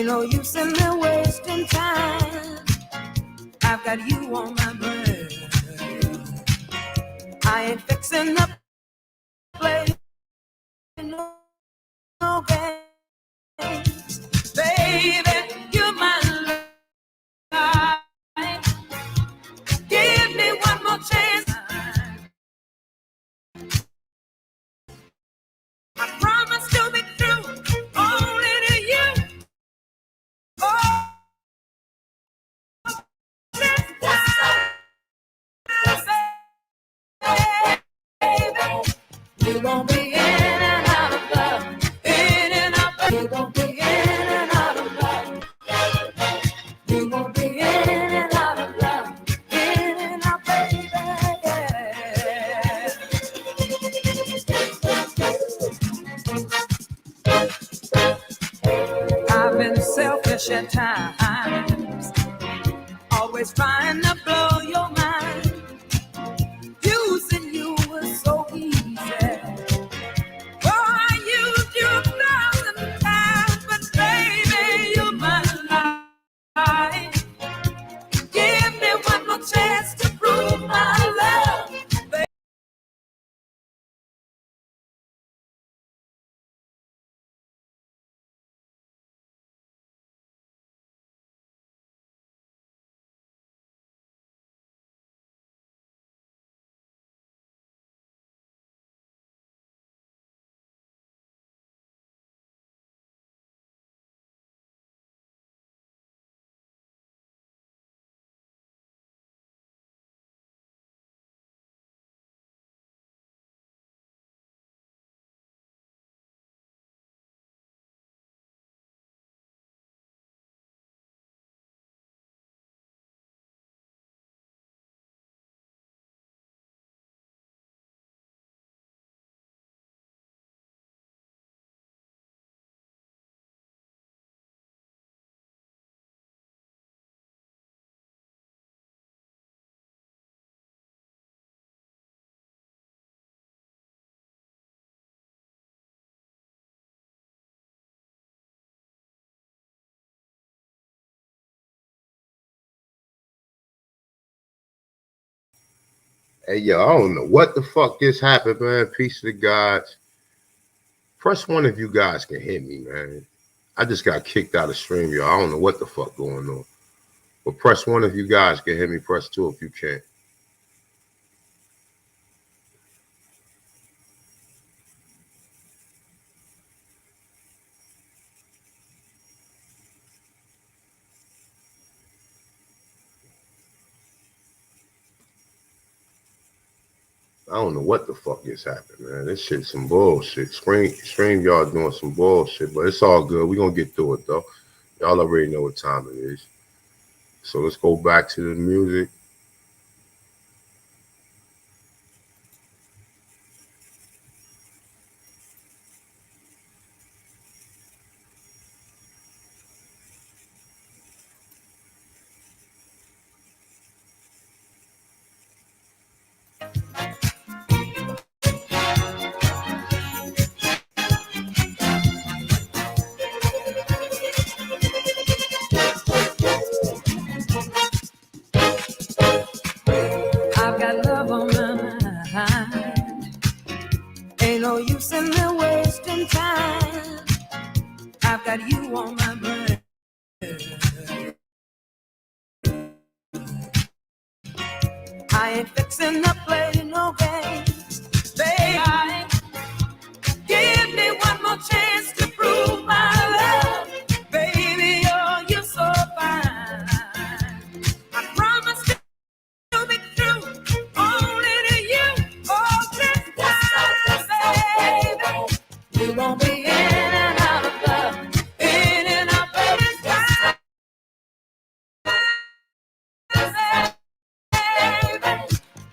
Ain't no use in me wasting time. I've got you on my brain. I ain't fixing up play no games. Baby, you're my life. Give me one more chance. I promise to be true, only to you. Oh, this time, baby, we gon' be in and out of love, in and out. We gon' be in and out of love. We gon' be in and out of love, in and out, baby. I've been selfish at times, always trying to blow your mind. Using you was so easy. Oh, I used you 1,000 times, but baby, you're my life. Give me one more chance to prove my love. Hey, yo, I don't know what the fuck just happened, man. Peace to the gods. Press one if you guys can hear me, man. I just got kicked out of stream, yo. I don't know what the fuck going on. But press one if you guys can hear me. Press two if you can't. I don't know what the fuck just happened, man. This shit's some bullshit. Stream y'all doing some bullshit, but it's all good. We're gonna get through it though. Y'all already know what time it is. So let's go back to the music. I've got love on my mind. Ain't no use in me wasting time. I've got you on my brain. I ain't fixing to play no games. Baby, give me one more chance to prove my love. Baby, you're so fine. I promise to be true, only to you. Oh, this time, baby, we won't be in and out of love, in and out, baby.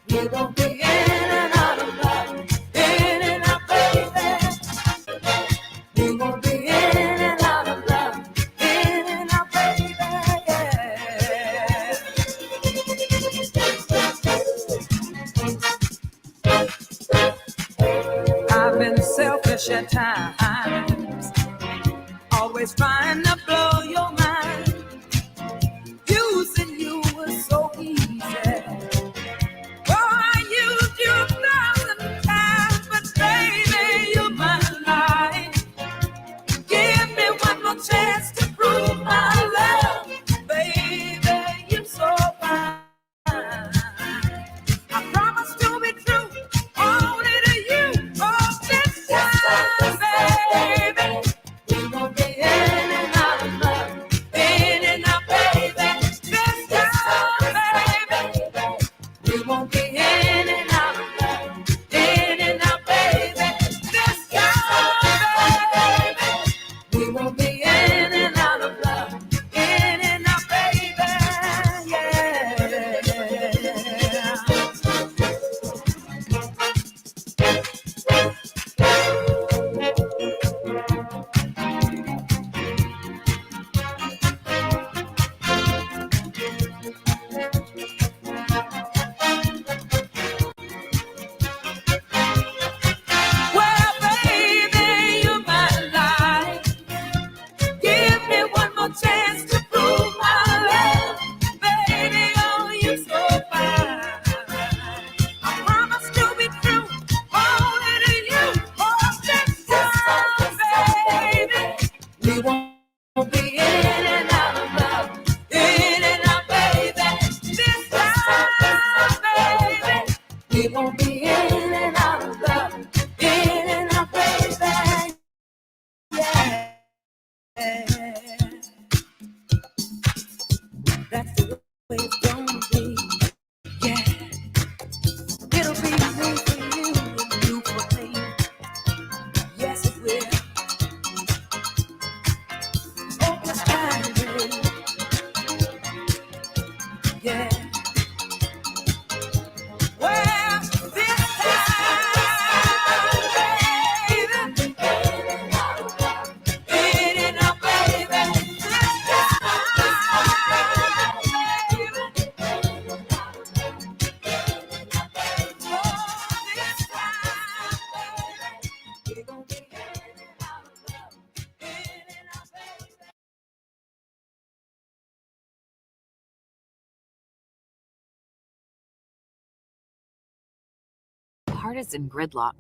We won't be in and out of love, in and out, baby. We won't be in and out of love, in and out, baby. I've been selfish at times, always always trying to blow your mind. Using you was so easy. Oh, I used you 1,000 times, but baby, you're my life. Give me one more chance to prove my love. Baby, you're so fine. I promise to be true, only to you. Oh, this time, baby, we won't be in and out of love. In and out, baby. This time, baby, we won't be in and out of love. In and out, baby. This time, baby, we won't be in and out of love. In and out, baby. Yeah. Well, baby, you're my life. Give me one more chance to prove my love. Baby, oh, you're so fine. I promise to be true, only to you. Oh, this time, baby, we won't be in and out of love. In and out, baby. This time, baby, we won't be in and out of love. In and out, baby. Yeah. That's the way it's gonna be. Yeah. It'll be me for you and you for me. Yes, it will. Oh, it's time to be. Yeah. Well, this time, baby. In and out, baby. This time, baby. Oh, this time, baby. We're gonna be in and out of love. In and out, baby. Partisan gridlock.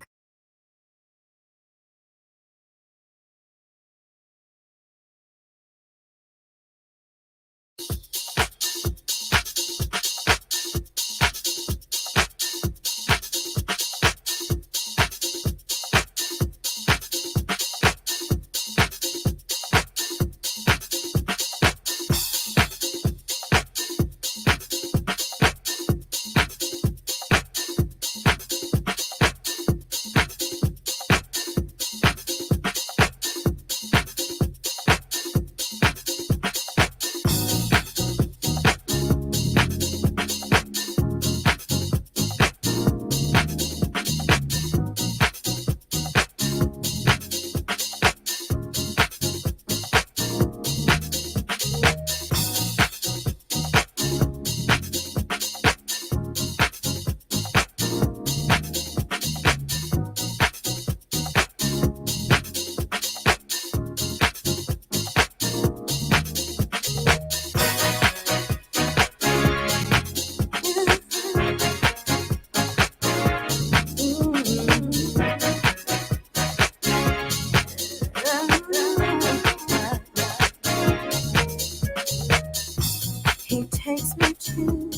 He takes me to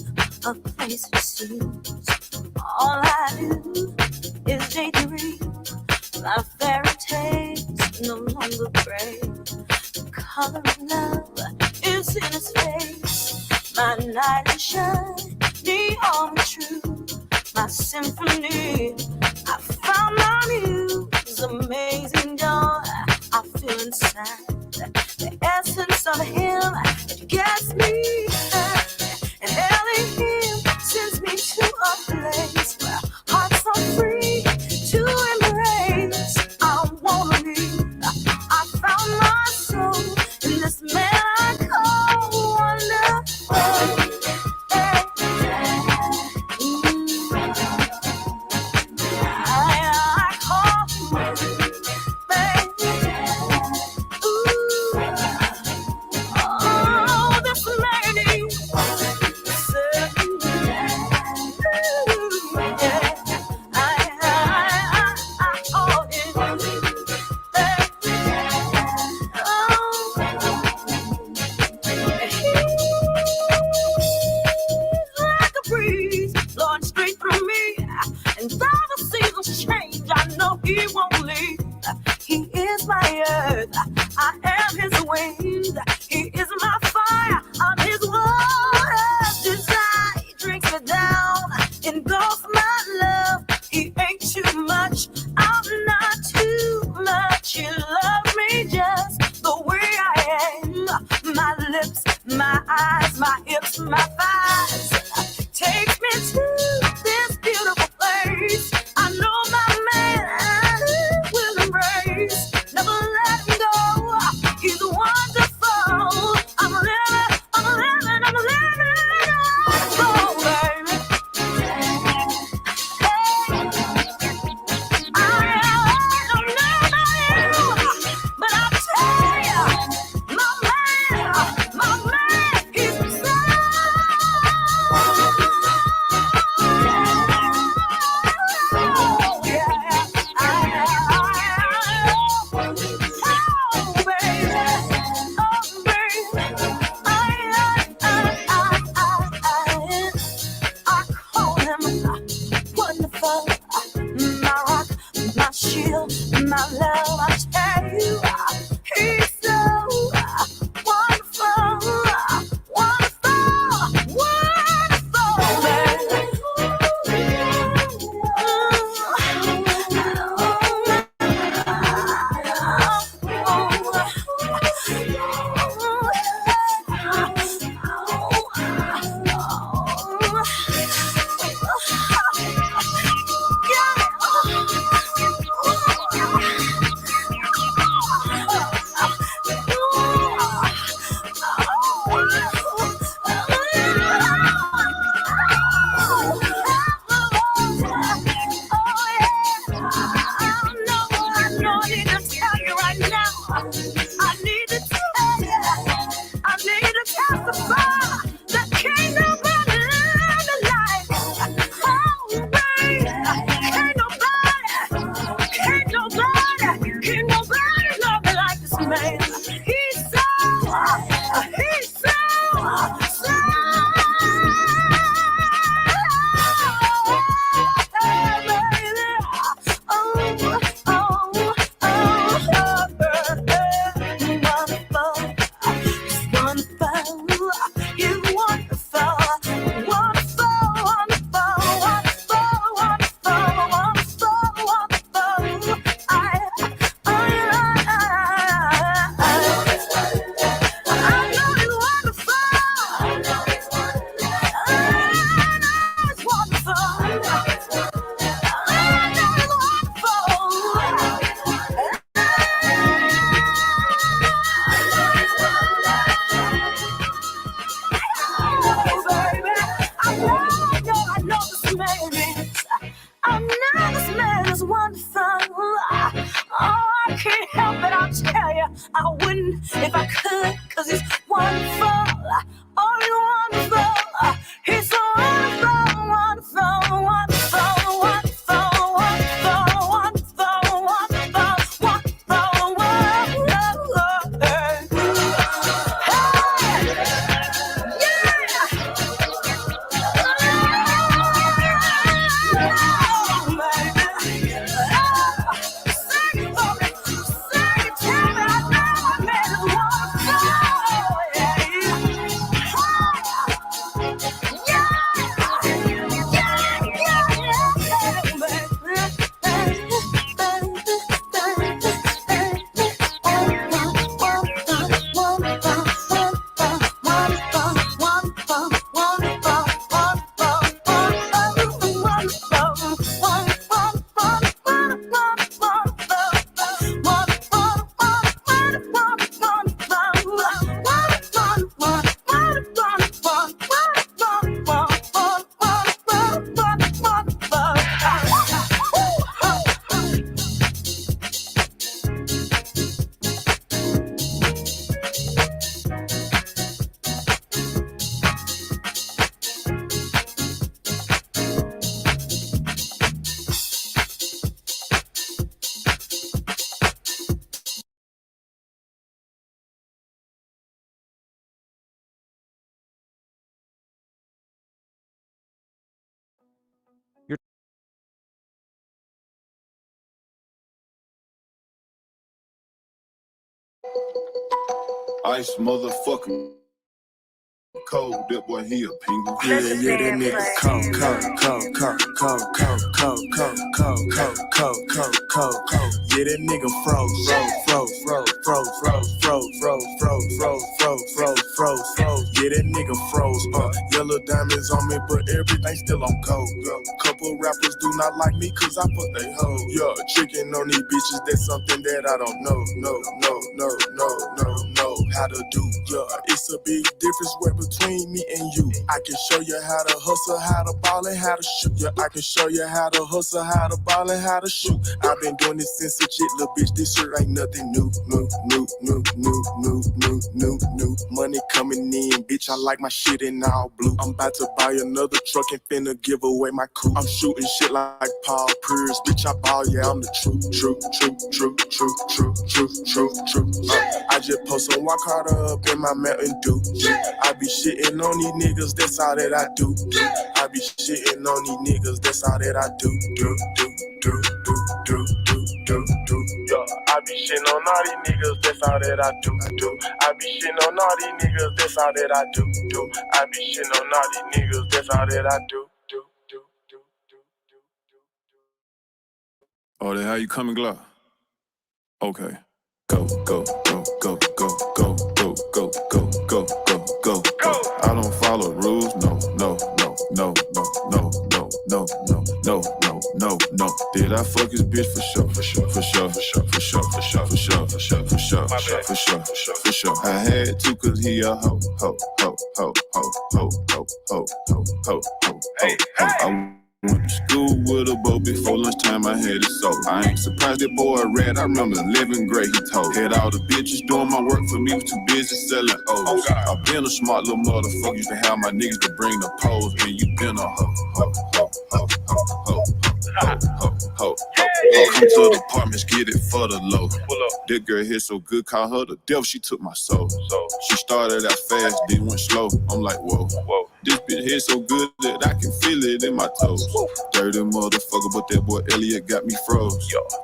a place it seems all I do is daydream. My fairy tales no longer gray. The color of love is in his face. My knight in shine, neon true. My symphony, I found my muse. Amazing joy I feel inside. The essence of him, it gets me high. And Elohim sends me to a place where hearts are free to embrace. I wanna be. I found my soul in this man I call wonderful. Hey, I call him, baby. Ooh. my lips, my eyes, my hips, my thighs. Take me to this beautiful place. I know my man will embrace. Never let him go. He's wonderful. I'm living. Oh, baby. I don't know about you, but I'll tell you, my man, he's so. My love, I tell you, he's so wonderful, I wouldn't if I could, 'cause he's wonderful. Oh, he's wonderful. He's so wonderful, wonderful, wonderful, wonderful, wonderful, wonderful, wonderful, wonderful, wonderful. Hey, Ice motherfucking cold, that boy he a pingu. Yeah, that nigga cold. Yeah, that nigga froze. froze. Yeah, that nigga froze. Yellow diamonds on me, but everything still on code. Couple rappers do not like me cause I fuck they hoes. Yeah, tricking on these bitches, that's something that I don't know. No, how to do. Yeah, it's a big difference way between me and you. I can show you how to hustle, how to ball, and how to shoot. Yeah, I can show you how to hustle, how to ball, and how to shoot. I've been doing this since a jit, little bitch. This shit ain't nothing new. Money coming in, bitch. I like my shit in all blue. I'm about to buy another truck and finna give away my coupe. I'm shooting shit like Paul Pierce, bitch. I ball, yeah, I'm the truth. I just post some walk harder up in my Mountain Dew. I be shitting on these niggas, that's all that I do. I be shitting on these niggas, that's all that I do. Yeah, I be shitting on all these niggas, that's all that I do. I be shitting on all these niggas, that's all that I do. I be shitting on all these niggas, that's all that I do. Oh, then how you coming, Glock? Okay. Go. I don't follow rules, no. Did I fuck his bitch? For sure. I had to cause he a hoe. I went to school with a bow before lunchtime, I had it sold. I ain't surprised that boy red, I remember 11th grade he told. Had all the bitches doing my work for me, was too busy selling O's. I been a smart little motherfucker, used to have my niggas to bring the pose. Man, you been a hoe. Come to the apartments, get it for the low. That girl hit so good, call her the devil, she took my soul. She started out fast, then went slow. I'm like, whoa. This bitch hit so good that I can feel it in my toes. Dirty motherfucker, but that boy Elliot got me froze.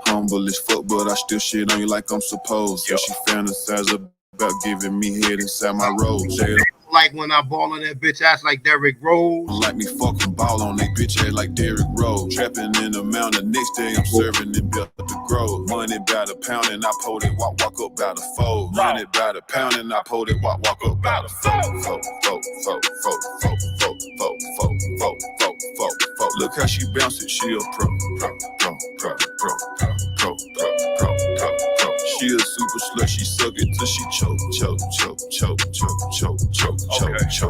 Humble as fuck, but I still shit on you like I'm supposed. So she fantasized about giving me head inside my rose. Like when I ball on that bitch ass like Derrick Rose. Like me fucking ball on that bitch ass like Derrick Rose. Trapping in the mountain, the next day I'm serving in Belt the Grove. Money by the pound and I pulled it, walk up by the fold. Money by the pound and I pulled it, walk up by the fold. Look how she bounce it, she a pro. She a super slut, she suck it till she choke.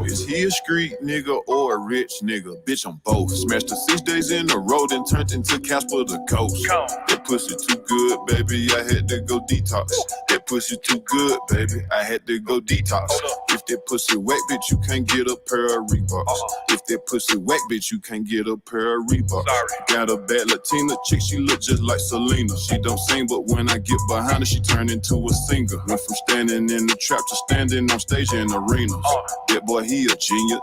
Is he a street nigga or a rich nigga? Bitch, I'm both. Smashed her 6 days in a row, then turned into Casper the Ghost. That pussy too good, baby, I had to go detox. That pussy too good, baby, I had to go detox. If that pussy wet, bitch, you can't get a pair of Reeboks. If that pussy wet, bitch, you can't get a pair of Reeboks. Got a bad Latina chick, she look just like Selena. She don't sing, but when I get behind her, she turn into a singer. Went from standing in the trap to standing on stage in arenas. That boy, he a genius.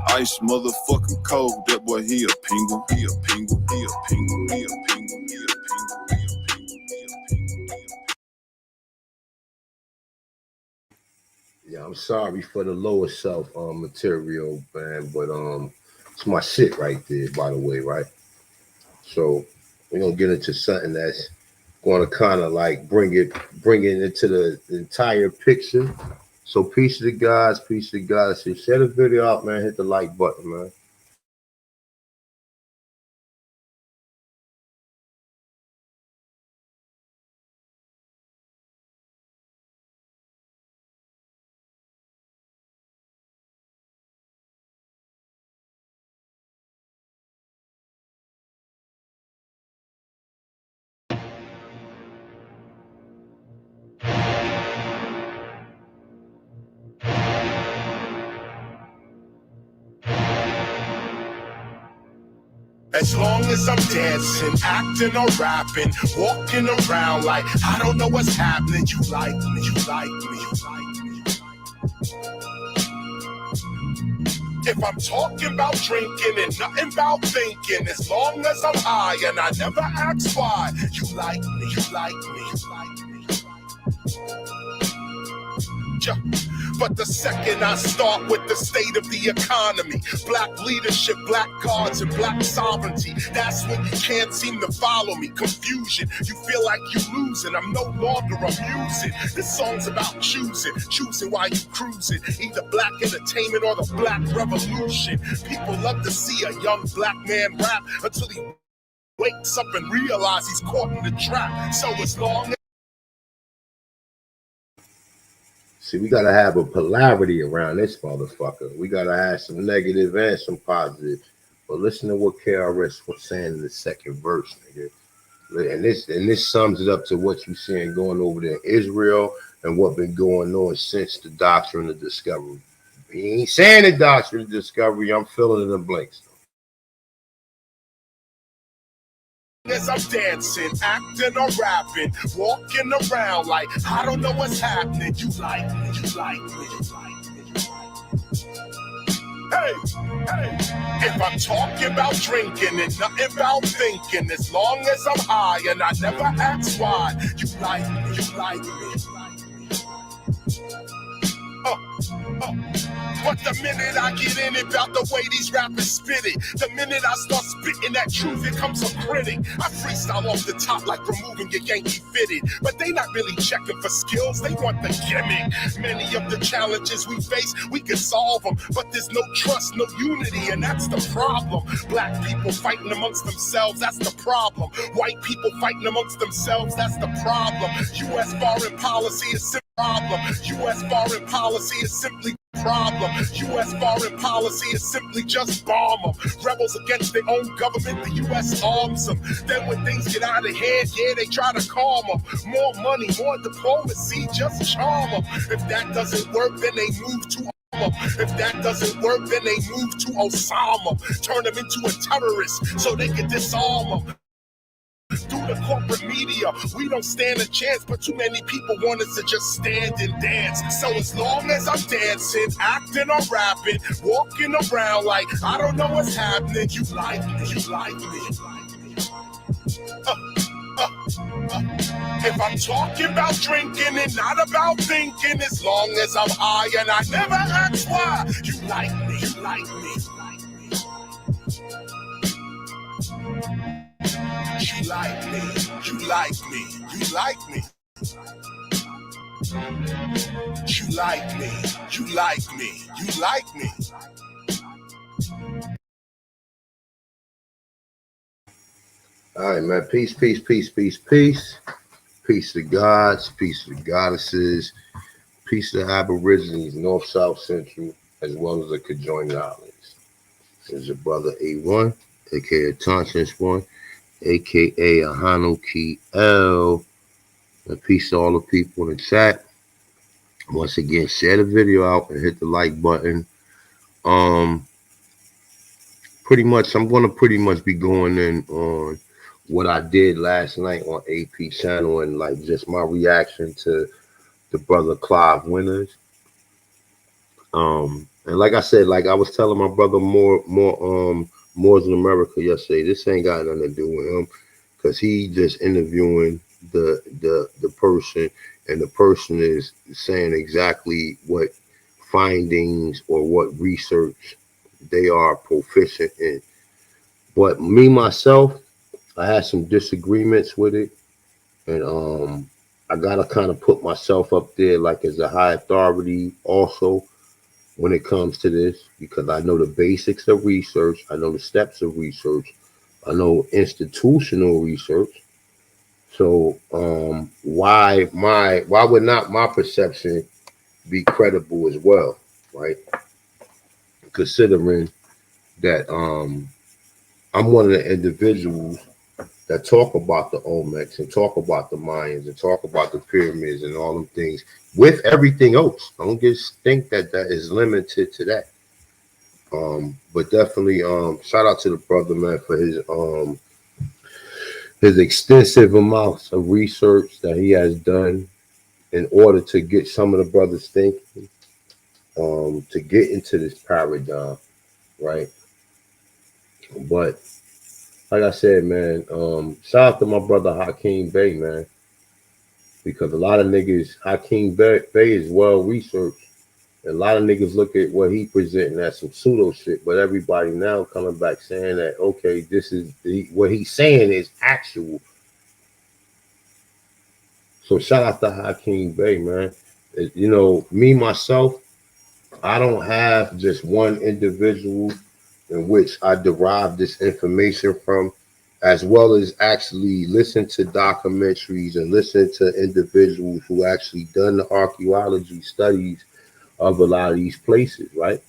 Ice motherfucking cold. That boy, he a penguin. Yeah, I'm sorry for the lower self material, man, but it's my shit right there, by the way, right? So we're gonna get into something that's gonna kind of like bring it into the entire picture. So peace to the guys. So share the video out, man. Hit the like button, man. As long as I'm dancing, acting or rapping, walking around like I don't know what's happening. You like me. If I'm talking about drinking and nothing about thinking, as long as I'm high and I never ask why, you like me. Yeah. But the second I start with the state of the economy, black leadership, black gods, and black sovereignty, that's when you can't seem to follow me. Confusion, you feel like you're losing. I'm no longer amusing. This song's about choosing while you cruising. Either black entertainment or the black revolution. People love to see a young black man rap until he wakes up and realizes he's caught in the trap. So as long as See, we gotta have a polarity around this motherfucker. We gotta have some negative and some positive. But listen to what KRS was saying in the second verse, nigga. And this sums it up to what you're seeing going over there in Israel and what been going on since the doctrine of discovery. He ain't saying the doctrine of discovery. I'm filling in the blanks. as I'm dancing, acting or rapping, walking around like I don't know what's happening. You like me, you like me, you like me, you like me. Hey, hey. If I'm talking about drinking and nothing about thinking, as long as I'm high and I never ask why, you like me, you like me, you like me. But the minute I get in it about the way these rappers spit it, the minute I start spitting that truth, it comes a critic. I freestyle off the top like removing your Yankee fitted, but they not really checking for skills, they want the gimmick. Many of the challenges we face, we can solve them, but there's no trust, no unity, and that's the problem. Black people fighting amongst themselves, that's the problem. White people fighting amongst themselves, that's the problem. U.S. foreign policy is simply problem. U.S. foreign policy is simply problem. U.S. foreign policy is simply just bomb them. Rebels against their own government, the U.S. arms them. Then when things get out of hand, yeah, they try to calm them. More money, more diplomacy, just charm them. If that doesn't work, then they move to If that doesn't work, then they move to Osama. Turn them into a terrorist so they can disarm them. Through the corporate media, we don't stand a chance, but too many people want us to just stand and dance. So as long as I'm dancing, acting or rapping, walking around like I don't know what's happening, you like me, you like me. If I'm talking about drinking and not about thinking, as long as I'm high and I never ask why, you like me, you like me. You like me, you like me, you like me. You like me, you like me, you like me. All right, man. Peace, peace, peace, peace, peace. Peace to gods, peace to goddesses, peace to Aborigines, North, South, Central, as well as the conjoined islands. This is your brother A1, aka Conscience One, aka Ahano Key L. And peace to all the people in the chat. Once again, share the video out and hit the like button. Pretty much, I'm gonna pretty much be going in on what I did last night on AP channel and like just my reaction to the brother Clyde Winners. And like I said, like I was telling my brother Moors in America yesterday, this ain't got nothing to do with him because he just interviewing the person, and the person is saying exactly what findings or what research they are proficient in. But me myself, I had some disagreements with it, and I gotta kind of put myself up there like as a high authority also when it comes to this, because I know the basics of research, I know the steps of research, I know institutional research. So why would not my perception be credible as well, right? Considering that I'm one of the individuals that talk about the Olmecs and talk about the Mayans and talk about the pyramids and all them things with everything else. Don't just think that that is limited to that. But definitely shout out to the brother, man, for his extensive amounts of research that he has done in order to get some of the brothers thinking, to get into this paradigm, right? But like I said, man, shout out to my brother Hakeem Bey, man, because a lot of niggas, Hakeem Bey is well researched, A lot of niggas look at what he presenting as some pseudo shit, but everybody now coming back saying that, okay, this is what he's saying is actual. So shout out to Hakeem Bey, man. You know, me, myself, I don't have just one individual in which I derive this information from, as well as actually listen to documentaries and listen to individuals who actually done the archaeology studies of a lot of these places, right?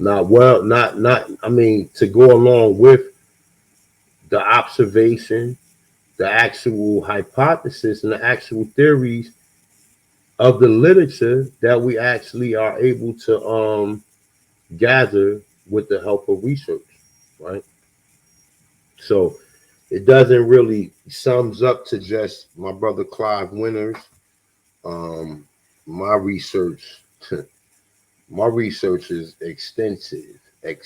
I mean, to go along with the observation, the actual hypothesis, and the actual theories of the literature that we actually are able to gather with the help of research, right? So it doesn't really sums up to just my brother Clyde Winters. My research, my research is extensive. And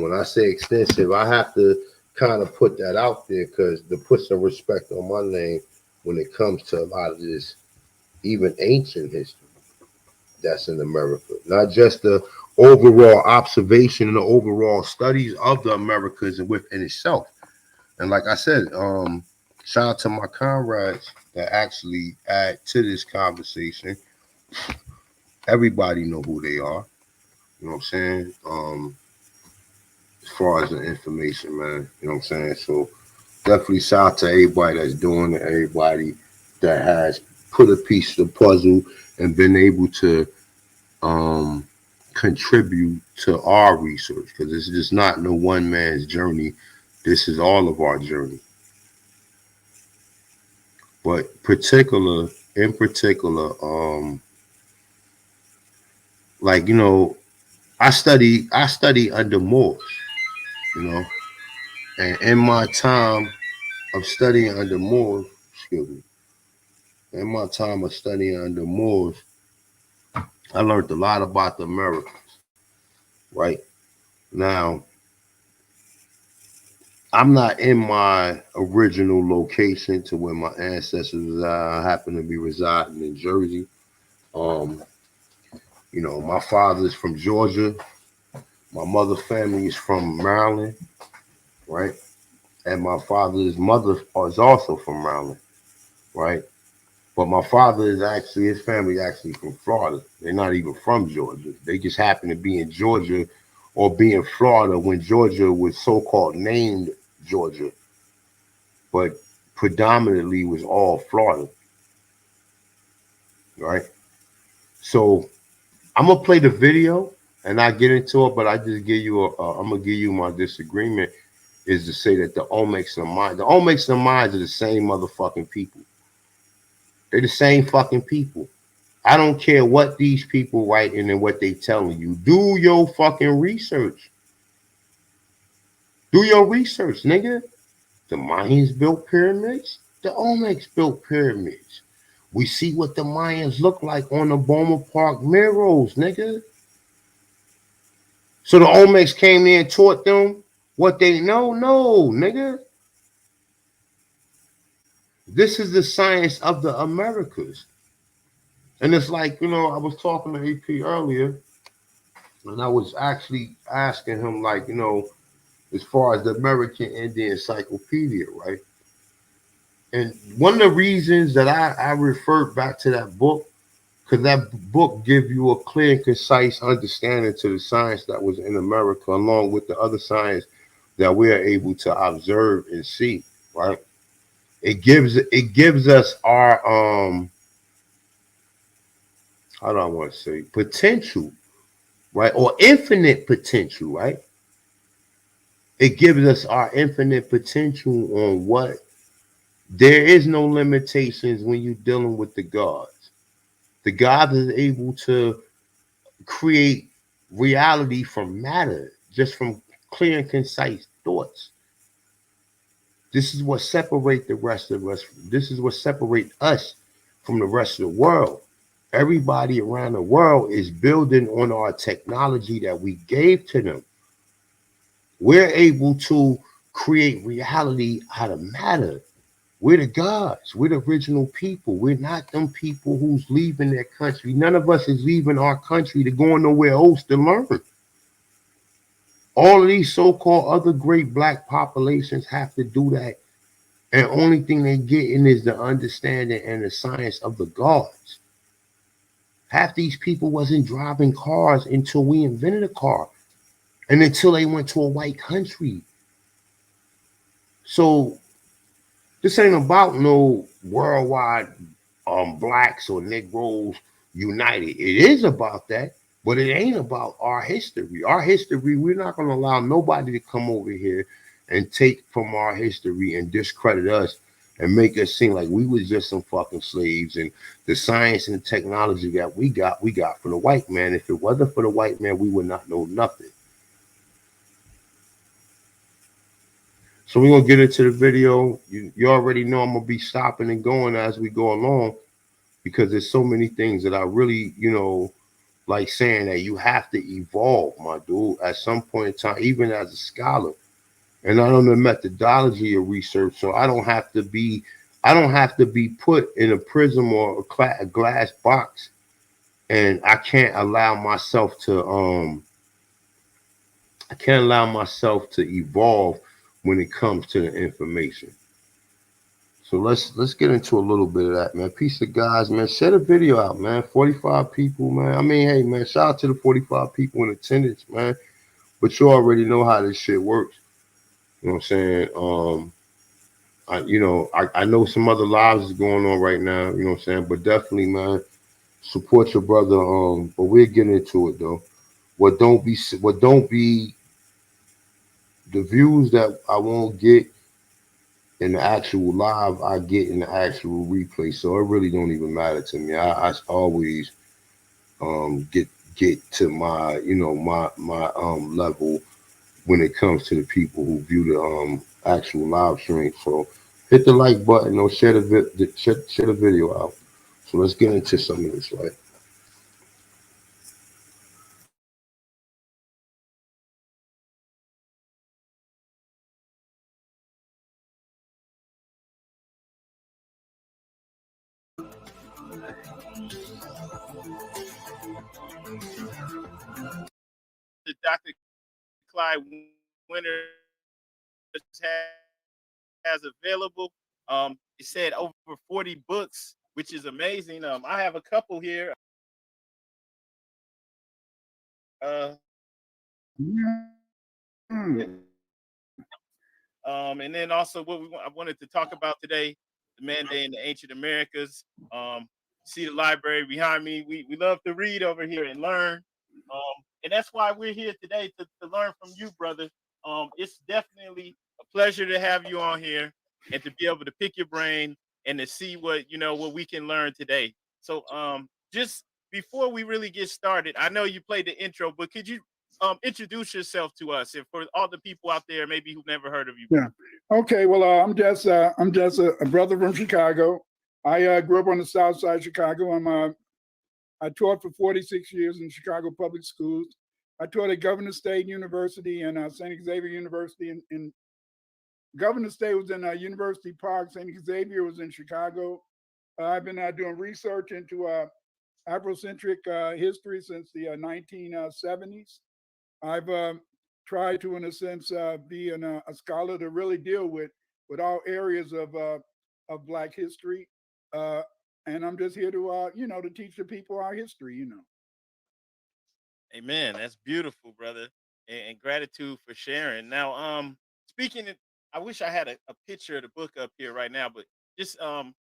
when I say extensive, I have to kind of put that out there because to put some respect on my name when it comes to a lot of this, even ancient history that's in America. Not just the overall observation and the overall studies of the Americas and within itself. And like I said, shout out to my comrades that actually add to this conversation. Everybody know who they are. You know what I'm saying? As far as the information, man. You know what I'm saying? So definitely shout out to everybody that's doing it, everybody that has put a piece of the puzzle and been able to contribute to our research, because this is just not no one man's journey. This is all of our journey. But in particular, like, you know, I study under Moors, you know, and in my time of studying under Moors, I learned a lot about the Americans, right? Now, I'm not in my original location to where my ancestors happen to be residing in Jersey. You know, my father is from Georgia. My mother's family is from Maryland, right? And my father's mother is also from Maryland, right? But my father is actually, his family actually from Florida. They're not even from Georgia. They just happen to be in Georgia or be in Florida when Georgia was so-called named Georgia, but predominantly was all Florida, right? So I'm gonna play the video and I get into it, but I just give you I'm gonna give you my disagreement is to say that the Olmecs and the Mayans are the same motherfucking people. They're the same fucking people. I don't care what these people writing and what they telling you. Do your fucking research. Do your research, nigga. The Mayans built pyramids. The Olmecs built pyramids. We see what the Mayans look like on the Boma Park murals, nigga. So the Olmecs came in and taught them what they know? No, nigga. This is the science of the Americas. And it's like, you know, I was talking to AP earlier, and I was actually asking him, like, you know, as far as the American Indian Encyclopedia, right? And one of the reasons that I referred back to that book, because that book gives you a clear and concise understanding to the science that was in America, along with the other science that we are able to observe and see, right? It gives us our how do I want to say, potential, right? Or infinite potential, right? It gives us our infinite potential on what there is no limitations when you're dealing with the gods. The gods is able to create reality from matter, just from clear and concise thoughts. This is what separates the rest of us. This is what separates us from the rest of the world. Everybody around the world is building on our technology that we gave to them. We're able to create reality out of matter. We're the gods. We're the original people. We're not them people who's leaving their country. None of us is leaving our country to go nowhere else to learn. All of these so-called other great black populations have to do that. And only thing they getting is the understanding and the science of the gods. Half these people wasn't driving cars until we invented a car and until they went to a white country. So this ain't about no worldwide blacks or Negroes united. It is about that, but it ain't about our history. Our history, we're not going to allow nobody to come over here and take from our history and discredit us and make us seem like we was just some fucking slaves. And the science and the technology that we got from the white man. If it wasn't for the white man, we would not know nothing. So we're going to get into the video. You already know I'm going to be stopping and going as we go along, because there's so many things that I really, like saying that you have to evolve, my dude, at some point in time, even as a scholar. And I know the methodology of research, so I don't have to be put in a prism or a glass box, and I can't allow myself to evolve when it comes to the information. So let's get into a little bit of that, man. Peace of guys, man. Share the video out, man. 45 people, man. I mean, hey, man, shout out to the 45 people in attendance, man. But you already know how this shit works. You know what I'm saying? I know some other lives is going on right now, you know what I'm saying? But definitely, man, support your brother. But we'll get into it though. What don't be the views that I won't get in the actual live, I get in the actual replay. So it really don't even matter to me. I always get to my level when it comes to the people who view the actual live stream. So hit the like button or share the video out. So let's get into some of this, right? The Dr. Clyde winner has available. It said over 40 books, which is amazing. I have a couple here. And then also I wanted to talk about today, the Mande in the Ancient Americas. See the library behind me. We love to read over here and learn. And that's why we're here today to learn from you, brother. It's definitely a pleasure to have you on here and to be able to pick your brain and to see what we can learn today. So just before we really get started, I know you played the intro, but could you introduce yourself to us and for all the people out there maybe who've never heard of you? Yeah. Okay. Well, I'm just a brother from Chicago. I grew up on the South Side of Chicago. I taught for 46 years in Chicago public schools. I taught at Governor State University and St. Xavier University. In Governor State was in University Park. St. Xavier was in Chicago. I've been doing research into Afrocentric history since the 1970s. I've tried to, in a sense, be a scholar to really deal with all areas of Black history, and I'm just here to to teach the people our history. Amen. That's beautiful, brother, and gratitude for sharing. Now, speaking, I wish I had a picture of the book up here right now, but just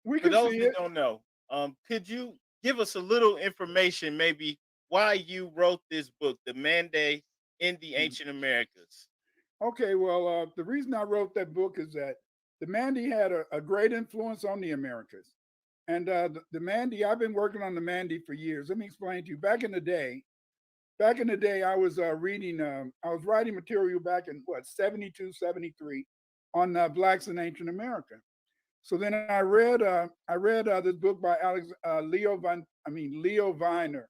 We for can those see that it. don't know, could you give us a little information, maybe why you wrote this book, The Mande in the Ancient Americas? Okay, well, the reason I wrote that book is that the Mande had a great influence on the Americas. And the Mande, I've been working on the Mande for years. Let me explain to you. Back in the day, I was I was writing material back in 72, 73 on Blacks in Ancient America. So then I read this book by Leo Viner.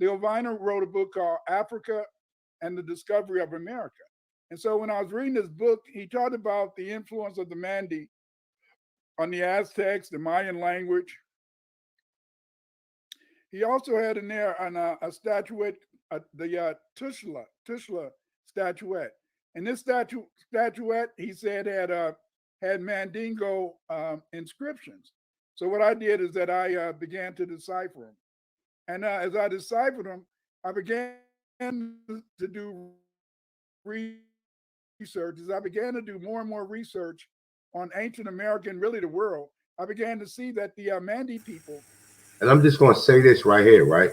Leo Viner wrote a book called Africa and the Discovery of America. And so when I was reading this book, he talked about the influence of the Mande on the Aztecs, the Mayan language. He also had in there a statuette, the Tushla statuette. And this statuette, he said, had Mandingo inscriptions. So what I did is that I began to decipher them. And as I deciphered them, I began to do research. As I began to do more and more research on ancient America and really the world, I began to see that the Mande people. And I'm just going to say this right here, right?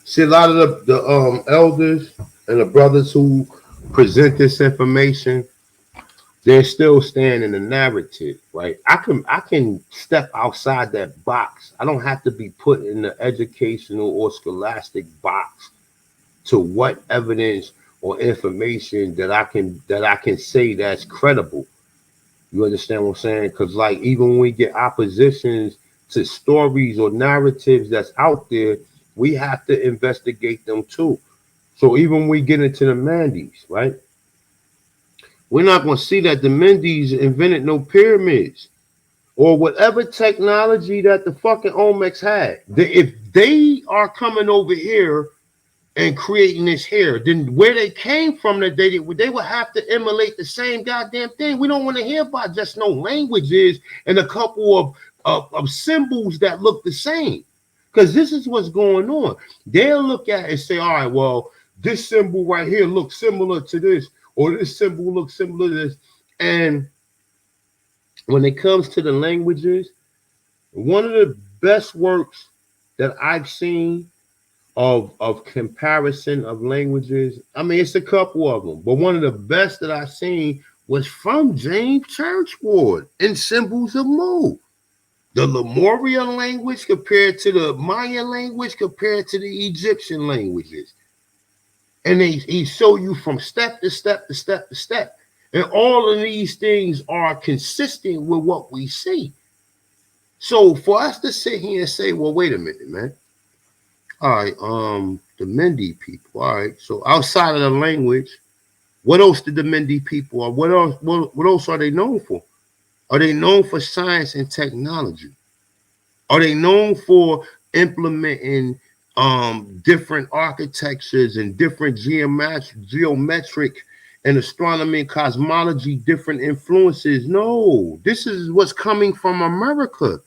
See, a lot of the elders and the brothers who present this information, they're still staying in the narrative, right? I can step outside that box. I don't have to be put in the educational or scholastic box to what evidence or information that I can say that's credible. You understand what I'm saying? Because like even when we get oppositions to stories or narratives that's out there, we have to investigate them too. So even when we get into the Mandes, right? We're not going to see that the Mandes invented no pyramids or whatever technology that the fucking Olmecs had. If they are coming over here and creating this here, then where they came from, that they would have to emulate the same goddamn thing. We don't want to hear about just no languages and a couple of symbols that look the same. Because this is what's going on. They'll look at it and say, all right, well, this symbol right here looks similar to this, or this symbol looks similar to this. And when it comes to the languages, one of the best works that I've seen of comparison of languages, I mean, it's a couple of them, but one of the best that I've seen was from James Churchward in Symbols of Mu. The Lemurian language compared to the Mayan language compared to the Egyptian languages. And he show you from step to step to step to step. And all of these things are consistent with what we see. So for us to sit here and say, well, wait a minute, man. All right, the Mende people. All right, so outside of the language, what else did the Mende people, or what else are they known for? Are they known for science and technology? Are they known for implementing different architectures and different geometric and astronomy and cosmology, different influences? No, this is what's coming from America.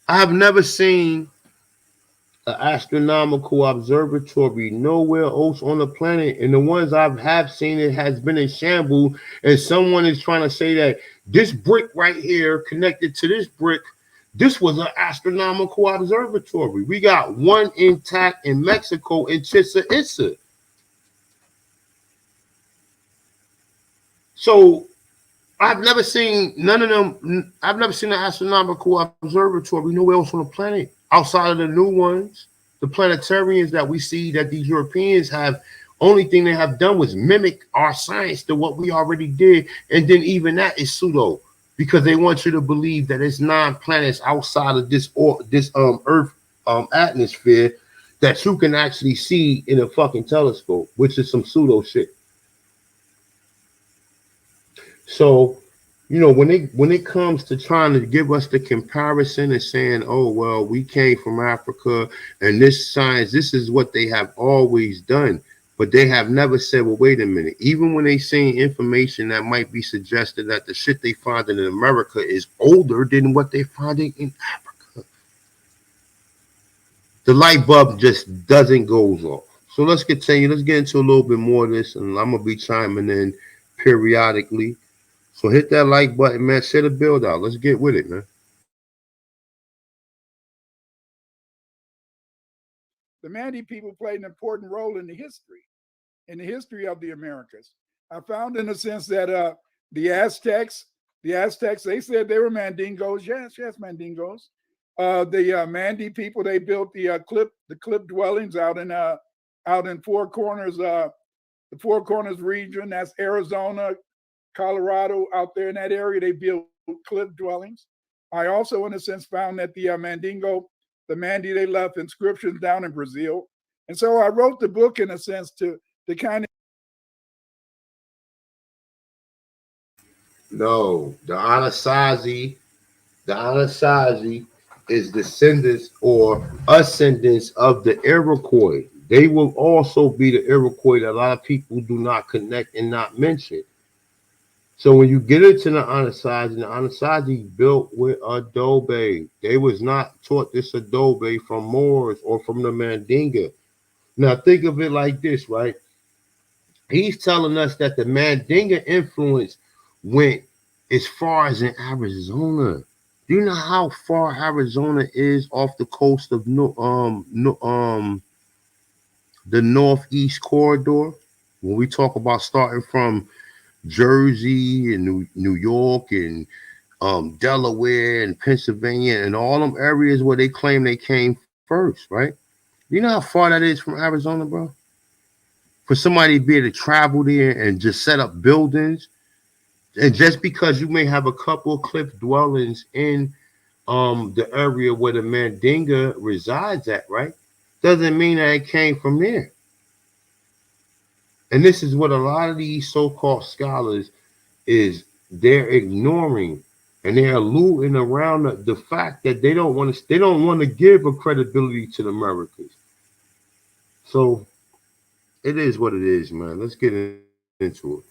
I have never seen an astronomical observatory nowhere else on the planet, and the ones I have seen, it has been in shambles, and someone is trying to say that this brick right here connected to this brick, this was an astronomical observatory. We got one intact in Mexico in Chichen Itza. So I've never seen none of them. I've never seen an astronomical observatory nowhere else on the planet outside of the new ones, the planetariums that we see that these Europeans have. Only thing they have done was mimic our science to what we already did, and then even that is pseudo because they want you to believe that it's 9 planets outside of this Earth atmosphere that you can actually see in a fucking telescope, which is some pseudo shit. So, you know, when it comes to trying to give us the comparison and saying, oh, well, we came from Africa and this science, this is what they have always done. But they have never said, well, wait a minute. Even when they see information that might be suggested that the shit they find in America is older than what they're finding in Africa. The light bulb just doesn't go off. So let's continue. Let's get into a little bit more of this, and I'm going to be chiming in periodically. So hit that like button, man. Share the build out. Let's get with it, man. The Mande people played an important role in the history of the Americas. I found in a sense that the Aztecs, they said they were Mandingos. Yes, Mandingos. The Mande people, they built the cliff dwellings out in Four Corners, the Four Corners region. That's Arizona, Colorado, out there in that area, they built cliff dwellings. I also, in a sense, found that the Mande, they left inscriptions down in Brazil. And so I wrote the book, in a sense, to kind of. No, the Anasazi is descendants or ascendants of the Iroquois. They will also be the Iroquois that a lot of people do not connect and not mention. So when you get into the Anasazi built with adobe. They was not taught this adobe from Moors or from the Mandinga. Now think of it like this, right? He's telling us that the Mandinga influence went as far as in Arizona. Do you know how far Arizona is off the coast of the northeast corridor? When we talk about starting from Jersey and New York and Delaware and Pennsylvania and all them areas where they claim they came first, right? You know how far that is from Arizona, bro? For somebody to be able to travel there and just set up buildings, and just because you may have a couple of cliff dwellings in the area where the Mandinga resides at, right? Doesn't mean that it came from there. And this is what a lot of these so-called scholars is they're ignoring and they're alluding around the fact that they don't want to give a credibility to the Americas. So it is what it is, man. Let's get into it.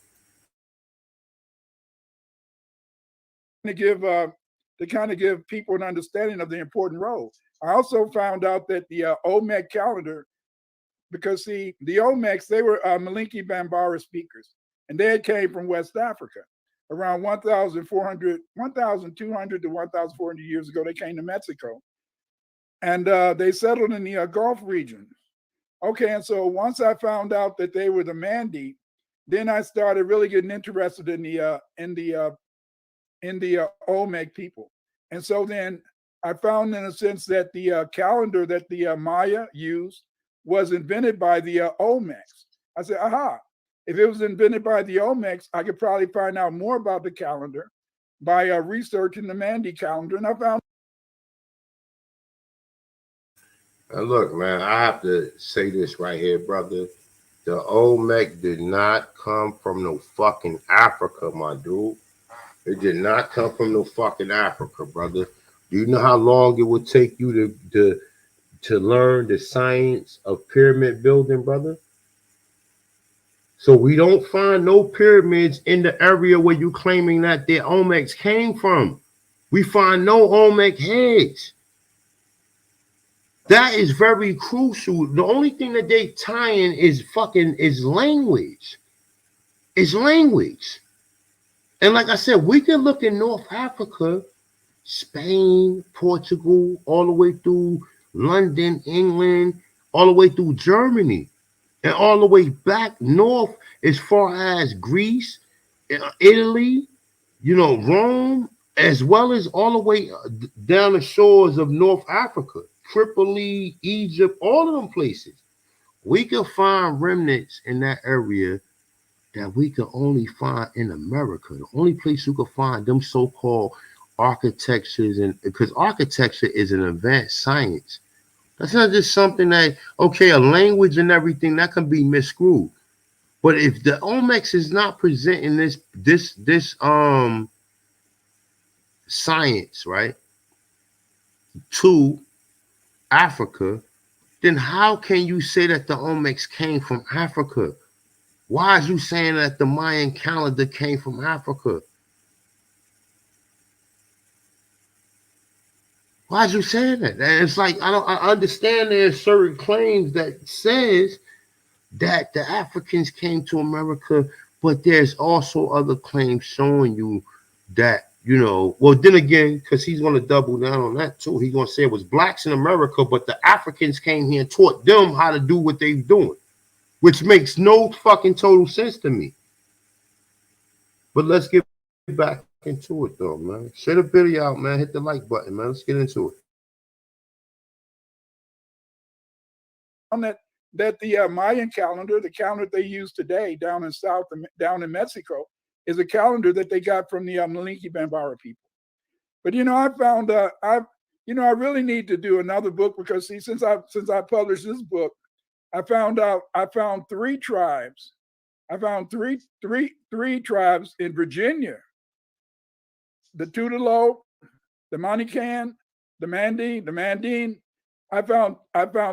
To give people an understanding of the important role. I also found out that the Olmec calendar, because see, the Olmecs, they were Malinki Bambara speakers, and they came from West Africa. Around 1,200 to 1,400 years ago, they came to Mexico, and they settled in the Gulf region. Okay, and so once I found out that they were the Mande, then I started really getting interested in the Olmec people. And so then I found, in a sense, that the calendar that the Maya used was invented by the Olmecs. I said, aha, if it was invented by the Olmecs, I could probably find out more about the calendar by researching the Mande calendar. And I found. And look, man, I have to say this right here, brother. The Olmec did not come from no fucking Africa, my dude. It did not come from no fucking Africa, brother. Do you know how long it would take you to learn the science of pyramid building, brother? So we don't find no pyramids in the area where you claiming that the Olmecs came from. We find no Olmec heads. That is very crucial. The only thing that they tie in is language. It's language. And like I said, we can look in North Africa, Spain, Portugal, all the way through London, England, all the way through Germany, and all the way back north as far as Greece, Italy, Rome, as well as all the way down the shores of North Africa, Tripoli, Egypt, all of them places. We can find remnants in that area that we can only find in America. The only place you can find them so-called architectures, and because architecture is an advanced science. That's not just something that, okay, a language and everything that can be miscrewed. But if the Olmecs is not presenting this science, right, to Africa, then how can you say that the Olmecs came from Africa? Why is you saying that the Mayan calendar came from Africa? Why is you saying that? And it's like I understand there's certain claims that says that the Africans came to America, but there's also other claims showing you that, well, then again, because he's going to double down on that too. He's going to say it was blacks in America, but the Africans came here and taught them how to do what they're doing, which makes no fucking total sense to me. But let's get back into it, though, man. Share the video out, man. Hit the like button, man. Let's get into it. That the Mayan calendar, the calendar they use today down in Mexico, is a calendar that they got from the Malinki Bambara people. But I found I really need to do another book, because see, since I published this book, I found three tribes. I found three tribes in Virginia the Tutelo, the Manican, the Mande, the Mandine. I found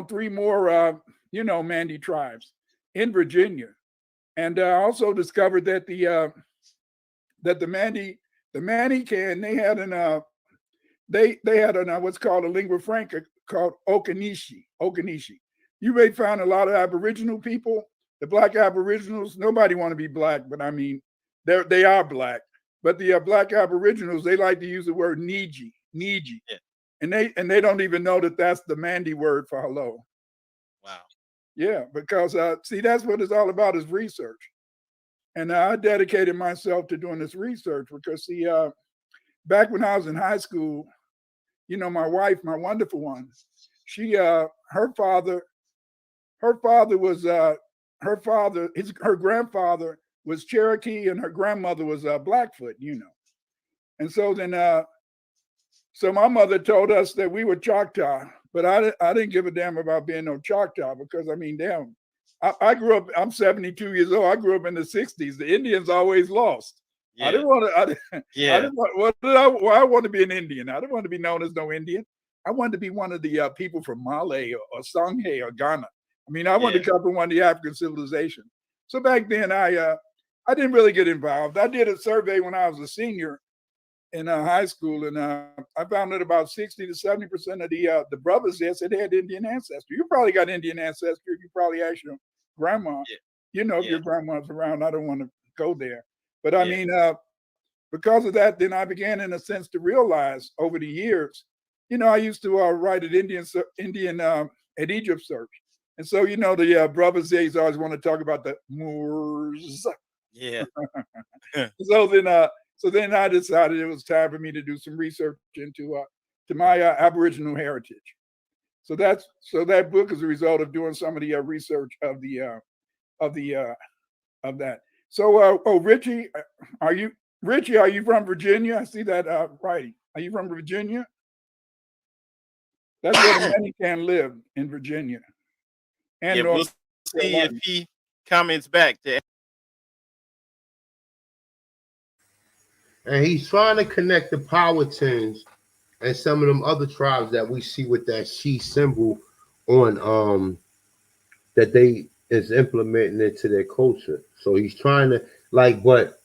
3 more, Mande tribes in Virginia, and I also discovered that the Manican, they had an what's called a lingua franca called Okanishi. You may find a lot of Aboriginal people, the Black Aboriginals. Nobody want to be Black, but I mean, they are Black. But the Black Aboriginals, they like to use the word Niji, Yeah. and they don't even know that that's the Mande word for hello. Wow. Yeah, because see, that's what it's all about, is research. And I dedicated myself to doing this research because, see, back when I was in high school, my wife, my wonderful one, she, her grandfather was Cherokee, and her grandmother was Blackfoot, And so then, so my mother told us that we were Choctaw, but I didn't give a damn about being no Choctaw because, I mean, damn, I grew up, I'm 72 years old. I grew up in the 60s. The Indians always lost. Yeah. I didn't want to, Yeah. I want to be an Indian. I didn't want to be known as no Indian. I wanted to be one of the people from Mali or Songhay or Ghana. I mean, I wanted to come from one of the African civilizations. So back then, I didn't really get involved. I did a survey when I was a senior in high school, and I found that about 60 to 70% of the brothers there said they had Indian ancestry. You probably got Indian ancestry if you probably asked your grandma. Yeah. If your grandma's around. I don't want to go there. But I mean, because of that, then I began, in a sense, to realize over the years, I used to write at at Egypt Search. And so, the brothers there always want to talk about the Moors. Yeah. So then I decided it was time for me to do some research into to my Aboriginal heritage. So that book is a result of doing some of the research of that. So, Richie, are you from Virginia? I see that writing. Are you from Virginia? That's where the Manican live, in Virginia. And we'll see if he comments back to. And he's trying to connect the Powhatans and some of them other tribes that we see with that she symbol on that they is implementing into their culture. So he's trying to but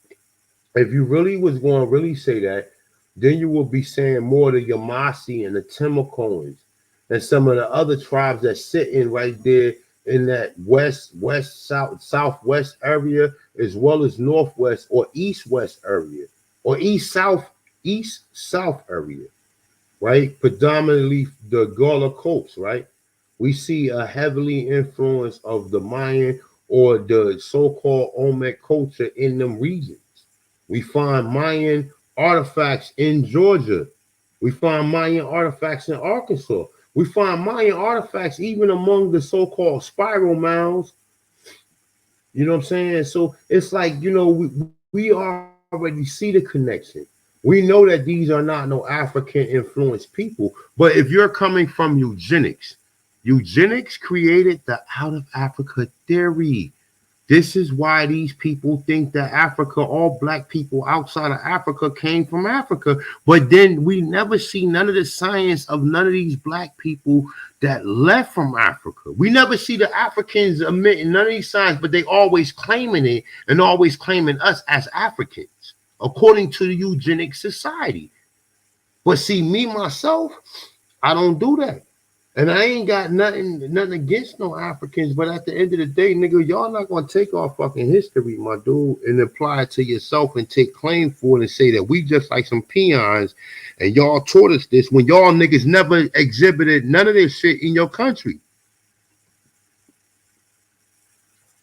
if you really was going to really say that, then you will be saying more the Yamasi and the Timacoans and some of the other tribes that sit in right there in that southwest area, as well as northwest or east-west area, or east-south area, right? Predominantly the Gullah Coast, right? We see a heavily influence of the Mayan or the so-called Olmec culture in them regions. We find Mayan artifacts in Georgia. We find Mayan artifacts in Arkansas. We find Mayan artifacts even among the so-called spiral mounds. You know what I'm saying? So it's like, we already see the connection. We know that these are not no African influenced people, but if you're coming from eugenics created the out of Africa theory. This is why these people think that Africa, all black people outside of Africa came from Africa. But then we never see none of the science of none of these black people that left from Africa. We never see the Africans admitting none of these science, but they always claiming it and always claiming us as Africans, according to the eugenic society. But see, me, myself, I don't do that. And I ain't got nothing against no Africans, but at the end of the day, nigga, y'all not gonna take our fucking history, my dude, and apply it to yourself and take claim for it and say that we just like some peons and y'all taught us this when y'all niggas never exhibited none of this shit in your country.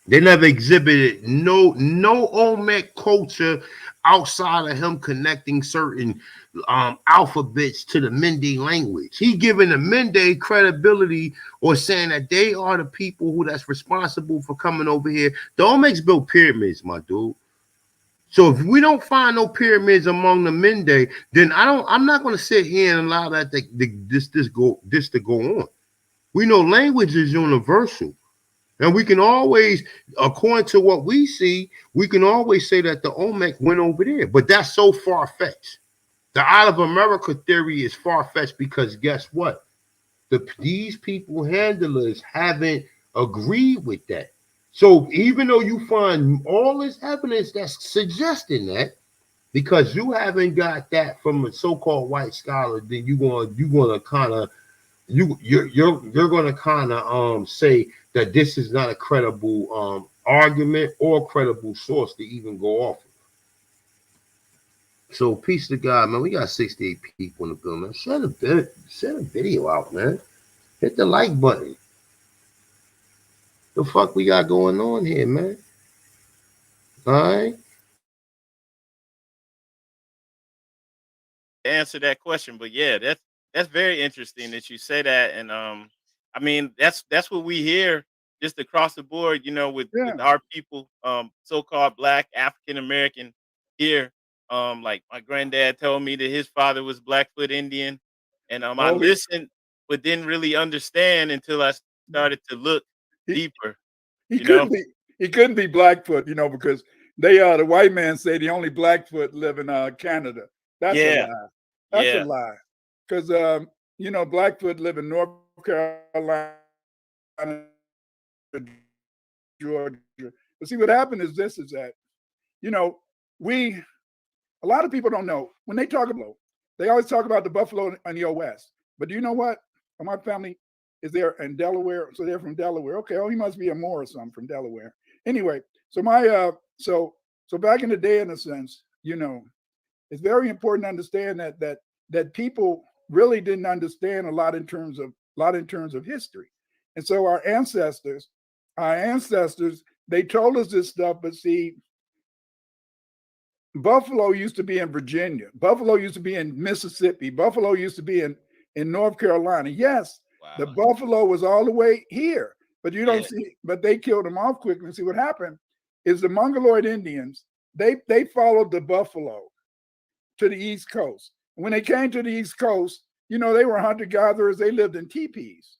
They never exhibited no Olmec culture outside of him connecting certain alphabets to the Mende language. He giving the Mende credibility or saying that they are the people who that's responsible for coming over here. The Olmecs built pyramids, my dude. So if we don't find no pyramids among the Mende, then I'm not going to sit here and allow that this to go on. We know language is universal. And we can always, according to what we see, we can always say that the Olmec went over there. But that's so far-fetched. The out of America theory is far-fetched because guess what? These people handlers haven't agreed with that. So even though you find all this evidence that's suggesting that, because you haven't got that from a so-called white scholar, then you're gonna kind of you're gonna kind of say that this is not a credible argument or credible source to even go off of. So peace to God, man. We got 68 people in the building, man. Share the video out, man. Hit the like button. The fuck we got going on here, man? All right. Answer that question, but yeah, that's very interesting that you say that, and I mean that's what we hear just across the board, you know, with our people, so-called Black African American here. Like my granddad told me that his father was Blackfoot Indian, and I listened but didn't really understand until I started to look deeper. He couldn't be Blackfoot, you know, because the white man say the only Blackfoot live in Canada. That's a lie. That's a lie. Because you know, Blackfoot live in North Carolina, Georgia. But see, what happened is this: is that, you know, a lot of people don't know when they talk about, they always talk about the Buffalo and the West. But do you know what? My family is there in Delaware, so they're from Delaware. Okay, he must be a Moor or something from Delaware. Anyway, so my so back in the day, in a sense, you know, it's very important to understand that people really didn't understand a lot in terms of history. And so our ancestors, they told us this stuff, but see, Buffalo used to be in Virginia. Buffalo used to be in Mississippi. Buffalo used to be in North Carolina. Yes, the buffalo was all the way here, but you don't see, but they killed them off quickly. And see what happened is the Mongoloid Indians, they followed the buffalo to the East Coast. When they came to the East Coast, you know, they were hunter-gatherers. They lived in teepees.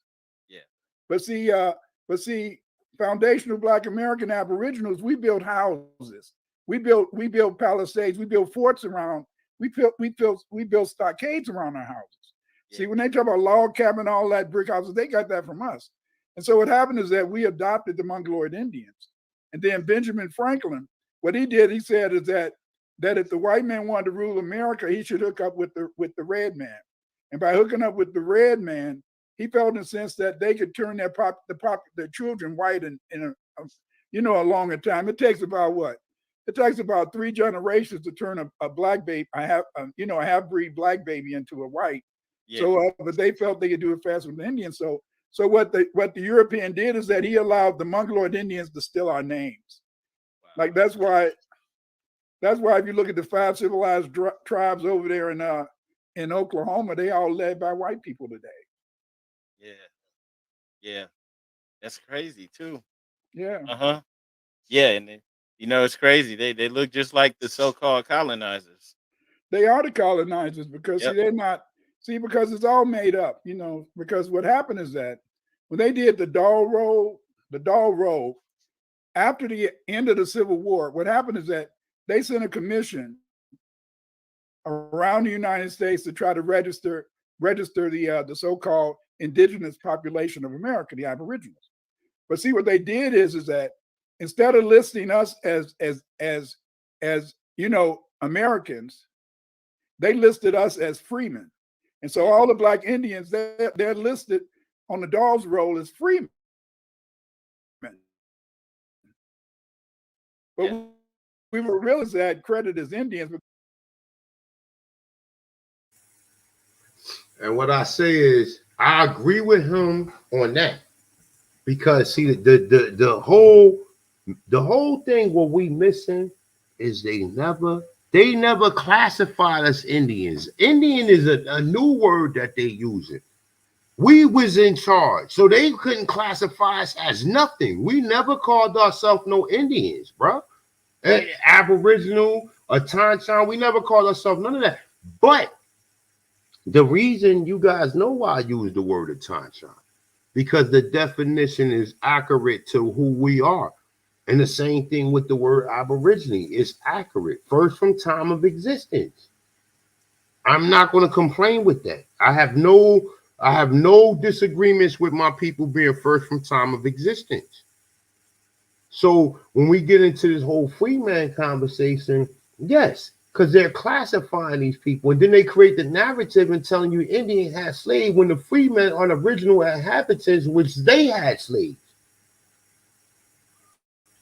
Yeah. But see, foundational Black American Aboriginals, we built houses. We built palisades. We built forts around. We built stockades around our houses. Yeah. See, when they talk about log cabin, all that brick houses, they got that from us. And so what happened is that we adopted the Mongoloid Indians. And then Benjamin Franklin, what he did, he said is that if the white man wanted to rule America, he should hook up with the red man. And by hooking up with the red man, he felt in a sense that they could turn their children white in a longer time. It takes about what? It takes about 3 generations to turn a black baby, a half-breed black baby into a white. Yeah. So, but they felt they could do it faster with the Indians. So what the European did is that he allowed the Mongoloid Indians to steal our names. Wow. Like that's why if you look at the 5 civilized tribes over there in Oklahoma, they all led by white people today. Yeah, that's crazy too. Yeah. Yeah, and you know, it's crazy. They look just like the so-called colonizers. They are the colonizers because because it's all made up, you know, because what happened is that when they did the Doll Roll, after the end of the Civil War, what happened is that they sent a commission around the United States to try to register the so-called indigenous population of America, the Aboriginals. But see, what they did is that instead of listing us as you know, Americans, they listed us as freemen. And so all the Black Indians, they're listed on the Dawes Roll as freemen. But we were really that credit as Indians. And what I say is, I agree with him on that, because see, the whole thing what we missing is they never classified us Indians. Indian is a new word that they using. We was in charge, so they couldn't classify us as nothing. We never called ourselves no Indians, bro. Aboriginal, a Tanchan, we never called ourselves none of that. But the reason you guys know why I use the word of Tanchan, because the definition is accurate to who we are. And the same thing with the word Aborigine is accurate, first from time of existence. I'm not going to complain with that. I have no disagreements with my people being first from time of existence. So when we get into this whole free man conversation, yes, because they're classifying these people, and then they create the narrative and telling you Indian had slaves when the free men are the original inhabitants, which they had slaves.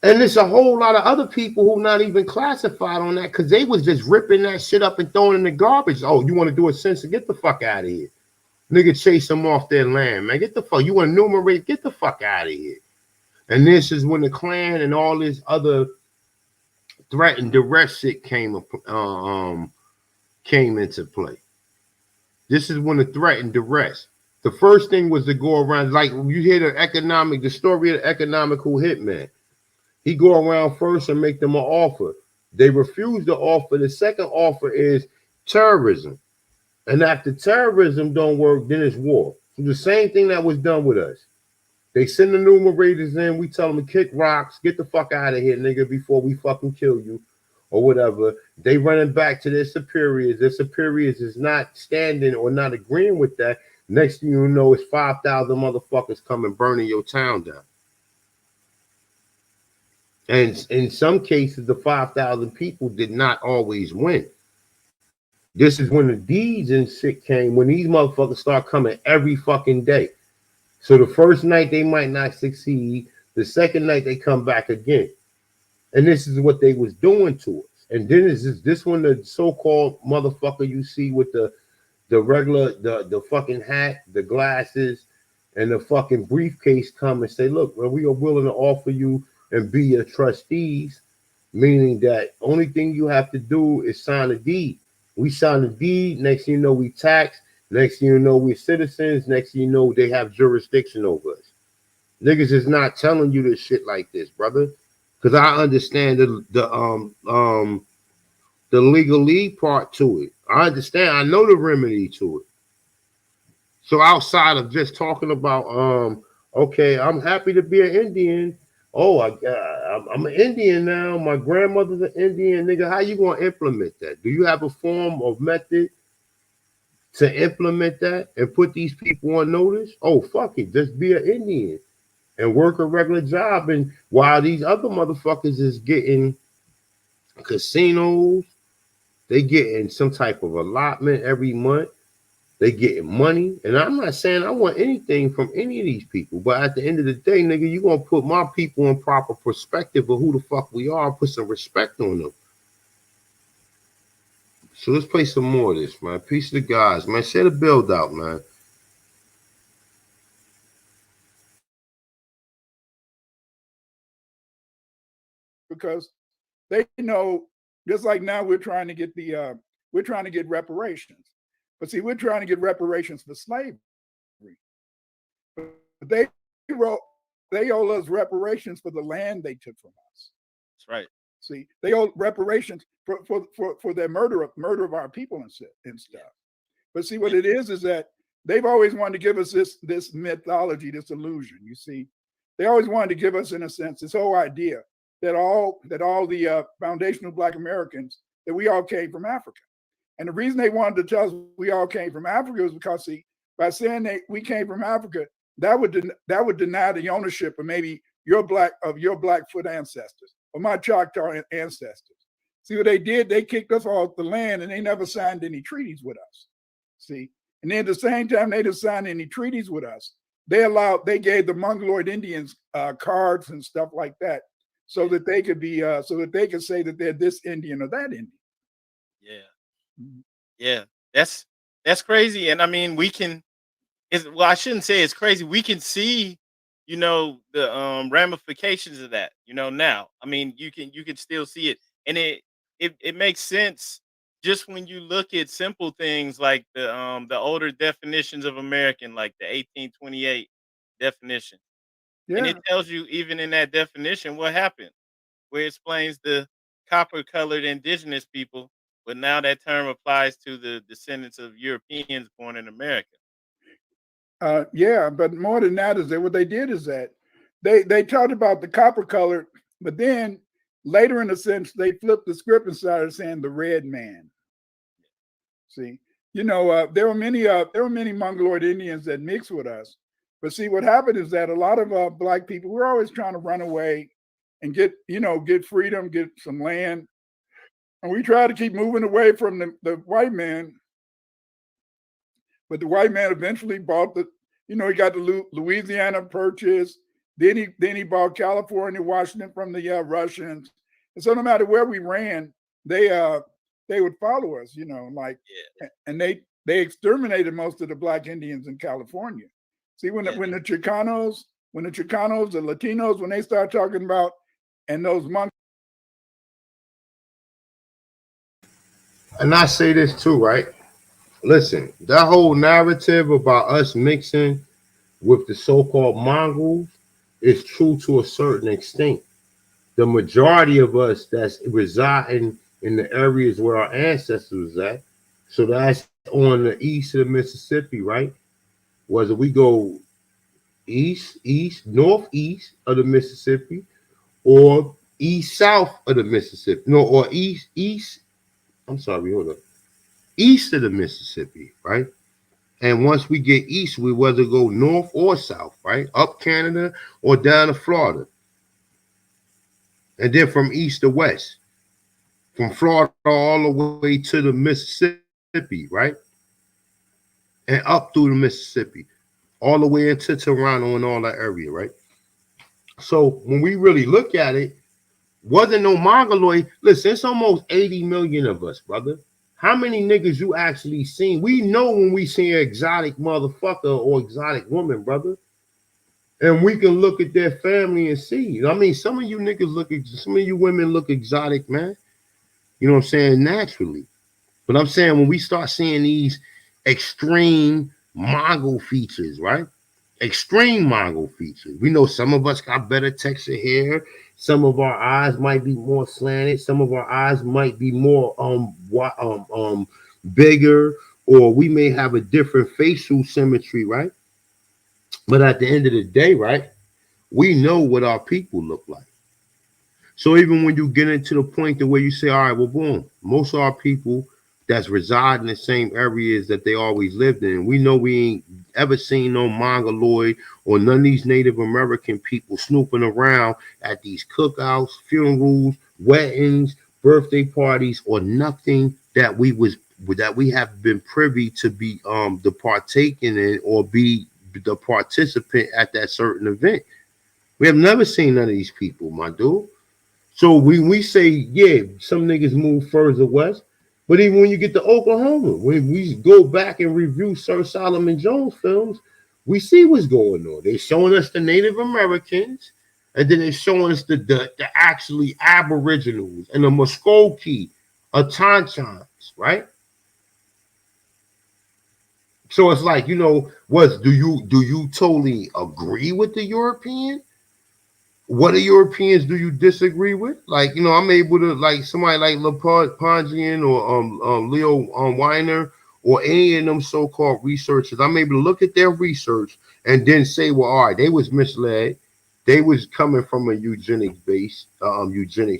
And there's a whole lot of other people who not even classified on that because they was just ripping that shit up and throwing it in the garbage. Oh, you want to do a census? Get the fuck out of here. Nigga chase them off their land, man. Get the fuck. You want to enumerate? Get the fuck out of here. And this is when the Klan and all this other threat and duress shit came into play. This is when the threat and duress. The first thing was to go around, like you hear the story of the economical hitman. He go around first and make them an offer. They refuse the offer. The second offer is terrorism. And after terrorism don't work, then it's war. So the same thing that was done with us. They send the numerators in. We tell them to kick rocks. Get the fuck out of here, nigga, before we fucking kill you or whatever. They running back to their superiors. Their superiors is not standing or not agreeing with that. Next thing you know, it's 5,000 motherfuckers coming burning your town down. And in some cases, the 5,000 people did not always win. This is when the deeds and shit came, when these motherfuckers start coming every fucking day. So the first night they might not succeed. The second night they come back again. And this is what they was doing to us. And then is this one the so-called motherfucker you see with the regular, the fucking hat, the glasses, and the fucking briefcase come and say, look, well, we are willing to offer you and be your trustees, meaning that only thing you have to do is sign a deed. We sign a deed, next thing you know, we tax, next thing you know, we're citizens, next thing you know, they have jurisdiction over us. Niggas is not telling you this shit like this, brother. Because I understand the legal part to it. I understand, I know the remedy to it. So outside of just talking about okay, I'm happy to be an Indian. Oh, I'm an Indian now. My grandmother's an Indian. Nigga, how you going to implement that? Do you have a form or method to implement that and put these people on notice? Oh, fuck it. Just be an Indian and work a regular job. And while these other motherfuckers is getting casinos, they getting some type of allotment every month. They getting money. And I'm not saying I want anything from any of these people. But at the end of the day, nigga, you going to put my people in proper perspective of who the fuck we are. Put some respect on them. So let's play some more of this, man. Peace to the guys, man. Share the build out, man. Because they know, just like now we're trying to get reparations. But see, we're trying to get reparations for slavery. But they owe us reparations for the land they took from us. That's right. See, they owe reparations for their murder of our people and stuff. But see, what it is that they've always wanted to give us this mythology, this illusion. You see, they always wanted to give us, in a sense, this whole idea that all the foundational Black Americans, that we all came from Africa. And the reason they wanted to tell us we all came from Africa was because, see, by saying we came from Africa, that would deny the ownership of maybe your Blackfoot ancestors or my Choctaw ancestors. See what they did? They kicked us off the land and they never signed any treaties with us. See, and then at the same time they didn't sign any treaties with us, they gave the Mongoloid Indians cards and stuff like that, so that they could say that they're this Indian or that Indian. Yeah. Yeah, that's crazy. And I mean, I shouldn't say it's crazy. We can see, the ramifications of that, now. I mean, you can still see it. And it makes sense just when you look at simple things like the older definitions of American, like the 1828 definition. Yeah. And it tells you even in that definition what happened, where it explains the copper-colored indigenous people. But now that term applies to the descendants of Europeans born in America. Yeah, but more than that is that what they did is that they talked about the copper colored, but then later in a sense they flipped the script and started saying the red man. See, there were many Mongoloid Indians that mixed with us. But see, what happened is that a lot of Black people, we're always trying to run away and get freedom, get some land. And we try to keep moving away from the white man. But the white man eventually bought he got the Louisiana Purchase. Then he bought California, Washington from the Russians. And so no matter where we ran, they would follow us, and they exterminated most of the Black Indians in California. See, when the Chicanos, the Latinos, when they start talking about, and those monks. And I say this too, right? Listen, that whole narrative about us mixing with the so-called Mongols is true to a certain extent. The majority of us that's residing in the areas where our ancestors was at, so that's on the east of the Mississippi, right? Whether we go northeast of the Mississippi, or south of the Mississippi, or east of the Mississippi, right? And once we get east, we whether go north or south, right? Up Canada or down to Florida. And then from east to west, from Florida all the way to the Mississippi, right? And up through the Mississippi, all the way into Toronto and all that area, right? So when we really look at it, wasn't no Mongoloid. Listen, it's almost 80 million of us, brother. How many niggas you actually seen? We know when we see an exotic motherfucker or exotic woman, brother. And we can look at their family and see. I mean, some of you niggas some of you women look exotic, man. You know what I'm saying? Naturally. But I'm saying when we start seeing these extreme Mongol features, right? Extreme Mongol features. We know some of us got better texture hair. Some of our eyes might be more slanted. Some of our eyes might be more bigger, or we may have a different facial symmetry, right? But at the end of the day, right, we know what our people look like. So even when you get into the point to where you say, all right, well, boom, most of our people that's reside in the same areas that they always lived in, we know we ain't ever seen no Mongoloid or none of these Native American people snooping around at these cookouts, funerals, weddings, birthday parties, or nothing that we have been privy to be the partaking in or be the participant at that certain event. We have never seen none of these people, my dude. So we say, yeah, some niggas move further west. But even when you get to Oklahoma, when we go back and review Sir Solomon Jones films, we see what's going on. They're showing us the Native Americans, and then they're showing us the actually Aboriginals and the Muskogee, Atanchans, right? So it's like, do you totally agree with the European? What the Europeans do you disagree with? Like, I'm able to, like, somebody like Lepongian or Leo Weiner or any of them so-called researchers, I'm able to look at their research and then say, well, all right, they was misled. They was coming from a eugenic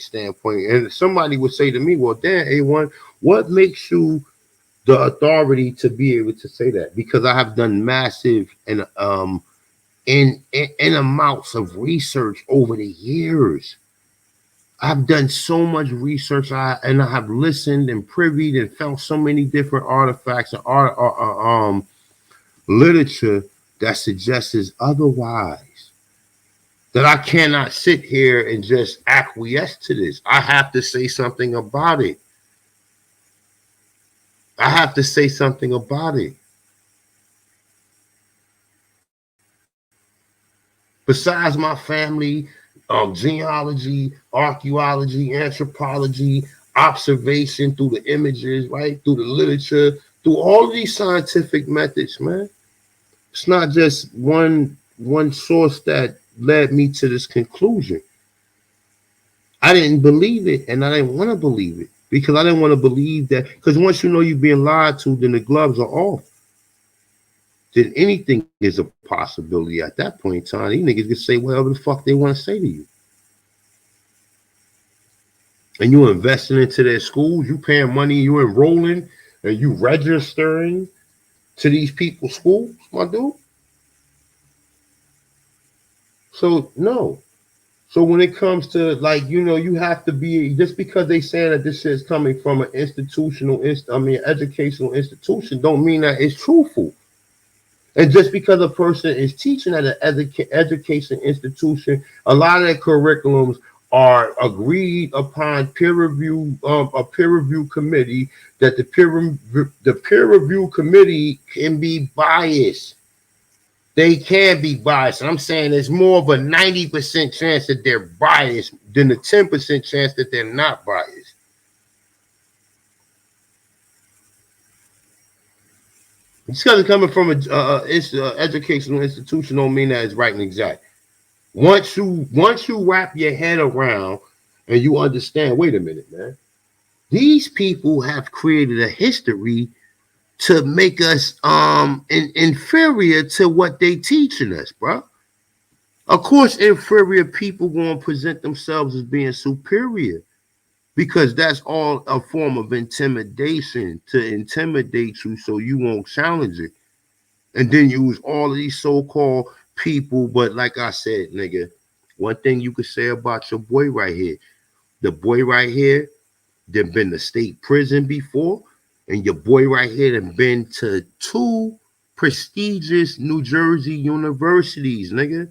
standpoint. And somebody would say to me, well, Dan, A1, what makes you the authority to be able to say that? Because I have done massive and in amounts of research over the years. I've done so much research, and I have listened and privied and found so many different artifacts and literature that suggests otherwise. That I cannot sit here and just acquiesce to this. I have to say something about it. Besides my family, genealogy, archaeology, anthropology, observation through the images, right? Through the literature, through all of these scientific methods, man. It's not just one source that led me to this conclusion. I didn't believe it, and I didn't want to believe it because I didn't want to believe that. Because once you know you're being lied to, then the gloves are off. Then anything is a possibility at that point in time. These niggas can say whatever the fuck they want to say to you. And you're investing into their schools, you paying money, you're enrolling, and you registering to these people's schools, my dude. So no. So when it comes to like, you know, you have to be, just because they saying that this shit is coming from an educational institution, don't mean that it's truthful. And just because a person is teaching at an education institution, a lot of their curriculums are agreed upon peer review, a peer review committee, that the peer review committee can be biased. They can be biased. I'm saying there's more of a 90% chance that they're biased than the 10% chance that they're not biased. Just because it's coming from an educational institution don't mean that it's right and exact. Once you wrap your head around and you understand, wait a minute, man, these people have created a history to make us inferior to what they teaching us, bro. Of course, inferior people going to present themselves as being superior, because that's all a form of intimidation, to intimidate you so you won't challenge it. And then use all of these so-called people. But like I said, nigga, one thing you could say about your boy right here, the boy right here that been to state prison before, and your boy right here that been to 2 prestigious New Jersey universities, nigga.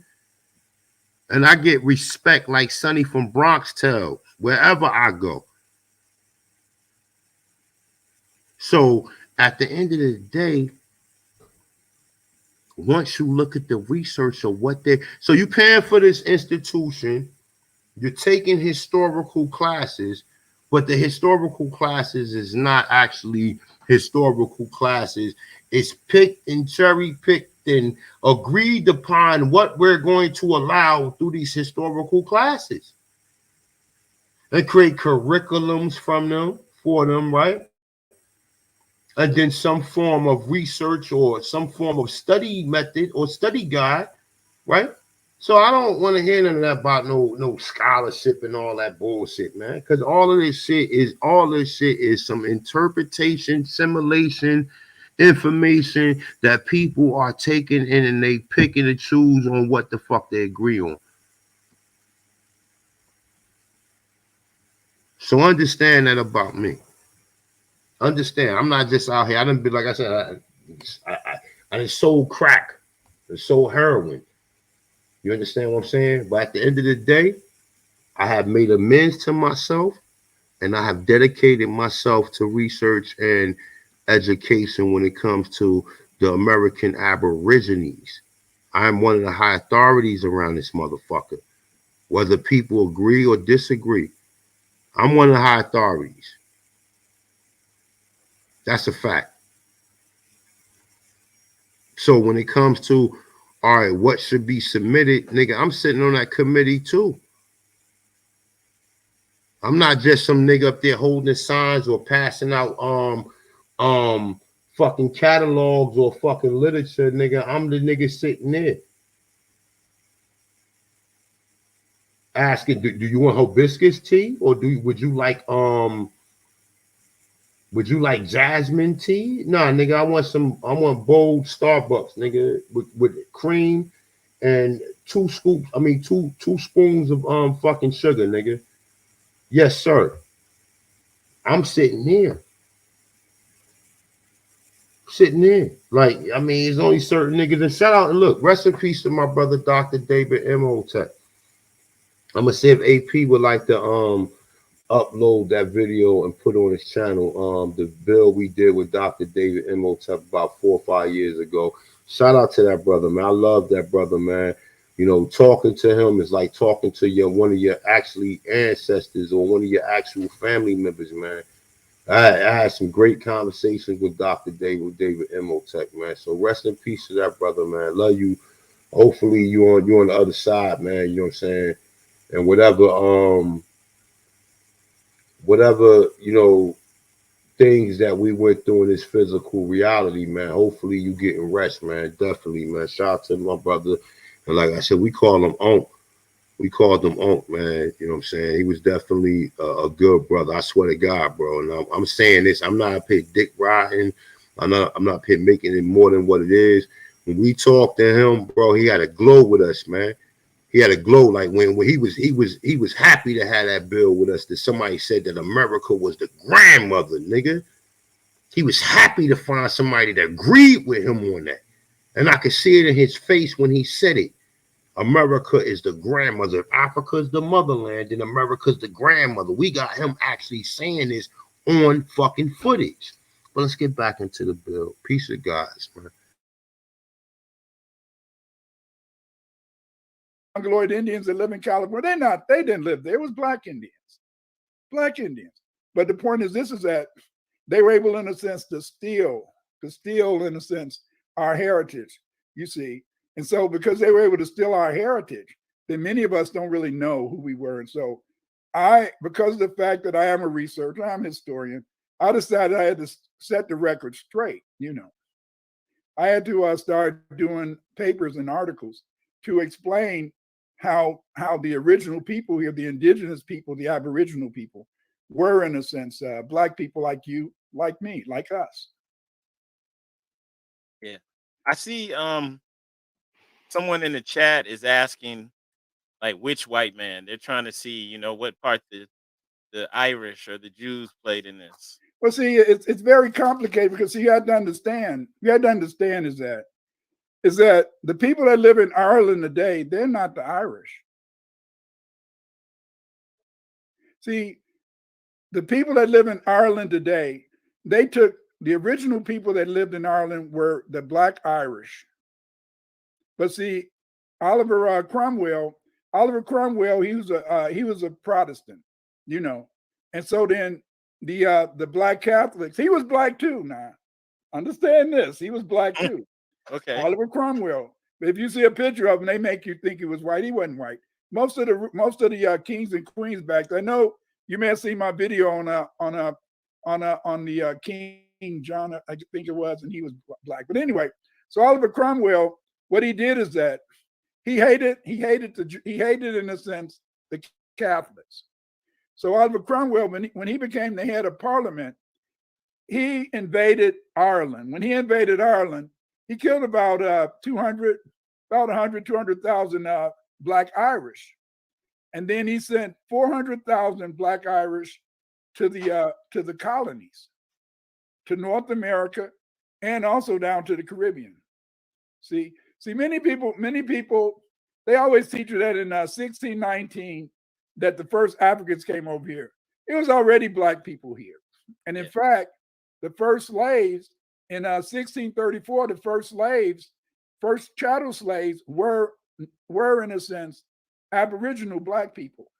And I get respect like Sonny from Bronx tells wherever I go. So at the end of the day, once you look at the research of what they, so you're paying for this institution, you're taking historical classes, but the historical classes is not actually historical classes. It's picked and cherry picked and agreed upon what we're going to allow through these historical classes, and create curriculums from them for them, right? And then some form of research or some form of study method or study guide, right? So I don't want to hear none of that about no scholarship and all that bullshit, man. Because all this shit is some interpretation, simulation, information that people are taking in, and they pick and choose on what the fuck they agree on. So understand that about me. Understand, I'm not just out here. I didn't be, like I said, I done sold crack, I sold heroin. You understand what I'm saying? But at the end of the day, I have made amends to myself, and I have dedicated myself to research and education when it comes to the American Aborigines. I'm one of the high authorities around this motherfucker. Whether people agree or disagree, I'm one of the high authorities. That's a fact. So when it comes to, all right, what should be submitted, nigga, I'm sitting on that committee too. I'm not just some nigga up there holding signs or passing out fucking catalogs or fucking literature, nigga. I'm the nigga sitting there asking, do you want hibiscus tea, or would you like jasmine tea? Nah, nigga, I want bold Starbucks, nigga, with cream and 2 spoons of fucking sugar, nigga. Yes, sir. I'm sitting here. Like, I mean, there's only certain niggas. And shout out, and look, rest in peace to my brother, Dr. David Imhotep. I'm gonna see if AP would like to upload that video and put on his channel. The bill we did with Dr. David Imhotep about 4 or 5 years ago. Shout out to that brother, man. I love that brother, man. You know, talking to him is like talking to one of your actually ancestors or one of your actual family members, man. I had some great conversations with Dr. David Imhotep, man. So rest in peace to that brother, man. Love you. Hopefully you on the other side, man. You know what I'm saying? And whatever, you know, things that we went through in this physical reality, man. Hopefully you getting rest, man. Definitely, man. Shout out to my brother. And like I said, we call him Onk. We called him Unc, man. You know what I'm saying? He was definitely a good brother. I swear to God, bro. And I'm saying this. I'm not up here dick riding. I'm not up here making it more than what it is. When we talked to him, bro, he had a glow with us, man. He had a glow, like when he was happy to have that bill with us. That somebody said that America was the grandmother, nigga. He was happy to find somebody that agreed with him on that, and I could see it in his face when he said it. America is the grandmother. If Africa is the motherland, then America's the grandmother. We got him actually saying this on fucking footage. But let's get back into the bill. Peace of guys, man. Mongoloid Indians that live in California, they didn't live there. It was black Indians. But the point is, this is that they were able, in a sense, to steal, in a sense, our heritage, you see. And so because they were able to steal our heritage, then many of us don't really know who we were. And so because of the fact that I am a researcher, I'm a historian, I decided I had to set the record straight, you know. I had to start doing papers and articles to explain how the original people here, the indigenous people, the Aboriginal people, were, in a sense, black people like you, like me, like us. Yeah. I see someone in the chat is asking, like, which white man? They're trying to see, you know, what part the Irish or the Jews played in this. Well, see, it's very complicated because you have to understand is that the people that live in Ireland today, they're not the Irish. See, the people that live in Ireland today, they took the original people that lived in Ireland were the Black Irish. But see, Oliver Cromwell, he was a Protestant, you know, and so then the Black Catholics, he was black too. Now, understand this, he was black too. Okay. Oliver Cromwell. If you see a picture of him, they make you think he was white. He wasn't white. Most of the kings and queens back there. I know you may have seen my video on the King John, I think it was, and he was black. But anyway, so Oliver Cromwell, what he did is that he hated in a sense the Catholics. So Oliver Cromwell, when he became the head of Parliament, he invaded Ireland. When he invaded Ireland, he killed about 200,000 Black Irish. And then he sent 400,000 Black Irish to the colonies, to North America, and also down to the Caribbean. See, many people, they always teach you that in 1619, that the first Africans came over here. It was already black people here. And in fact, the first slaves in 1634, the first chattel slaves were in a sense Aboriginal black people.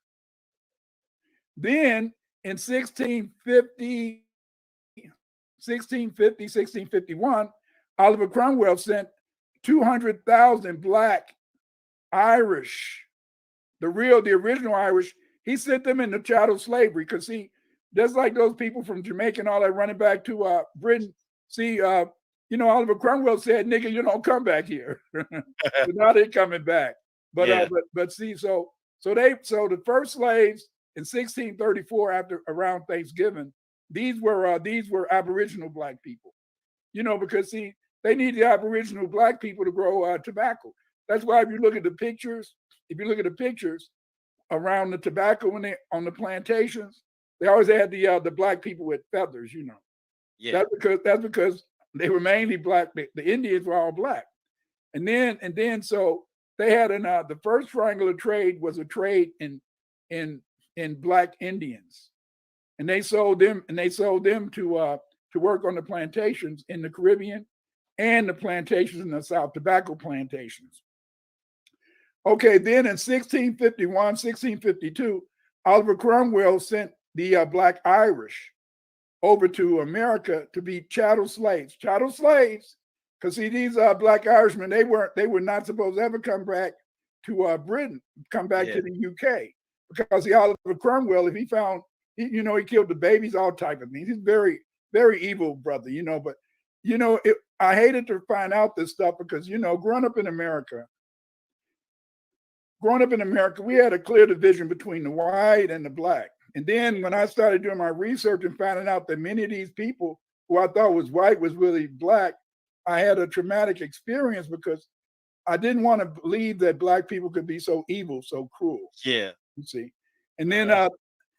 Then in 1651, Oliver Cromwell sent 200,000 Black Irish, the original Irish. He sent them into chattel slavery because just like those people from Jamaica and all that running back to Britain. See, Oliver Cromwell said, "Nigga, you don't come back here." So now they're coming back. But see, so the first slaves in 1634, around Thanksgiving, these were Aboriginal black people. Because see, they need the Aboriginal black people to grow tobacco. That's why if you look at the pictures around the tobacco on the plantations, they always had the black people with feathers. Yeah. That's because they were mainly black. The Indians were all black, and then so they had the first triangular trade was a trade in black Indians, and they sold them to work on the plantations in the Caribbean and the plantations in the South, tobacco plantations. Okay, then in 1651, 1652, Oliver Cromwell sent the Black Irish over to America to be chattel slaves. Because see, these Black Irishmen, they were not supposed to ever come back to Britain, to the UK. Because the Oliver Cromwell, if he found, he killed the babies, all type of things. He's very, very evil brother, But I hated to find out this stuff because growing up in America, growing up in America, we had a clear division between the white and the black. And then when I started doing my research and finding out that many of these people who I thought was white was really black, I had a traumatic experience because I didn't want to believe that black people could be so evil, so cruel. Yeah. You see, and then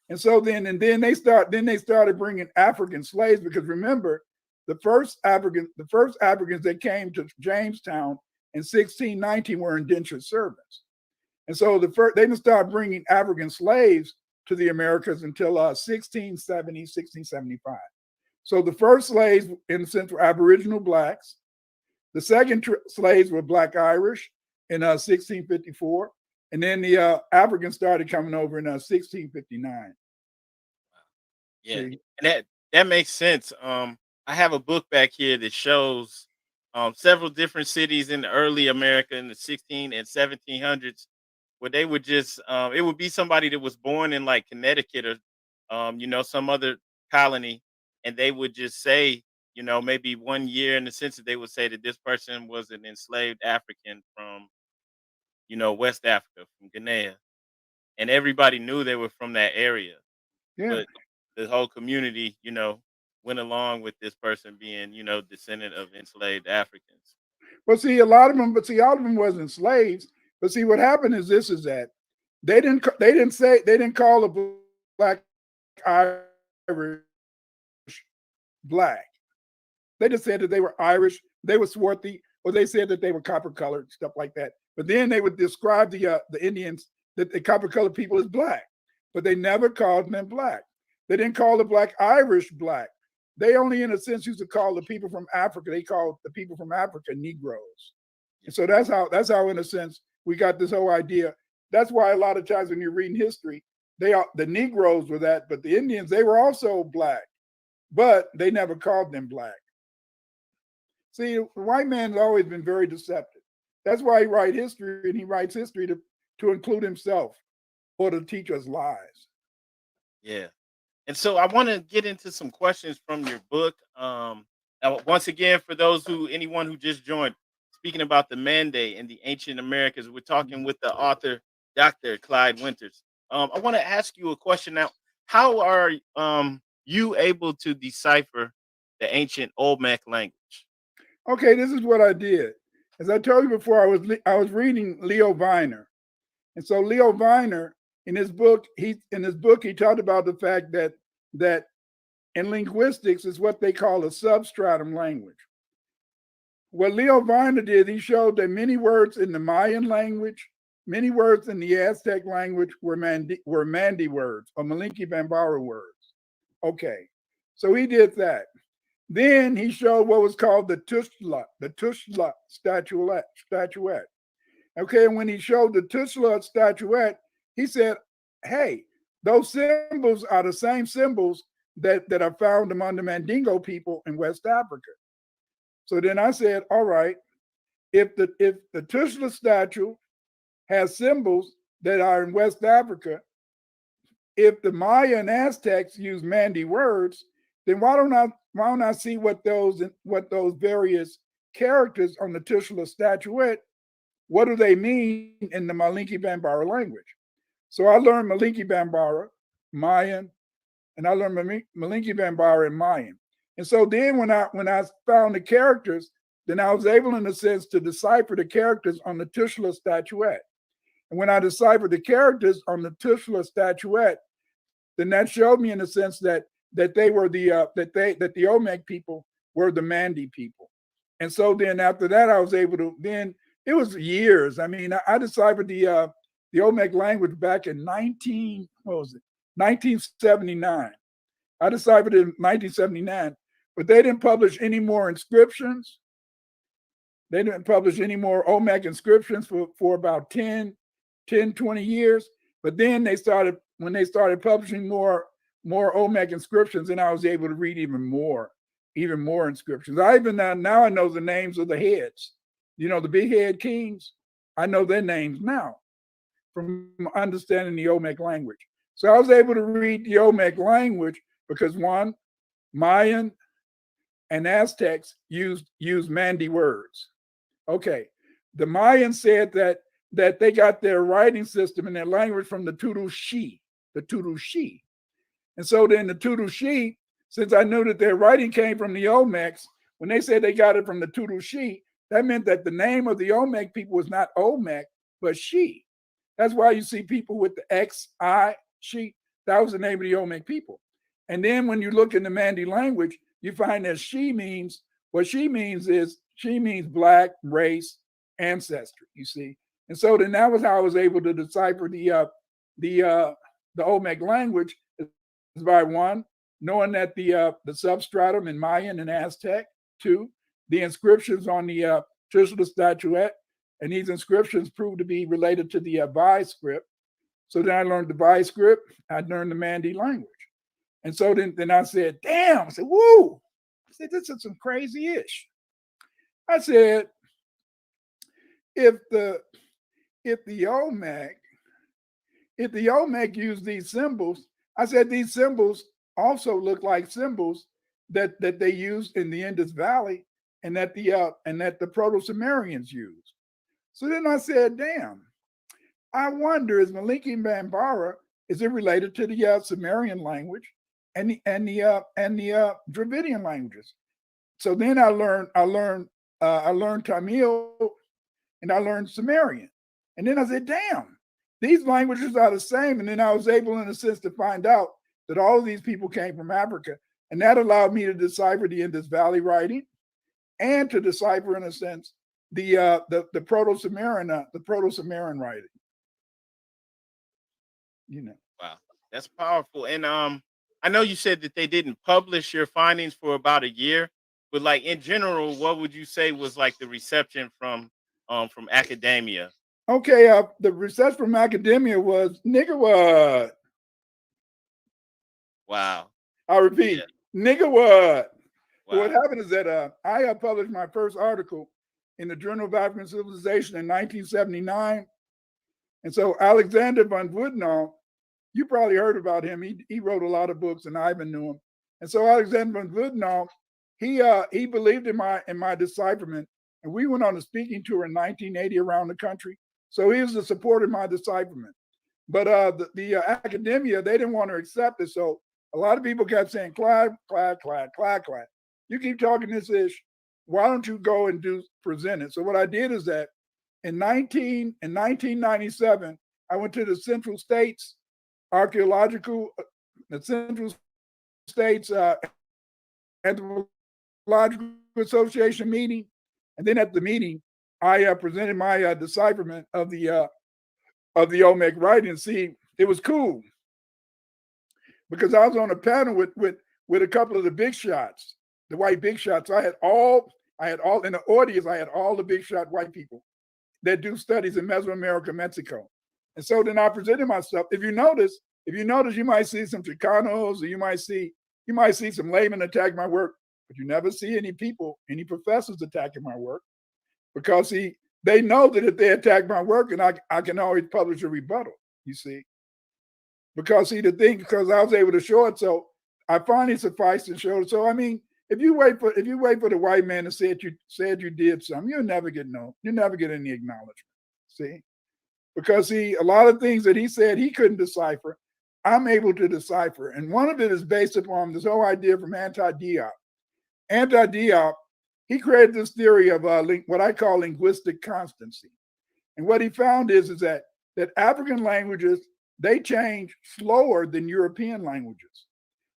then they started bringing African slaves, because remember, the first Africans that came to Jamestown in 1619 were indentured servants, and so they didn't start bringing African slaves to the Americas until 1670, 1675. So the first slaves, in a sense, were Aboriginal blacks. The second slaves were Black Irish in 1654. And then the Africans started coming over in 1659. Yeah, and that makes sense. I have a book back here that shows several different cities in the early America in the 16 and 1700s, where they would just it would be somebody that was born in like Connecticut or some other colony, and they would just say, maybe 1 year in the census, they would say that this person was an enslaved African from West Africa, from Guinea, and everybody knew they were from that area. Yeah. But the whole community, went along with this person being, descendant of enslaved Africans. Well, see, all of them wasn't slaves. But see, what happened is that they didn't call the Black Irish black. They just said that they were Irish, they were swarthy, or they said that they were copper colored, stuff like that. But then they would describe the Indians, that the copper colored people, as black, but they never called them black. They didn't call the Black Irish black. They only, in a sense, used to call the people from Africa. They called the people from Africa Negroes. And so that's how, in a sense, we got this whole idea. That's why a lot of times when you're reading history, the Negroes were that, but the Indians, they were also black, but they never called them black. See, the white man's always been very deceptive. That's why he writes history, and he writes history to include himself or to teach us lies. Yeah. And so I want to get into some questions from your book. Now, once again, for anyone who just joined, speaking about the Mande and the ancient Americas, we're talking with the author, Dr. Clyde Winters. I want to ask you a question now. How are you able to decipher the ancient Olmec language? Okay, this is what I did. As I told you before, I was reading Leo Viner, and so Leo Viner, in his book, he talked about the fact that in linguistics is what they call a substratum language. What Leo Viner did, he showed that many words in the Mayan language, many words in the Aztec language were Mande words or Malinki Bambara words. Okay, so he did that. Then he showed what was called the Tushla statuette. Okay, and when he showed the Tushla statuette, he said, hey, those symbols are the same symbols that are found among the Mandingo people in West Africa. So then I said, all right, if the Tushla statue has symbols that are in West Africa, if the Maya and Aztecs use Mande words, then why don't I see what those various characters on the Tushla statuette, what do they mean in the Malinki Bambara language? So I learned Malinki Bambara, Mayan, and I learned Malinki Bambara and Mayan. And so then when I found the characters, then I was able, in a sense, to decipher the characters on the Tushla statuette. And when I deciphered the characters on the Tushla statuette, then that showed me, in a sense, that they were that the Olmec people were the Mande people. And so then after that, I was able to, then it was years. I mean, I deciphered the Olmec language back in 1979. I deciphered it in 1979, but they didn't publish any more inscriptions. They didn't publish any more Olmec inscriptions for about 10, 20 years. But then when they started publishing more Olmec inscriptions, and I was able to read even more inscriptions. I know the names of the heads. The big head kings, I know their names now from understanding the Olmec language. So I was able to read the Olmec language because, one, Mayan and Aztecs used Mande words. Okay, the Mayans said that that they got their writing system and their language from the Tutu-Shi, the Tutu-Shi. And so then the Tutu-Shi, since I knew that their writing came from the Olmecs, when they said they got it from the Tutu-Shi, that meant that the name of the Olmec people was not Olmec, but Shi. That's why you see people with the X, I, Shi. That was the name of the Olmec people. And then when you look in the Mande language, you find that Shi means, what Shi means is, Shi means black, race, ancestry, you see. And so then that was how I was able to decipher the Olmec language, is by one, knowing that the substratum in Mayan and Aztec, two, the inscriptions on the traditional statuette, and these inscriptions proved to be related to the Vai script. So then I learned the Vai script, I learned the Mande language. And so then I said, damn, I said, woo, I said, this is some crazy ish. I said, if the Olmec used these symbols, I said these symbols also look like symbols that they used in the Indus Valley and that the Proto-Sumerians used. So then I said, damn, I wonder, is Malinki Bambara, is it related to the Sumerian language and the Dravidian languages? So then I learned Tamil and I learned Sumerian. And then I said, damn, these languages are the same. And then I was able, in a sense, to find out that all of these people came from Africa. And that allowed me to decipher the Indus Valley writing and to decipher, in a sense, the Proto-Sumerian writing. You know. Wow, that's powerful. And I know you said that they didn't publish your findings for about a year, but like in general, what would you say was like the reception from academia? Okay, the reception from academia was nigga what? Wow. I repeat, nigga what? Wow. What happened is that I published my first article in the Journal of African Civilization in 1979. And so Alexander von Woodnall, you probably heard about him. He wrote a lot of books, and I even knew him. And so Alexander von Woodnall, he believed in my decipherment, and we went on a speaking tour in 1980 around the country. So he was a supporter of my decipherment. But the academia, they didn't want to accept it. So a lot of people kept saying, Clyde, you keep talking this ish. Why don't you go and present it? So what I did is that in 1997, I went to the Central States Anthropological Association meeting. And then at the meeting, I presented my decipherment of the Olmec writing. See, it was cool because I was on a panel with a couple of the big shots, the white big shots. I had all in the audience. I had all the big shot white people that do studies in Mesoamerica, Mexico. And so then I presented myself. If you notice, you might see some Chicanos, or you might see some laymen attack my work, but you never see any professors attacking my work, because they know that if they attack my work, and I can always publish a rebuttal, you see. Because because I was able to show it, so I finally sufficed and showed it. So I mean, if you wait for the white man to say you did something, you'll never get any acknowledgement. See? Because a lot of things that he said he couldn't decipher, I'm able to decipher. And one of it is based upon this whole idea from Anti-Diop. Anti-Diop, he created this theory of what I call linguistic constancy. And what he found is that African languages, they change slower than European languages.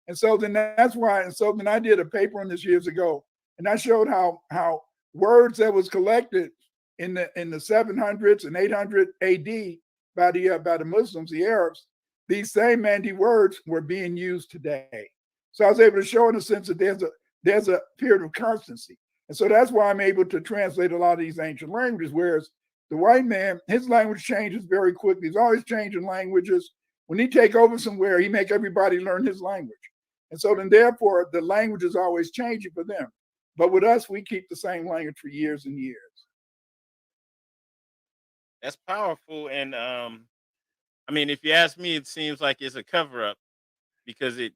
And so then that's why, and so then I did a paper on this years ago, and I showed how words that was collected in the 700s and 800 AD by the Muslims, the Arabs, these same Mande words were being used today. So I was able to show, in a sense, that there's a period of constancy. And so that's why I'm able to translate a lot of these ancient languages, whereas the white man, his language changes very quickly. He's always changing languages. When he take over somewhere, he make everybody learn his language. And so then therefore, the language is always changing for them. But with us, we keep the same language for years and years. That's powerful. And I mean, if you ask me, it seems like it's a cover up, because the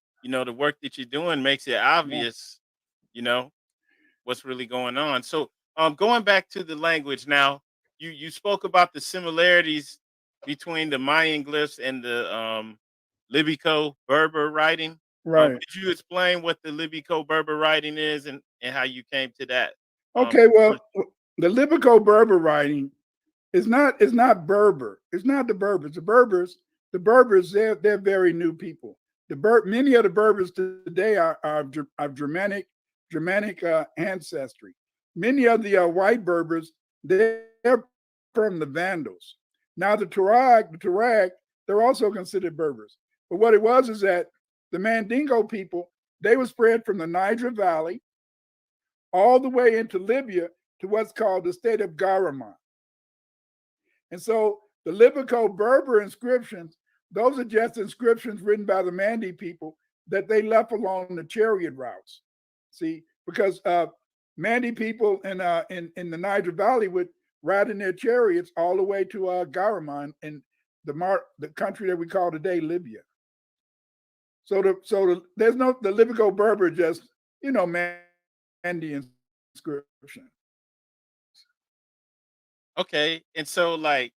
work that you're doing makes it obvious, what's really going on. So going back to the language now, you spoke about the similarities between the Mayan glyphs and the Libico Berber writing. Right. Could you explain what the Libico Berber writing is and how you came to that? Okay, well, the Libico Berber writing is not Berber. It's not the Berbers. The Berbers, they're very new people. Many of the Berbers today are of Germanic ancestry. Many of the white Berbers, they're from the Vandals. Now the Tuareg, they're also considered Berbers. But what it was is that the Mandingo people, they were spread from the Niger Valley all the way into Libya to what's called the state of Garaman. And so the Libico Berber inscriptions, those are just inscriptions written by the Mande people that they left along the chariot routes. See, because Mande people in the Niger Valley would ride in their chariots all the way to Garaman in the country that we call today Libya. So there's no the Libico Berber just Mande inscription. Okay, and so like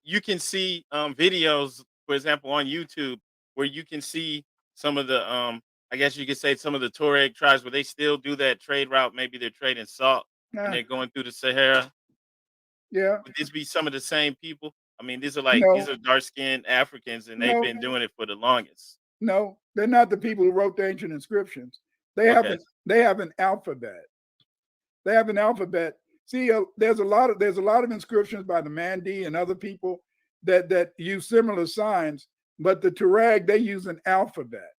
you can see videos, for example, on YouTube where you can see some of the I guess you could say some of the Tuareg tribes where they still do that trade route. Maybe they're trading salt and they're going through the Sahara. Yeah. Would this be some of the same people? I mean, these are dark skinned Africans and they've been doing it for the longest. No, they're not the people who wrote the ancient inscriptions. They have an alphabet. They have an alphabet. See, there's a lot of inscriptions by the Mande and other people that use similar signs, but the Tuareg, they use an alphabet.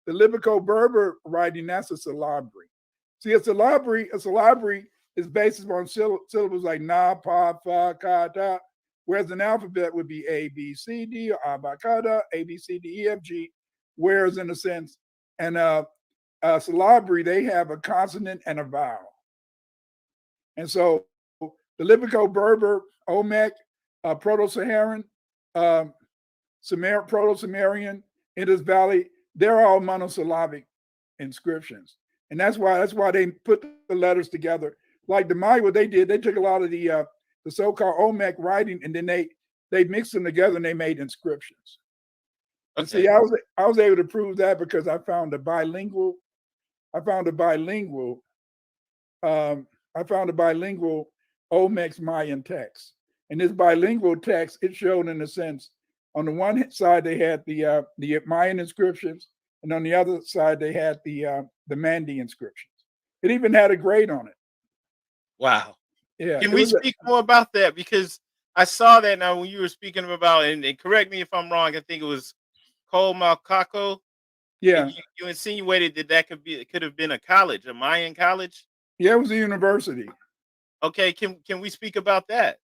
The Libico Berber writing, that's a syllabary. See, a syllabary is based upon syllables like na, pa, fa, ka, ta, whereas an alphabet would be A, B, C, D, or abacada, A, B, C, D, E, F, G, whereas in a sense, and a syllabary, they have a consonant and a vowel. And so the Libico Berber, Olmec, Proto-Saharan, Proto-Sumerian, Indus Valley, they're all monosyllabic inscriptions. And that's why they put the letters together. Like the Maya, what they did, they took a lot of the so-called Olmec writing and then they mixed them together and they made inscriptions. Okay. And see, I was able to prove that because I found a bilingual Olmec's Mayan text. And this bilingual text, it showed in a sense, on the one side they had the Mayan inscriptions, and on the other side they had the Mande inscriptions. It even had a grade on it. Wow. Yeah. Can we speak more about that? Because I saw that now when you were speaking about, and correct me if I'm wrong, I think it was Cole Malcaco. Yeah. You insinuated that could have been a college, a Mayan college. Yeah, it was a university. Okay, can we speak about that?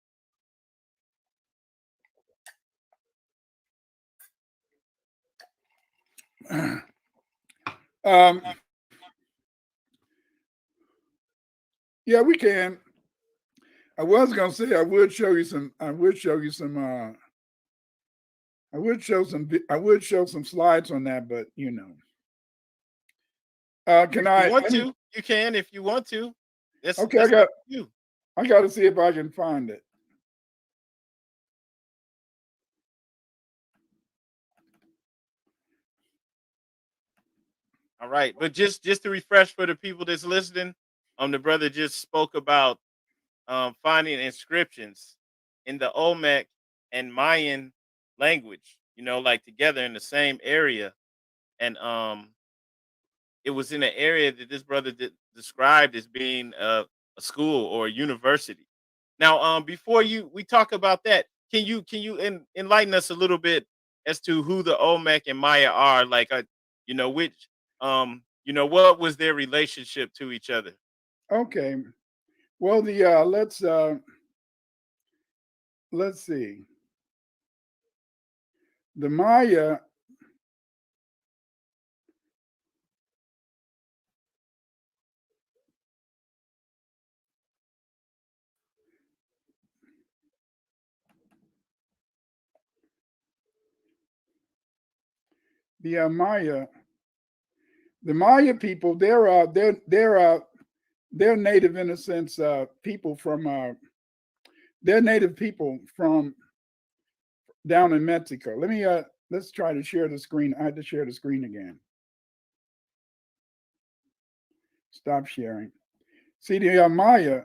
Yeah, we can. I was gonna say I would show some slides on that, but can I want to? You can if you want to. Okay, I got to see if I can find it. All right, but just to refresh for the people that's listening, the brother just spoke about finding inscriptions in the Olmec and Mayan language, like together in the same area, and it was in an area that this brother described as being a school or a university. Now, before we talk about that, can you enlighten us a little bit as to who the Olmec and Maya are? Like, which, what was their relationship to each other? Okay, well, let's see. The Maya. The Maya people, they're native in a sense people from they're native people from down in Mexico. Let's try to share the screen. I had to share the screen again. Stop sharing. See the Maya.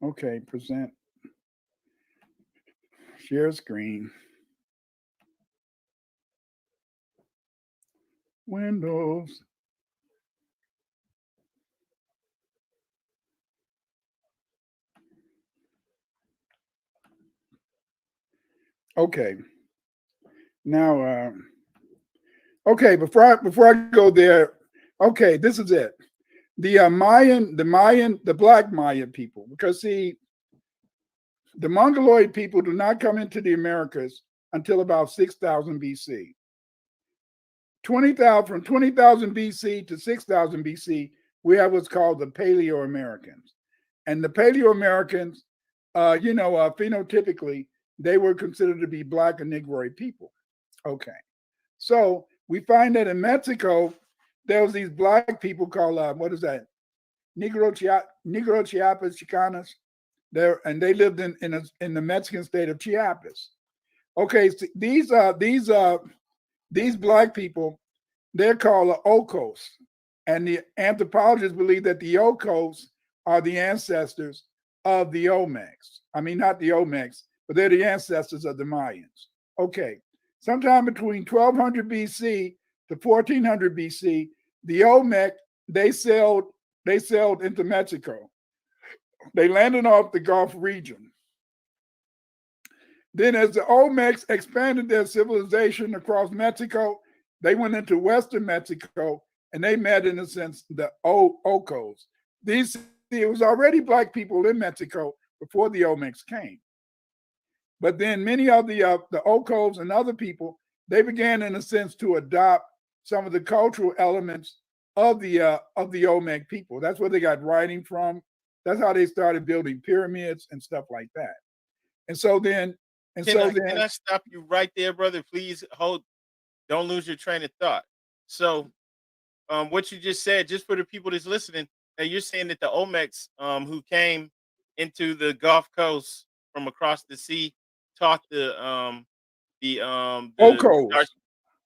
Okay, present. Share screen. Windows. Okay. Now, okay, before I go there, okay, this is it. The Mayan, the Black Maya people, because see, the Mongoloid people do not come into the Americas until about 6,000 BC. 20,000 from 20,000 BC to 6,000 BC, we have what's called the Paleo-Americans, and the Paleo-Americans, phenotypically, they were considered to be Black and Negroid people. Okay, so we find that in Mexico, there was these Black people called what is that? Negro Chiapas Chicanas. There, and they lived in the Mexican state of Chiapas. Okay, so these Black people, they're called Ocos, and the anthropologists believe that the Ocos are the ancestors of the Olmecs. I mean, not the Olmecs, but they're the ancestors of the Mayans. Okay, sometime between 1200 BC to 1400 BC, the Olmec, they sailed into Mexico. They landed off the Gulf region. Then as the Olmecs expanded their civilization across Mexico, they went into Western Mexico and they met, in a sense, the Ocos. It was already Black people in Mexico before the Olmecs came. But then many of the Ocos and other people, they began, in a sense, to adopt some of the cultural elements of the Olmec people. That's where they got writing from. That's how they started building pyramids and stuff like that. And so then, can I stop you right there, brother? Please don't lose your train of thought. So, what you just said, just for the people that's listening, you're saying that the Olmecs, who came into the Gulf Coast from across the sea, taught the Ocos.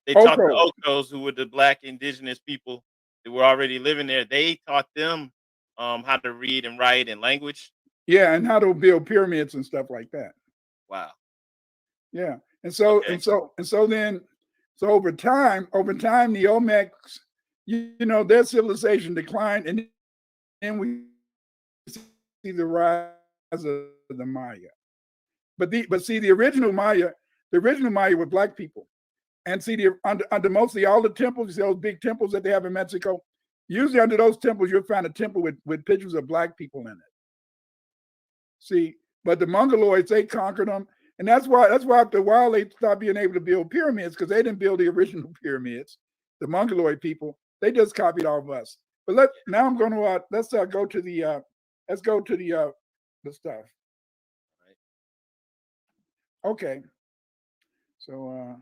They taught the Ocos, who were the Black indigenous people that were already living there. They taught them how to read and write and language. Yeah, and how to build pyramids and stuff like that. Wow. Yeah, and so then over time, the Olmecs, their civilization declined, and then we see the rise of the Maya. But see, the original Maya were Black people, and see, under mostly all the temples, you see those big temples that they have in Mexico. Usually under those temples, you'll find a temple with pictures of Black people in it. See, but the Mongoloids, they conquered them. And that's why after a while they stopped being able to build pyramids, because they didn't build the original pyramids. The Mongoloid people, they just copied all of us. But now I'm going to let's go to the stuff. Okay. So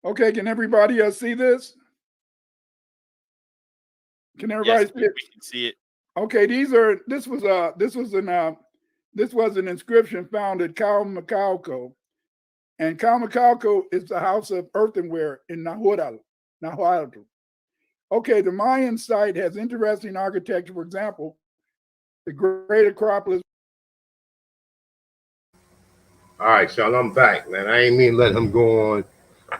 okay, can everybody see this? Can everybody see it? We can see it. Okay, this was an inscription found at Calmacalco, and Calmacalco is the house of earthenware in Nahuatl. Okay, the Mayan site has interesting architecture. For example, the Great Acropolis. All right, Sean, I'm back, man. I ain't mean to let him go on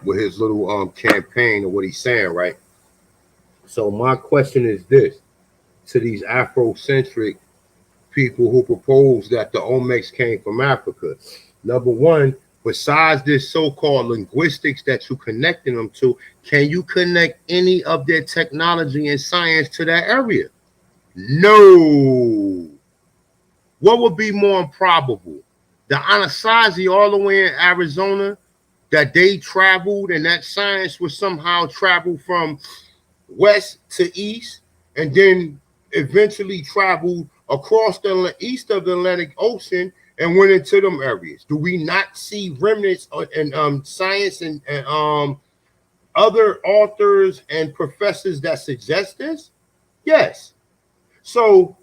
with his little campaign or what he's saying, right? So my question is this to these Afrocentric people who propose that the Olmecs came from Africa. Number one, besides this so-called linguistics that you're connecting them to, can you connect any of their technology and science to that area? No. What would be more improbable? The Anasazi all the way in Arizona, that they traveled and that science was somehow traveled from west to east and then eventually traveled across the east of the Atlantic Ocean and went into them areas. Do we not see remnants in science and other authors and professors that suggest this? Yes. So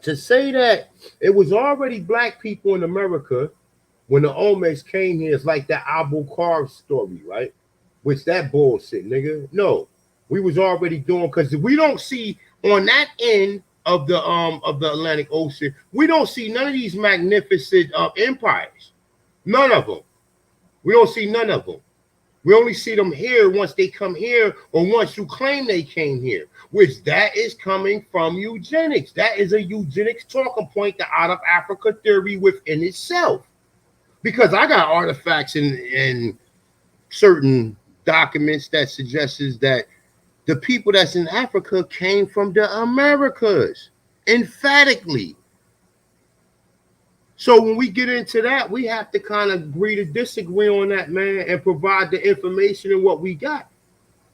to say that it was already black people in America when the Olmecs came here is like that Abu Carr story, right? Which that bullshit, nigga. No, we was already doing, because we don't see on that end of the Atlantic Ocean, we don't see none of these magnificent empires. None of them. We don't see none of them. We only see them here once they come here, or once you claim they came here, which that is coming from eugenics. That is a eugenics talking point, the out of Africa theory within itself. Because I got artifacts in certain documents that suggests that the people that's in Africa came from the Americas, emphatically. So when we get into that, we have to kind of agree to disagree on that, man, and provide the information and what we got.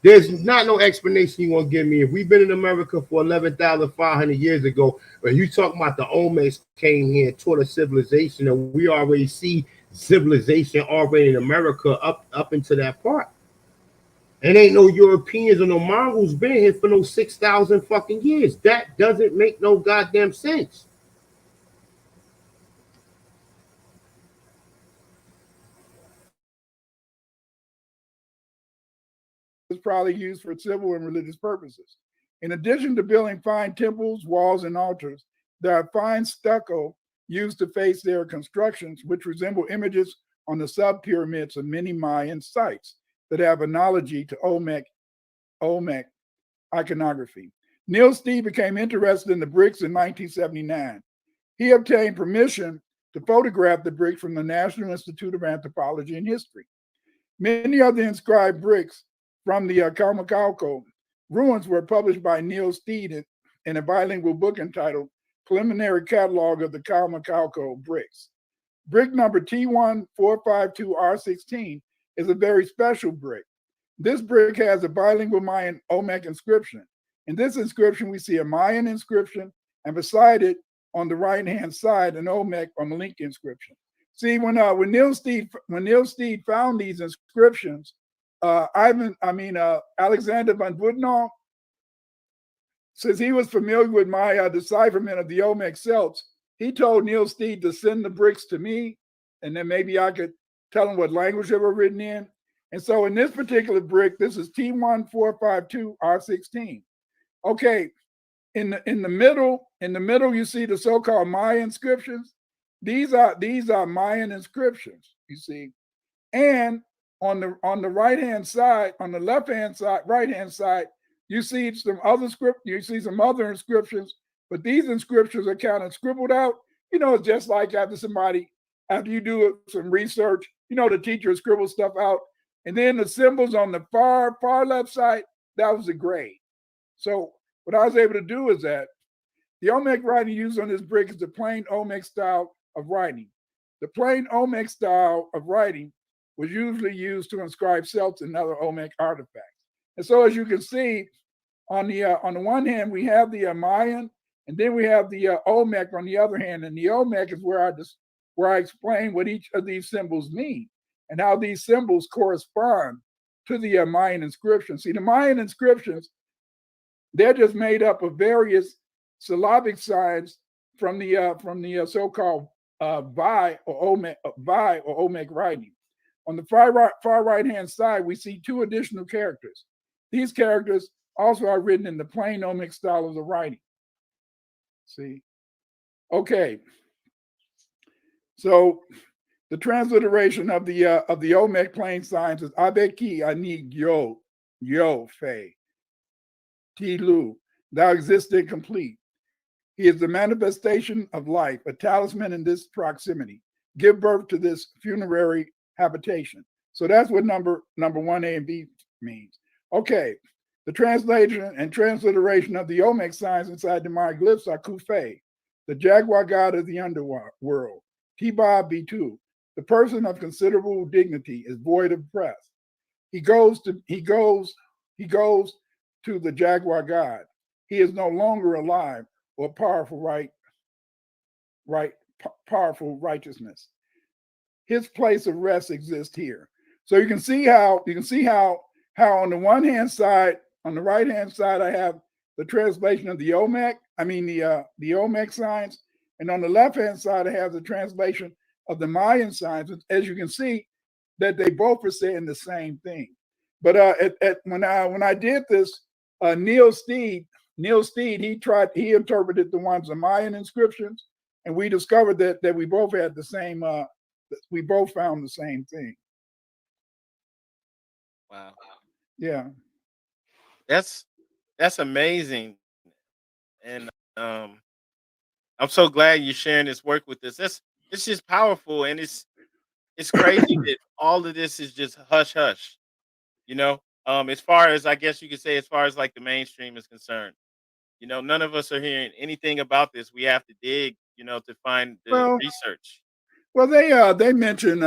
There's not no explanation you want to give me. If we've been in America for 11,500 years ago, when you talk about the Olmecs came here and taught us civilization, and we already see civilization already in America up into that part. And ain't no Europeans or no Mongols been here for no 6,000 fucking years. That doesn't make no goddamn sense. Was probably used for civil and religious purposes. In addition to building fine temples, walls, and altars, there are fine stucco used to face their constructions, which resemble images on the sub-pyramids of many Mayan sites that have analogy to Olmec iconography. Neil Steed became interested in the bricks in 1979. He obtained permission to photograph the bricks from the National Institute of Anthropology and History. Many of the inscribed bricks from the Kalmacalco ruins were published by Neil Steed in a bilingual book entitled Preliminary Catalog of the Kalmacalco Bricks. Brick number T1452R16 is a very special brick. This brick has a bilingual Mayan Olmec inscription. In this inscription, we see a Mayan inscription, and beside it, on the right-hand side, an Olmec or Malik inscription. See, when Neil Steed found these inscriptions, Alexander von Budnall, since he was familiar with my decipherment of the Olmec Celts, he told Neil Steed to send the bricks to me, and then maybe I could tell him what language they were written in. And so in this particular brick, this is T1452R16. Okay, in the middle, you see the so-called Mayan inscriptions. These are Mayan inscriptions, you see. And on the right-hand side, on the left-hand side, right-hand side, you see some other inscriptions, but these inscriptions are kind of scribbled out. You know, it's just like after you do some research, you know, the teacher scribbles stuff out. And then the symbols on the far left side, that was the grade. So what I was able to do is that the Olmec writing used on this brick is the plain Olmec style of writing. The plain Olmec style of writing was usually used to inscribe Celts and other Olmec artifacts. And so as you can see, on the one hand, we have the Mayan, and then we have the Olmec on the other hand. And the Olmec is where I explain what each of these symbols mean and how these symbols correspond to the Mayan inscriptions. See, the Mayan inscriptions, they're just made up of various syllabic signs from the so-called Vi or Olmec writing. On the far right-hand side, we see two additional characters. These characters also are written in the plain Olmec style of the writing. See? Okay. So the transliteration of the Olmec plain signs is Abeki ani yo fe Tilu, thou existent complete. He is the manifestation of life, a talisman in this proximity. Give birth to this funerary habitation. So that's what number 1A and B means. Okay, the translation and transliteration of the Olmec signs inside the Mayan glyphs are Kufe, the jaguar god of the underworld. Tiba Bitu, the person of considerable dignity, is void of breath. He goes to the jaguar god. He is no longer alive or powerful powerful righteousness. His place of rest exists here. So you can see how how on the one hand side, on the right hand side, I have the translation of the Olmec, the Olmec signs, and on the left hand side, I have the translation of the Mayan signs. As you can see, that they both are saying the same thing. But when I did this, Neil Steed, he interpreted the ones, the Mayan inscriptions, and we discovered that we both had the same, we both found the same thing. Wow. Yeah. That's amazing. And I'm so glad you're sharing this work with us. It's just powerful, and it's crazy that all of this is just hush hush. You know, as far as I guess you could say, as far as like the mainstream is concerned, you know, none of us are hearing anything about this. We have to dig, you know, to find the Well, research. well, they mention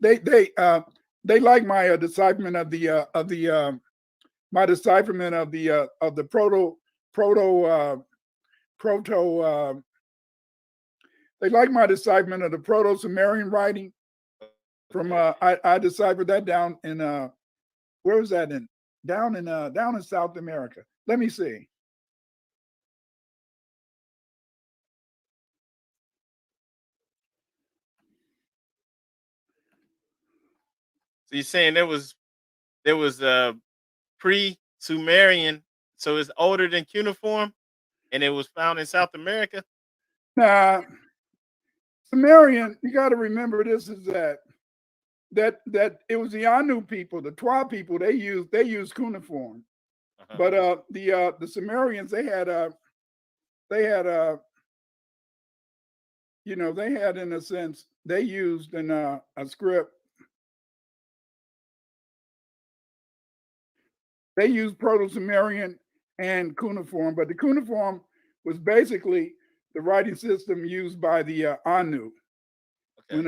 they like my decipherment of the my decipherment of the proto. They like my decipherment of the Proto-Sumerian writing. From I deciphered that down in where was that in? Down in South America. Let me see. So you're saying there was pre-Sumerian, so it's older than cuneiform, and it was found in South America. Nah, Sumerian. You got to remember this is that it was the Anu people, the Twa people. They used cuneiform, but the Sumerians they had you know, they had in a sense they used in a script. They used Proto-Sumerian and cuneiform, but the cuneiform was basically the writing system used by the Anu. Okay. When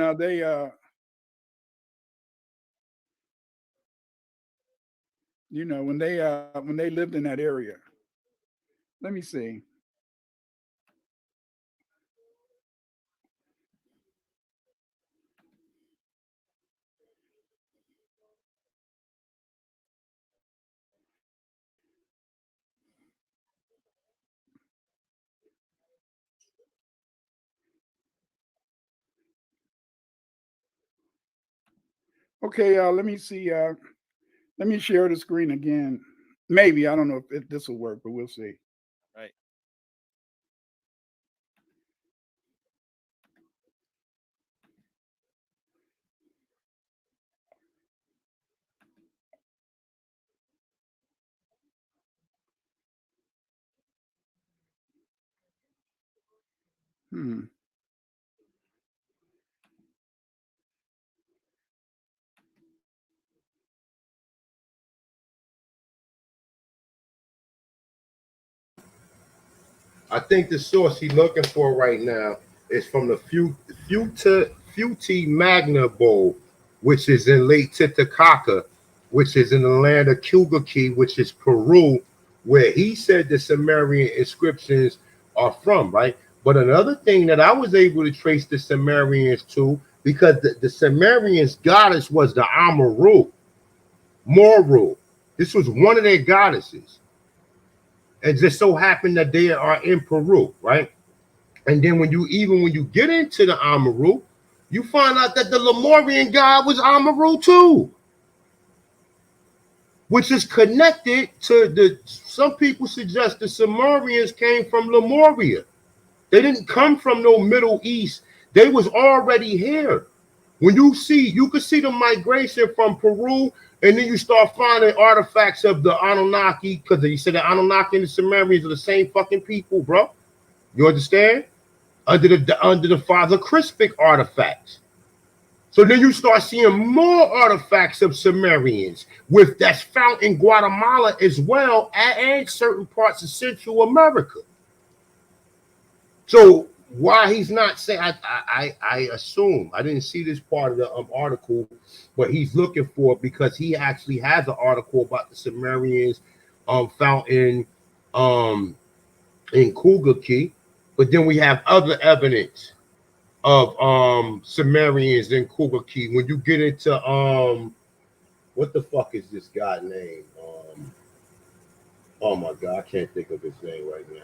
when they lived in that area. Let me see. Okay, let me see. Let me share the screen again. Maybe, I don't know if this will work, but we'll see. Right. I think the source he's looking for right now is from the Futi Magna Bowl, which is in Lake Titicaca, which is in the land of Kilgaki, which is Peru, where he said the Sumerian inscriptions are from, right? But another thing that I was able to trace the Sumerians to, because the Sumerians' goddess was the Amaru, Moru. This was one of their goddesses. And just so happened that they are in Peru, right? And then when you get into the Amaru, you find out that the Lemurian god was Amaru too, which is connected to some people suggest the Sumerians came from Lemuria. They didn't come from no Middle East. They was already here. When you could see the migration from Peru, and then you start finding artifacts of the Anunnaki, because you said the Anunnaki and the Sumerians are the same fucking people, bro. You understand? Under the Father Crispic artifacts. So then you start seeing more artifacts of Sumerians that's found in Guatemala as well, and certain parts of Central America. So why he's not saying, I assume, I didn't see this part of the article, but he's looking for it because he actually has an article about the Sumerians found in Kugaki, but then we have other evidence of Sumerians in Kugaki. When you get into what the fuck is this guy name? Oh my God, I can't think of his name right now.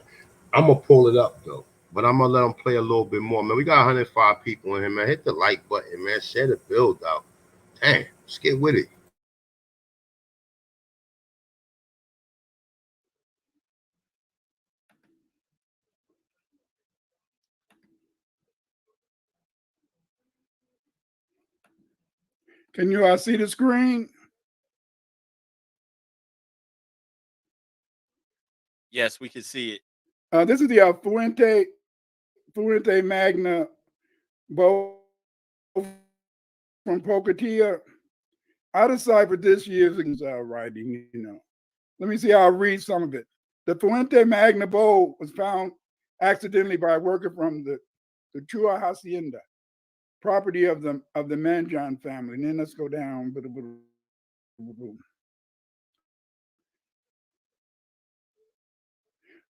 I'm gonna pull it up though, but I'm gonna let him play a little bit more, man. We got 105 people in here, man. Hit the like button, man. Share the build out. Damn, let's get with it. Can you see the screen? Yes, we can see it. This is the Fuente Magna bow from Pocatilla. I deciphered this year's writing, you know. Let me see how I read some of it. The Fuente Magna bowl was found accidentally by a worker from the Chua Hacienda, property of the Manjan family. And then let's go down.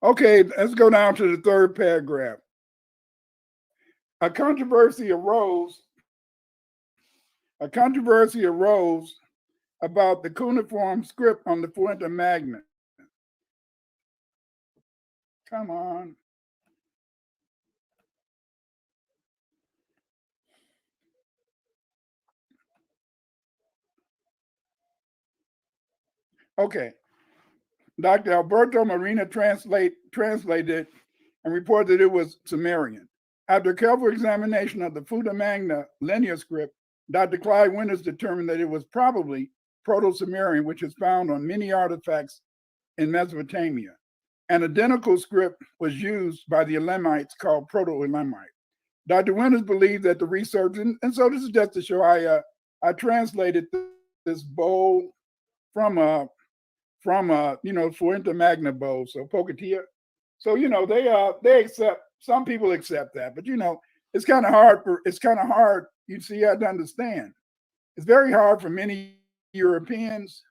Okay, let's go down to the third paragraph. A controversy arose about the cuneiform script on the Fuente Magna. Come on. Okay. Dr. Alberto Marina translated and reported it was Sumerian. After careful examination of the Fuente Magna linear script, Dr. Clyde Winters determined that it was probably Proto-Sumerian, which is found on many artifacts in Mesopotamia. An identical script was used by the Elamites called Proto-Elamite. Dr. Winters believed that the research, and so this is just to show I translated this bowl from Fuente Magna bowl, so Pocatilla. So they accept, some people accept that, but it's kind of hard. You see, you have to understand. It's very hard for many Europeans.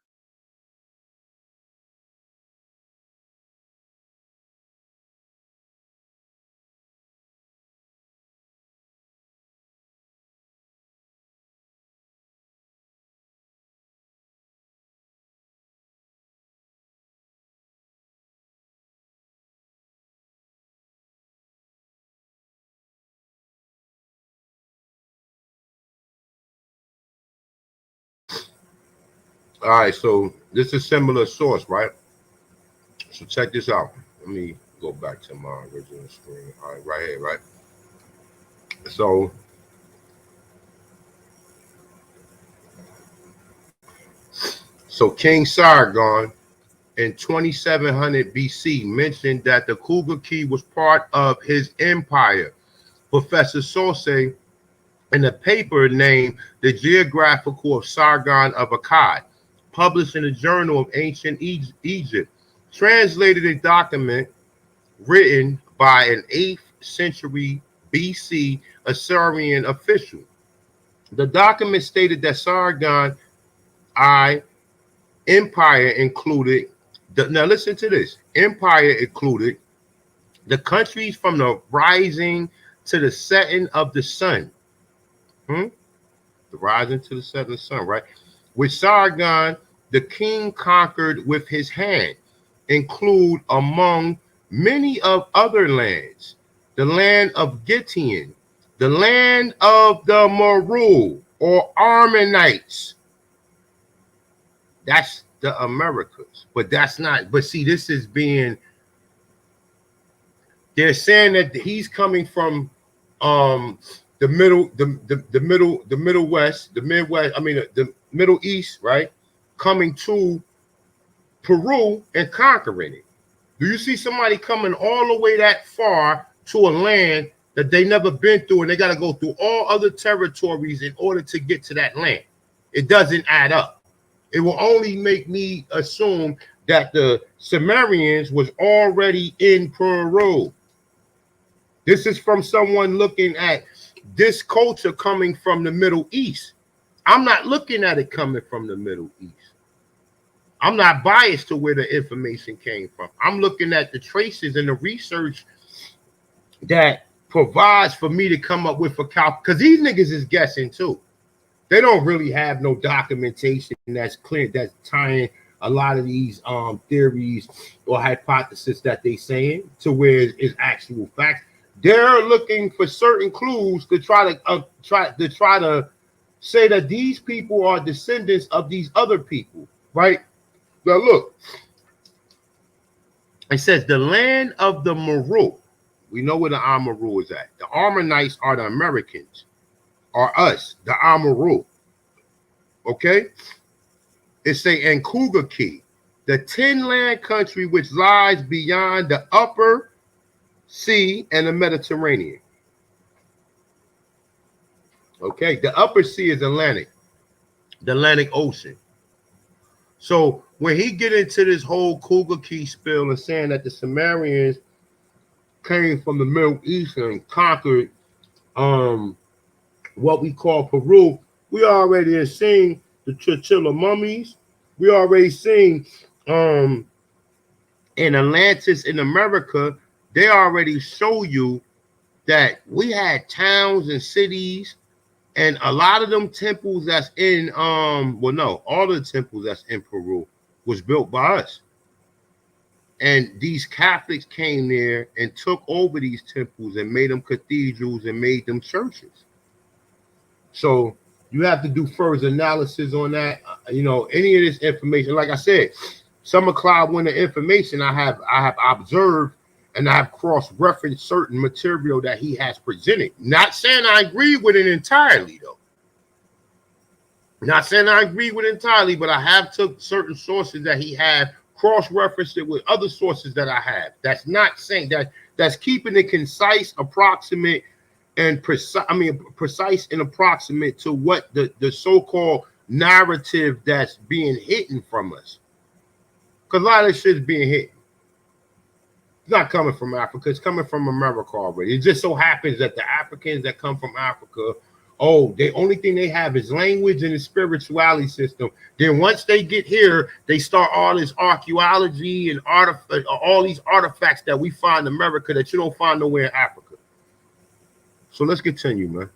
All right, so this is similar source, right? So check this out. Let me go back to my original screen. All right, right here, right? So King Sargon in 2700 BC mentioned that the Cougar Key was part of his empire. Professor Sauce in a paper named The Geographical of Sargon of Akkad, published in the Journal of Ancient Egypt, translated a document written by an 8th century BC Assyrian official. The document stated that Sargon I empire included now listen to this. Empire included the countries from the rising to the setting of the sun. The rising to the setting of the sun, right? Which Sargon, the king, conquered with his hand, include among many of other lands, the land of Gittian, the land of the Maru or Armenites. That's the Americas, but that's not. But see, this is being. They're saying that he's coming from the Middle West, the Midwest. I mean, the Middle East, right? Coming to Peru and conquering it. Do you see somebody coming all the way that far to a land that they never been through, and they got to go through all other territories in order to get to that land? It doesn't add up. It will only make me assume that the Sumerians was already in Peru. This is from someone looking at this culture coming from the Middle East. I'm not looking at it coming from the Middle East. I'm not biased to where the information came from. I'm looking at the traces and the research that provides for me to come up with a because these niggas is guessing too. They don't really have no documentation that's clear, that's tying a lot of these theories or hypotheses that they saying to where it's actual facts. They're looking for certain clues to try to say that these people are descendants of these other people, right? Now look, it says the land of the Maru. We know where the Amaru is at. The Armenites are the Americans, are us, the Amaru. Okay? It's a Nkugaki, the 10-land country which lies beyond the upper sea and the Mediterranean. Okay, the upper sea is Atlantic, the Atlantic Ocean. So when he get into this whole Kugaki spill and saying that the Sumerians came from the Middle East and conquered what we call Peru, we already have seen the Chinchilla mummies. We already seen in Atlantis in America, they already show you that we had towns and cities, and a lot of them temples that's in well, no, all of the temples that's in Peru was built by us. And these Catholics came there and took over these temples and made them cathedrals and made them churches. So you have to do further analysis on that. You know, any of this information, like I said, some of Clyde Winter information I have observed, and I have cross-referenced certain material that he has presented. Not saying I agree with it entirely, though. Not saying I agree with it entirely, but I have took certain sources that he had, cross-referenced it with other sources that I have. That's not saying that, that's keeping it concise, approximate, and precise. I mean, precise and approximate to what the so-called narrative that's being hidden from us. Because a lot of this shit is being hidden. It's not coming from Africa. It's coming from America already. It just so happens that the Africans that come from Africa, oh, the only thing they have is language and a spirituality system. Then once they get here, they start all this archaeology and all these artifacts that we find in America that you don't find nowhere in Africa. So let's continue, man.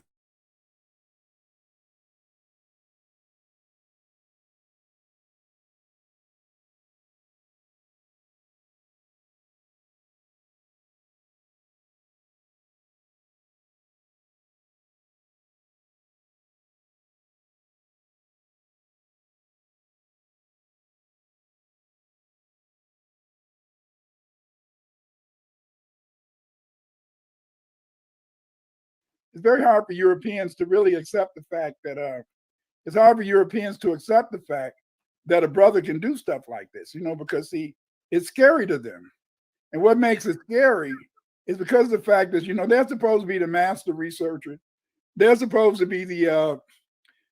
It's very hard for Europeans to really accept the fact that it's hard for Europeans to accept the fact that a brother can do stuff like this, you know, because see, it's scary to them. And what makes it scary is because of the fact that, you know, they're supposed to be the master researcher. They're supposed to be the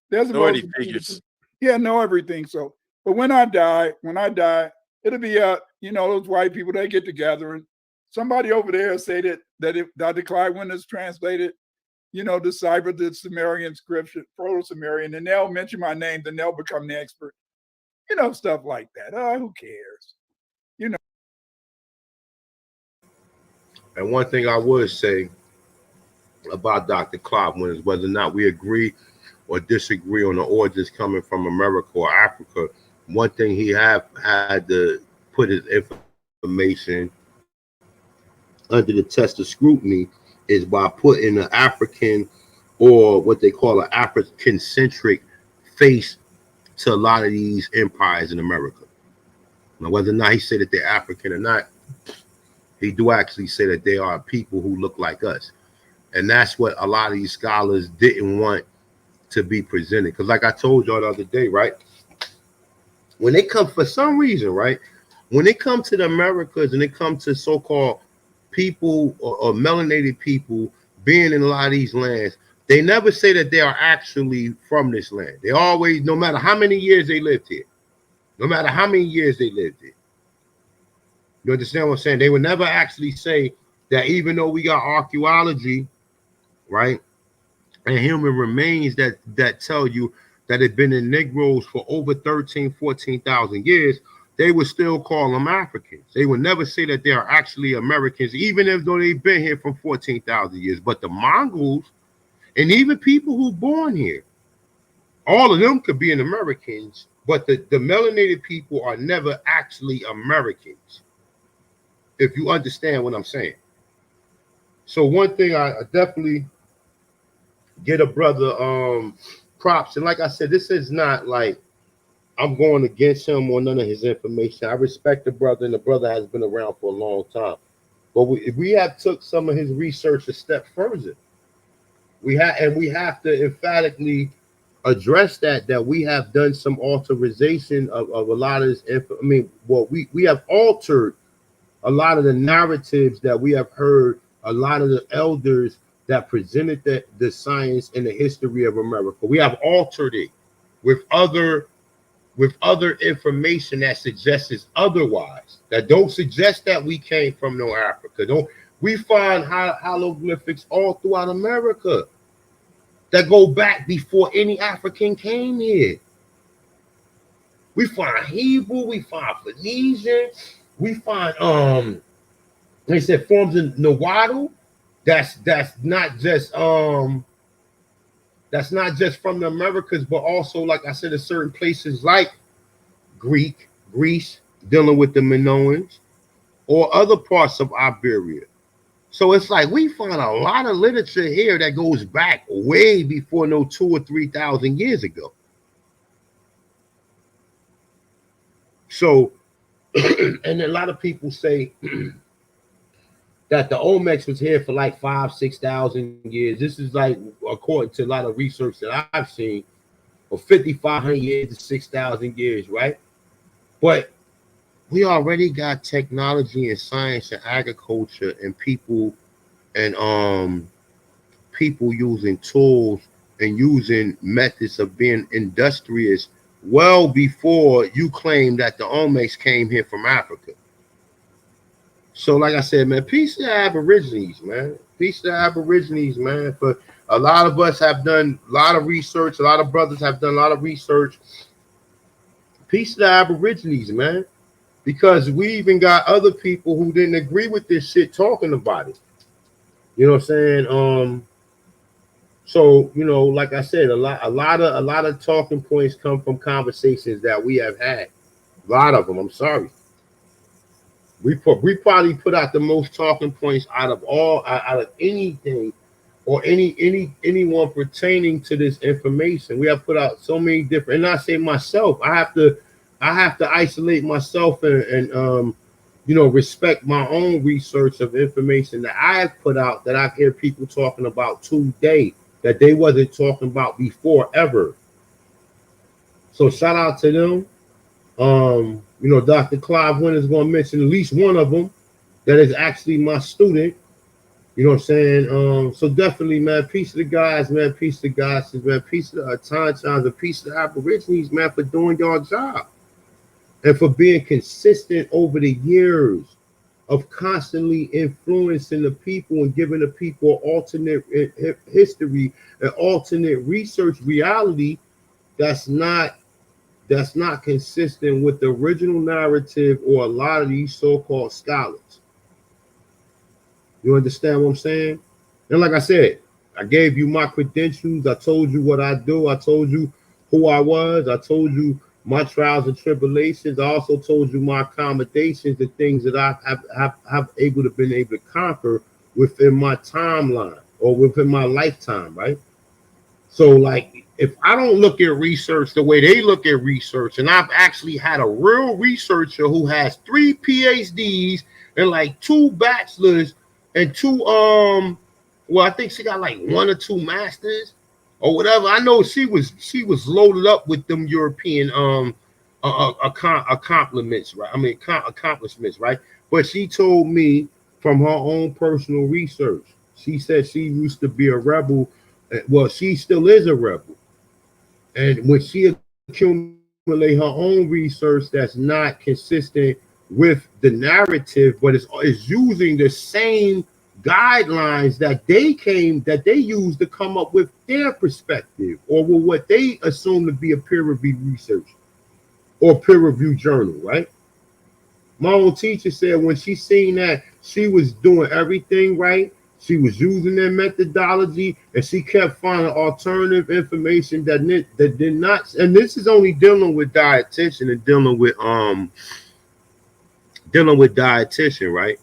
they're supposed to be know everything. So, but when I die, it'll be you know, those white people, they get together and somebody over there say that if Dr. Clyde Winter's translated, you know, deciphered the Sumerian scripture, Proto-Sumerian, and they'll mention my name, then they'll become the expert. You know, stuff like that. Who cares? You know. And one thing I would say about Dr. Clyde Winter is whether or not we agree or disagree on the origins coming from America or Africa, one thing he had to put his information under the test of scrutiny is by putting an African or what they call an African-centric face to a lot of these empires in America. Now, whether or not he said that they're African or not, he do actually say that they are people who look like us. And that's what a lot of these scholars didn't want to be presented. Because like I told y'all the other day, right? When they come, for some reason, right? When they come to the Americas and they come to so-called people or melanated people being in a lot of these lands, they never say that they are actually from this land. They always, no matter how many years they lived here, you understand what I'm saying? They would never actually say that even though we got archaeology, right, and human remains that tell you that it's been in Negroes for over 13, 14,000 years, they would still call them Africans. They would never say that they are actually Americans, even if though they've been here for 14,000 years. But the Mongols and even people who born here, All of them could be an Americans, but the melanated people are never actually Americans, if you understand what I'm saying. So one thing I definitely get a brother props. And like I said, this is not like I'm going against him or none of his information. I respect the brother, and the brother has been around for a long time. But we have took some of his research a step further. We have to emphatically address that we have done some alteration of a lot of this info. I mean, well, we have altered a lot of the narratives that we have heard, a lot of the elders that presented the science and the history of America. We have altered it with other information that suggests otherwise, that don't suggest that we came from no Africa. We find hieroglyphics all throughout America that go back before any African came here. We find Hebrew, we find Phoenician, we find they said forms of Nahuatl. That's not just from the Americas, but also, like I said, in certain places like Greece, dealing with the Minoans, or other parts of Iberia. So it's like we find a lot of literature here that goes back way before no 2,000 or 3,000 years ago. So, and a lot of people say that the Olmecs was here for like 5,000-6,000 years. This is like, according to a lot of research that I've seen, of 5,500 years to 6,000 years, right? But we already got technology and science and agriculture and people using tools and using methods of being industrious well before you claim that the Olmecs came here from Africa. So like I said, man, peace to the Aborigines, man. Peace to the Aborigines, man. For a lot of us have done a lot of research. A lot of brothers have done a lot of research. Peace to the Aborigines, man. Because we even got other people who didn't agree with this shit talking about it. You know what I'm saying? So, you know, like I said, a lot of talking points come from conversations that we have had. A lot of them, I'm sorry. We probably put out the most talking points out of anything or anyone pertaining to this information. We have put out so many different, and I say myself, I have to isolate myself and you know, respect my own research of information that I have put out that I hear people talking about today that they wasn't talking about before ever. So shout out to them. You know, Dr. Clyde is going to mention at least one of them that is actually my student. You know what I'm saying? So definitely, man, peace to the guys, man, peace to the guys, man, peace to the Tanchans, and peace to the Aborigines, man, for doing your job and for being consistent over the years of constantly influencing the people and giving the people alternate history and alternate research reality that's not consistent with the original narrative or a lot of these so-called scholars. You understand what I'm saying? And like I said, I gave you my credentials. I told you what I do. I told you who I was. I told you my trials and tribulations. I also told you my accommodations, the things that I have been able to conquer within my timeline or within my lifetime, right? So, like, if I don't look at research the way they look at research, and I've actually had a real researcher who has 3 PhDs and like 2 bachelors and 2 well, I think she got like 1 or 2 masters or whatever. I know she was loaded up with them European accomplishments, right? I mean accomplishments, right? But she told me from her own personal research, she said she used to be a rebel. Well, she still is a rebel. And when she accumulates her own research that's not consistent with the narrative, but is using the same guidelines that they used to come up with their perspective or with what they assume to be a peer-reviewed research or peer-reviewed journal, right? My own teacher said when she seen that she was doing everything right She was using their methodology, and she kept finding alternative information that did not. And this is only dealing with dietitian and dealing with dietitian, right?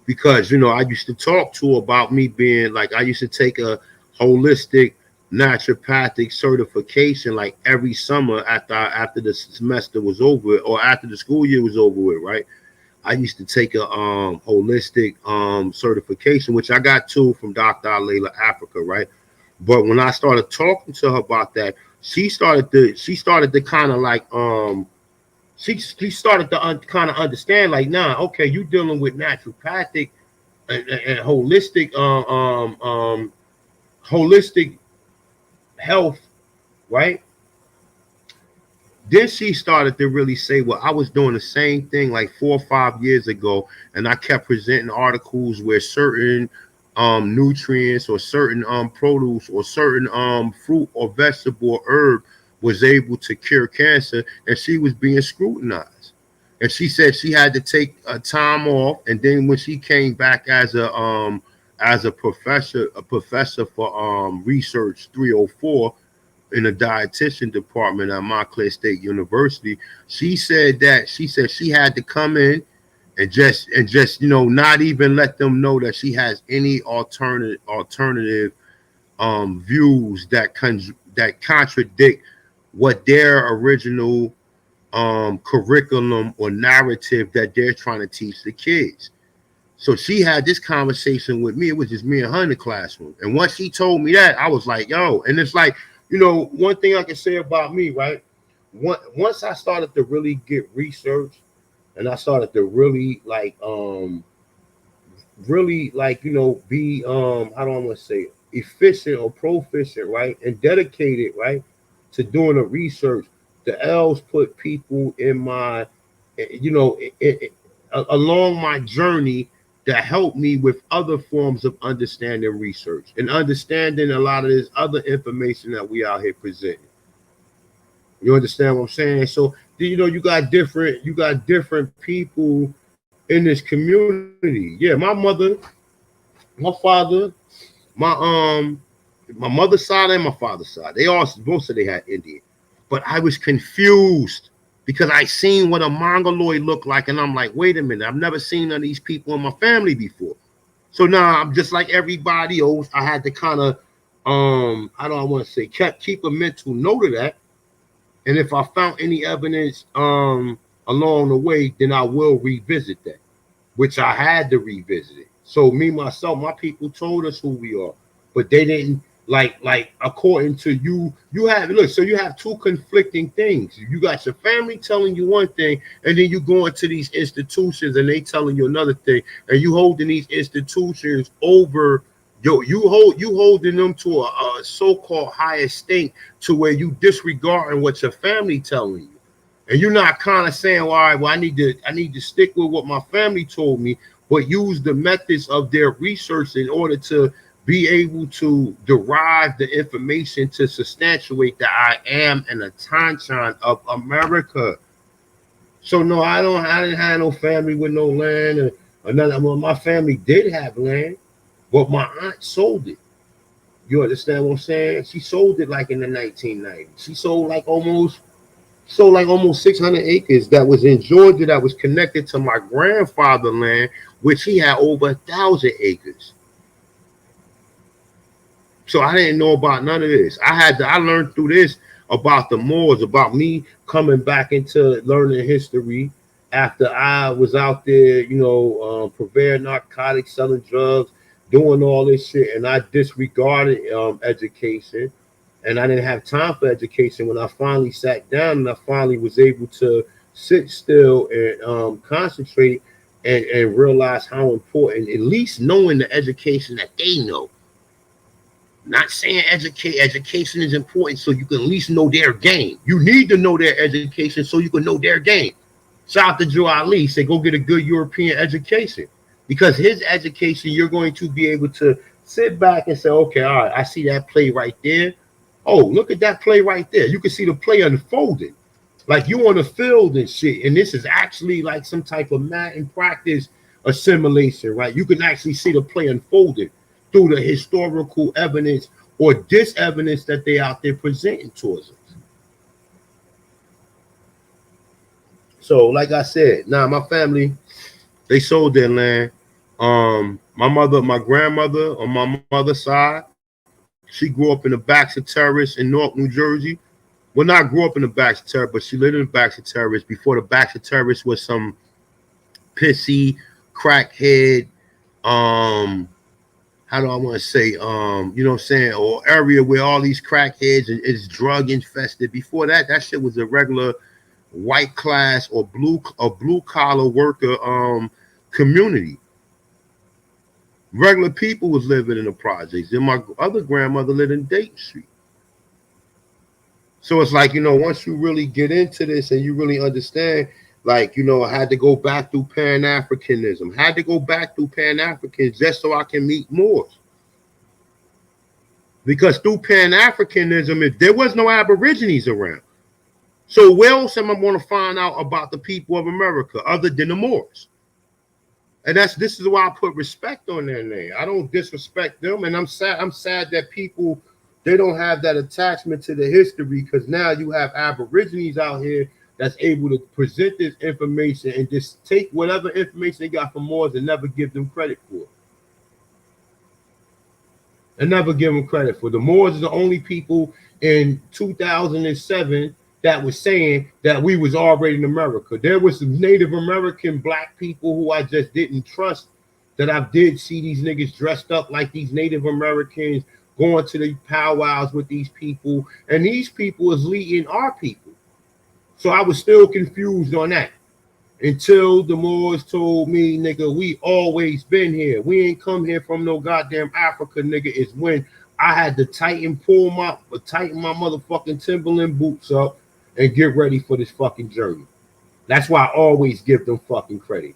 Because I used to talk to her about me being like, I used to take a holistic naturopathic certification like every summer after the semester was over, or after the school year was over with, right? I used to take a holistic certification, which I got two from Dr. Alayla Africa, right? But when I started talking to her about that, she started to kind of like she started to kind of understand, like, nah, okay, you dealing with naturopathic and holistic holistic health, right? Then she started to really say, well, I was doing the same thing like 4 or 5 years ago, and I kept presenting articles where certain nutrients or certain produce or certain fruit or vegetable or herb was able to cure cancer, and she was being scrutinized. And she said she had to take a time off, and then when she came back as a professor for research 304 in the dietitian department at Montclair State University, she said she had to come in and just not even let them know that she has any alternative views that contradict what their original curriculum or narrative that they're trying to teach the kids. So she had this conversation with me. It was just me and her in the classroom. And once she told me that, I was like, yo. And it's like, one thing I can say about me, right? Once I started to really get research, and I started to really be how do I want to say it? Efficient or proficient, right? And dedicated, right, to doing the research. The L's put people in my, along my journey that helped me with other forms of understanding research and understanding a lot of this other information that we out here presenting. You understand what I'm saying? So, you got different people in this community. Yeah, my mother, my father, my mother's side and my father's side, they all both said they had Indian. But I was confused because I seen what a Mongoloid looked like, and I'm like, wait a minute, I've never seen none of these people in my family before. So now I'm just like everybody else. I had to kind of, how do I want to say, keep a mental note of that. And if I found any evidence along the way, then I will revisit that, which I had to revisit it. So me, myself, my people told us who we are, but they didn't like according to you have so you have two conflicting things. You got your family telling you one thing, and then you go into these institutions and they telling you another thing, and you holding these institutions over you holding them to a so-called high estate to where you disregarding what your family telling you. And you're not kind of saying, well, all right, well, I need to stick with what my family told me, but use the methods of their research in order to be able to derive the information to substantiate that I am an Atanchan of America. So no, I didn't have no family with no land or nothing. Well, my family did have land, but my aunt sold it. You understand what I'm saying? She sold it like in the 1990s. She sold like almost 600 acres that was in Georgia that was connected to my grandfather's land, which he had over 1,000 acres. So I didn't know about none of this. I learned through this about the Moors, about me coming back into learning history after I was out there, purveying narcotics, selling drugs, doing all this shit, and I disregarded education. And I didn't have time for education. When I finally sat down and I finally was able to sit still and concentrate and realize how important, at least knowing the education that they know. Not saying education is important so you can at least know their game. You need to know their education so you can know their game. Shout out to Joe Ali, say go get a good European education. Because his education, you're going to be able to sit back and say, okay, all right, I see that play right there. Oh, look at that play right there. You can see the play unfolding. Like you on the field and shit. And this is actually like some type of Madden practice assimilation, right? You can actually see the play unfolded through the historical evidence or dis-evidence that they out there presenting towards us. So, like I said, now my family, they sold their land. My grandmother on my mother's side, she grew up in the Backs of Terrace in Newark, New Jersey. Well, not grew up in the Backs of Terrace, but she lived in the Backs of Terrace before the Backs of Terrace was some pissy, crackhead, how do I want to say, you know what I'm saying, or area where all these crackheads and is drug infested. Before that, that shit was a regular white class or blue collar worker community. Regular people was living in the projects. And my other grandmother lived in Dayton Street. So it's like, you know, once you really get into this and you really understand, like, you know, I had to go back through Pan-Africanism, had to go back through Pan-Africans just so I can meet Moors. Because through Pan-Africanism, there was no Aborigines around. So where else am I going to find out about the people of America other than the Moors? And this is why I put respect on their name. I don't disrespect them, and I'm sad that people, they don't have that attachment to the history, because now you have Aborigines out here that's able to present this information and just take whatever information they got from Moors and never give them credit for it. And never give them credit for it. The Moors are the only people in 2007 that was saying that we was already in America. There was some Native American black people who I just didn't trust, that I did see these niggas dressed up like these Native Americans, going to the powwows with these people, and these people is leading our people. So I was still confused on that until the Moors told me, nigga, we always been here. We ain't come here from no goddamn Africa, nigga. Is when I had to tighten my motherfucking Timberland boots up and get ready for this fucking journey. That's why I always give them fucking credit.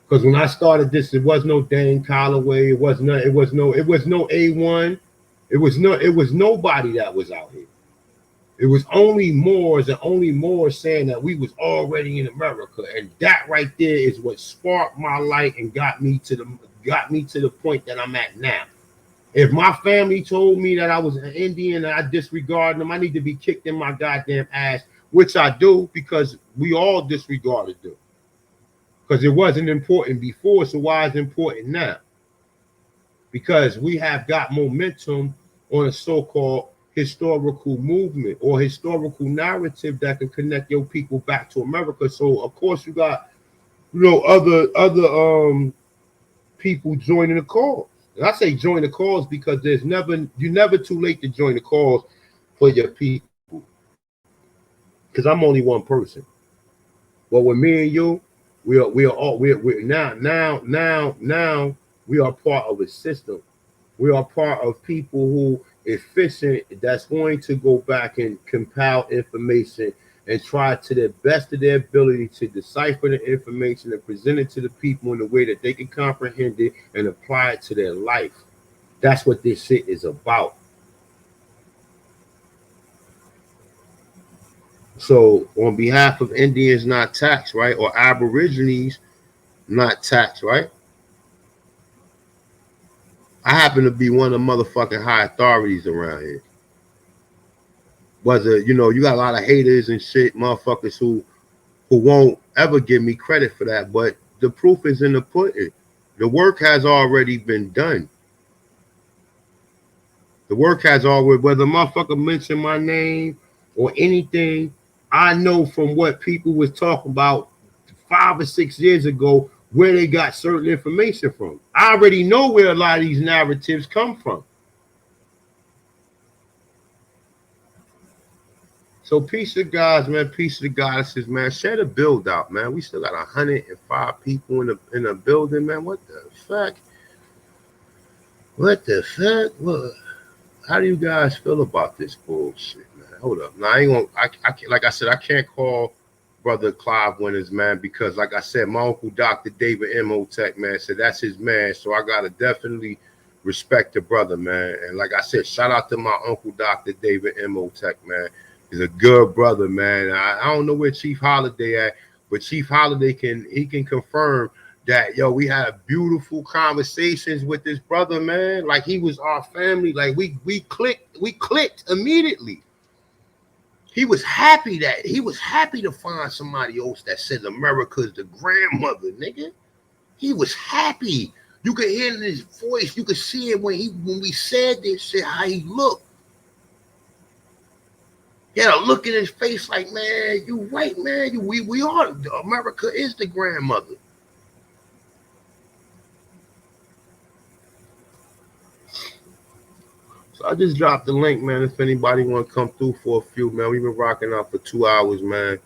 Because when I started this, it was no Dane Calloway, it was no A1, it was nobody that was out here. It was only Moors, and only Moors saying that we was already in America, and that right there is what sparked my light and got me to the point that I'm at now. If my family told me that I was an Indian and I disregarded them, I need to be kicked in my goddamn ass, which I do, because we all disregarded them. Because it wasn't important before, so why is it important now? Because we have got momentum on a so-called historical movement or historical narrative that can connect your people back to America. So of course you got, you know, other people joining the cause. And I say join the cause because you're never too late to join the cause for your people. Because I'm only one person. But with me and you, we're now we are part of a system. We are part of people who efficient, that's going to go back and compile information and try to the best of their ability to decipher the information and present it to the people in a way that they can comprehend it and apply it to their life. That's what this shit is about. So on behalf of Indians not taxed, right, or Aborigines not taxed, right, I happen to be one of the motherfucking high authorities around here. You know, you got a lot of haters and shit, motherfuckers who won't ever give me credit for that, but the proof is in the pudding. The work has already been done. The work has already, whether motherfucker mention my name or anything, I know from what people was talking about 5 or 6 years ago where they got certain information from. I already know where a lot of these narratives come from. So peace to guys, man. Peace to the goddesses, man. Share the build out, man. We still got 105 people in the building, man. What the fuck? What the fuck? What? How do you guys feel about this bullshit, man? Hold up. Now I ain't gonna. I can't, like I said, I can't call Brother Clyde Winters, man, because like I said, my uncle Dr. David Imhotep, man, said that's his man. So I gotta definitely respect the brother, man. And like I said, shout out to my uncle Dr. David Imhotep, man. He's a good brother, man. I don't know where Chief Holiday at, But Chief Holiday can confirm that, yo, we had beautiful conversations with this brother, man. Like he was our family. Like we clicked immediately. He was happy to find somebody else that said America's the grandmother, nigga. He was happy. You could hear in his voice, you could see it when we said this shit, how he looked. He had a look in his face like, man, you right, man. We are, America is the grandmother. So I just dropped the link, man. If anybody want to come through for a few, man. We've been rocking out for 2 hours, man.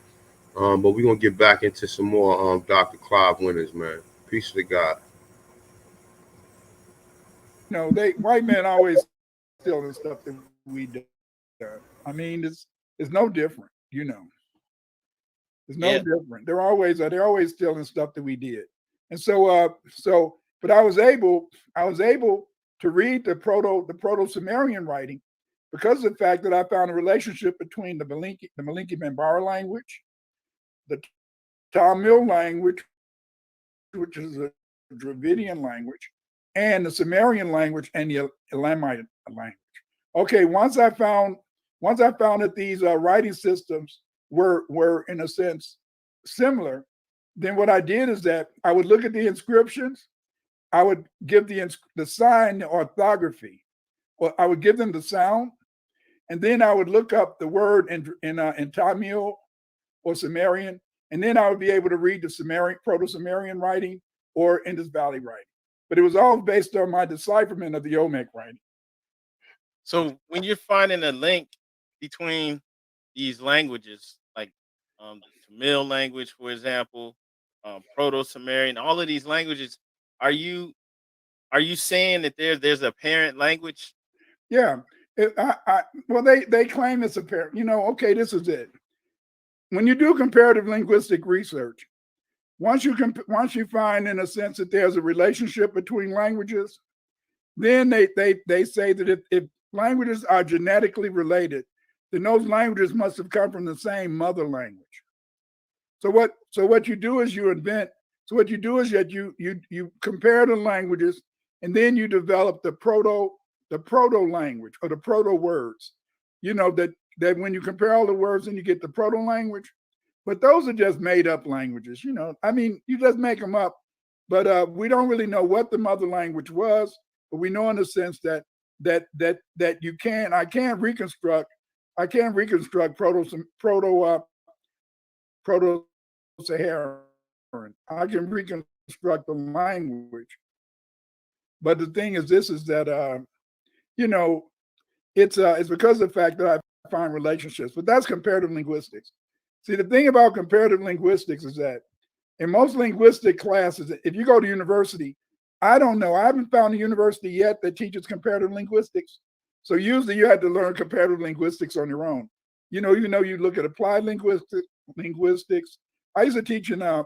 But we're gonna get back into some more Dr. Clyde winners, man. Peace to God. You know, white men always stealing stuff that we do. I mean, it's no different, you know. It's no different. They're always stealing stuff that we did. And so but I was able to read the Proto-Sumerian writing because of the fact that I found a relationship between the Malinke-Bambara language, the Tamil language, which is a Dravidian language, and the Sumerian language and the Elamite language. Okay, once I found that these writing systems were in a sense similar, then what I did is that I would look at the inscriptions, I would give the sign, the orthography, or I would give them the sound, and then I would look up the word in Tamil or Sumerian, and then I would be able to read the Proto-Sumerian writing or Indus Valley writing. But it was all based on my decipherment of the Olmec writing. So when you're finding a link between these languages, like the Tamil language, for example, Proto-Sumerian, all of these languages, are you saying that there's a parent language? Yeah. Well, they claim it's a parent. You know, okay, this is it. When you do comparative linguistic research, once you find in a sense that there's a relationship between languages, then they say that if languages are genetically related, then those languages must have come from the same mother language. So what you do is you invent. So what you do is that you compare the languages, and then you develop the proto language or the proto words. You know that when you compare all the words, and you get the proto language. But those are just made up languages. You know, I mean, you just make them up. But we don't really know what the mother language was. But we know in the sense that I can't reconstruct proto-Saharan. I can reconstruct the language. But the thing is, this is that you know, it's because of the fact that I find relationships. But that's comparative linguistics. See, the thing about comparative linguistics is that in most linguistic classes, if you go to university, I don't know. I haven't found a university yet that teaches comparative linguistics. So usually you have to learn comparative linguistics on your own. You know, you look at applied linguistics. I used to teach in an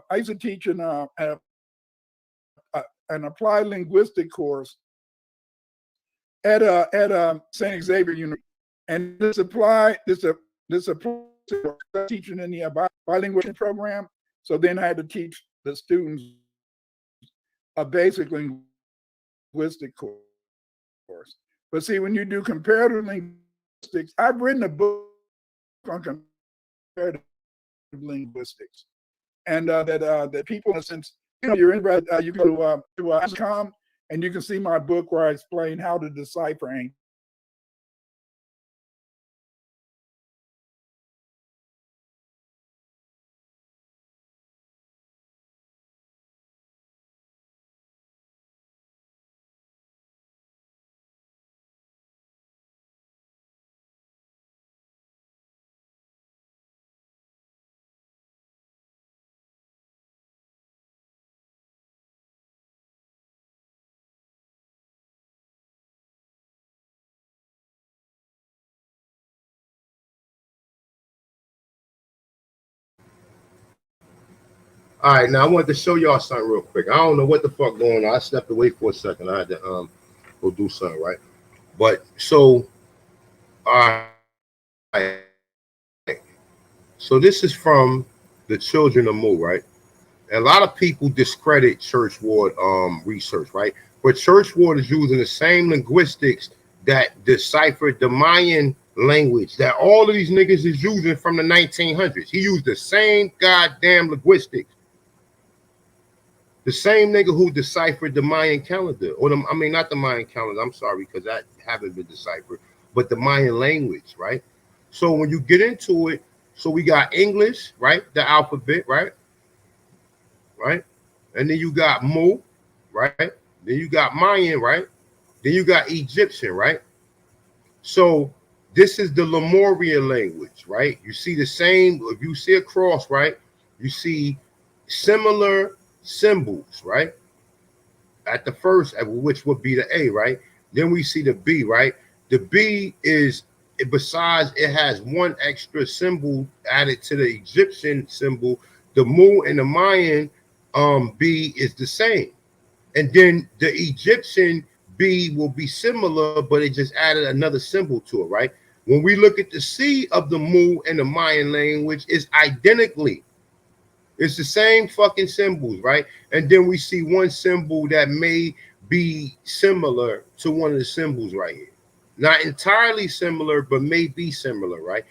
applied linguistic course at St. Xavier University, and this applied teaching in the bilingual program. So then I had to teach the students a basic linguistic course. But see, when you do comparative linguistics, I've written a book on comparative linguistics, and that people, in a sense, you know, you're in, you go to Amazon, and you can see my book where I explain how to decipher ancient. All right, now I wanted to show y'all something real quick. I don't know what the fuck going on. I stepped away for a second. I had to go do something, right? But so, all right. So this is from the children of Mu, right? And a lot of people discredit Churchward research, right? But Churchward is using the same linguistics that deciphered the Mayan language that all of these niggas is using from the 1900s. He used the same goddamn linguistics. The same nigga who deciphered the Mayan calendar, or not the Mayan calendar, I'm sorry, because that haven't been deciphered, but the Mayan language, right? So when you get into it, so we got English, right? The alphabet, right? Right? And then you got Mu, right? Then you got Mayan, right? Then you got Egyptian, right? So this is the Lemuria language, right? You see the same, if you see a cross, right? You see similar symbols, right? At the first, which would be the A, right? Then we see the B, right? The B is, besides it has one extra symbol added to the Egyptian symbol, the Mu and the Mayan B is the same. And then the Egyptian B will be similar, but it just added another symbol to it, right? When we look at the C of the Mu and the Mayan language, it's identically. It's the same fucking symbols, right? And then we see one symbol that may be similar to one of the symbols right here. Not entirely similar, but may be similar, right?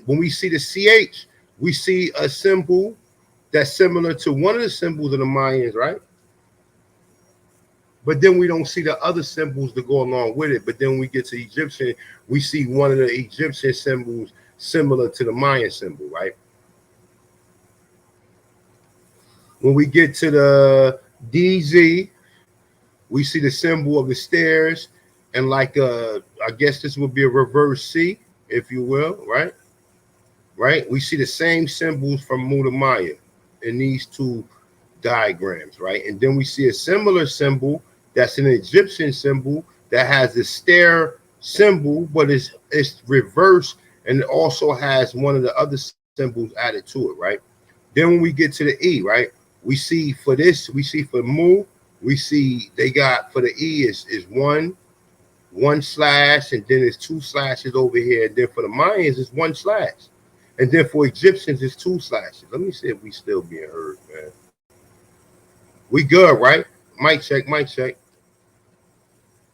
When we see the CH, we see a symbol that's similar to one of the symbols of the Mayans, right? But then we don't see the other symbols that go along with it. But then when we get to Egyptian, we see one of the Egyptian symbols similar to the Mayan symbol, right? When we get to the DZ, we see the symbol of the stairs, and like I guess this would be a reverse C, if you will, right? Right? We see the same symbols from Mu to Maya in these two diagrams, right? And then we see a similar symbol that's an Egyptian symbol that has the stair symbol, but it's reversed, and it also has one of the other symbols added to it, right? Then when we get to the E, right? We see for this, we see for Mu, we see they got for the E is one slash, and then it's two slashes over here, and then for the Mayans it's one slash, and then for Egyptians it's two slashes. Let me see if we still being heard, man. We good, right? Mic check, mic check.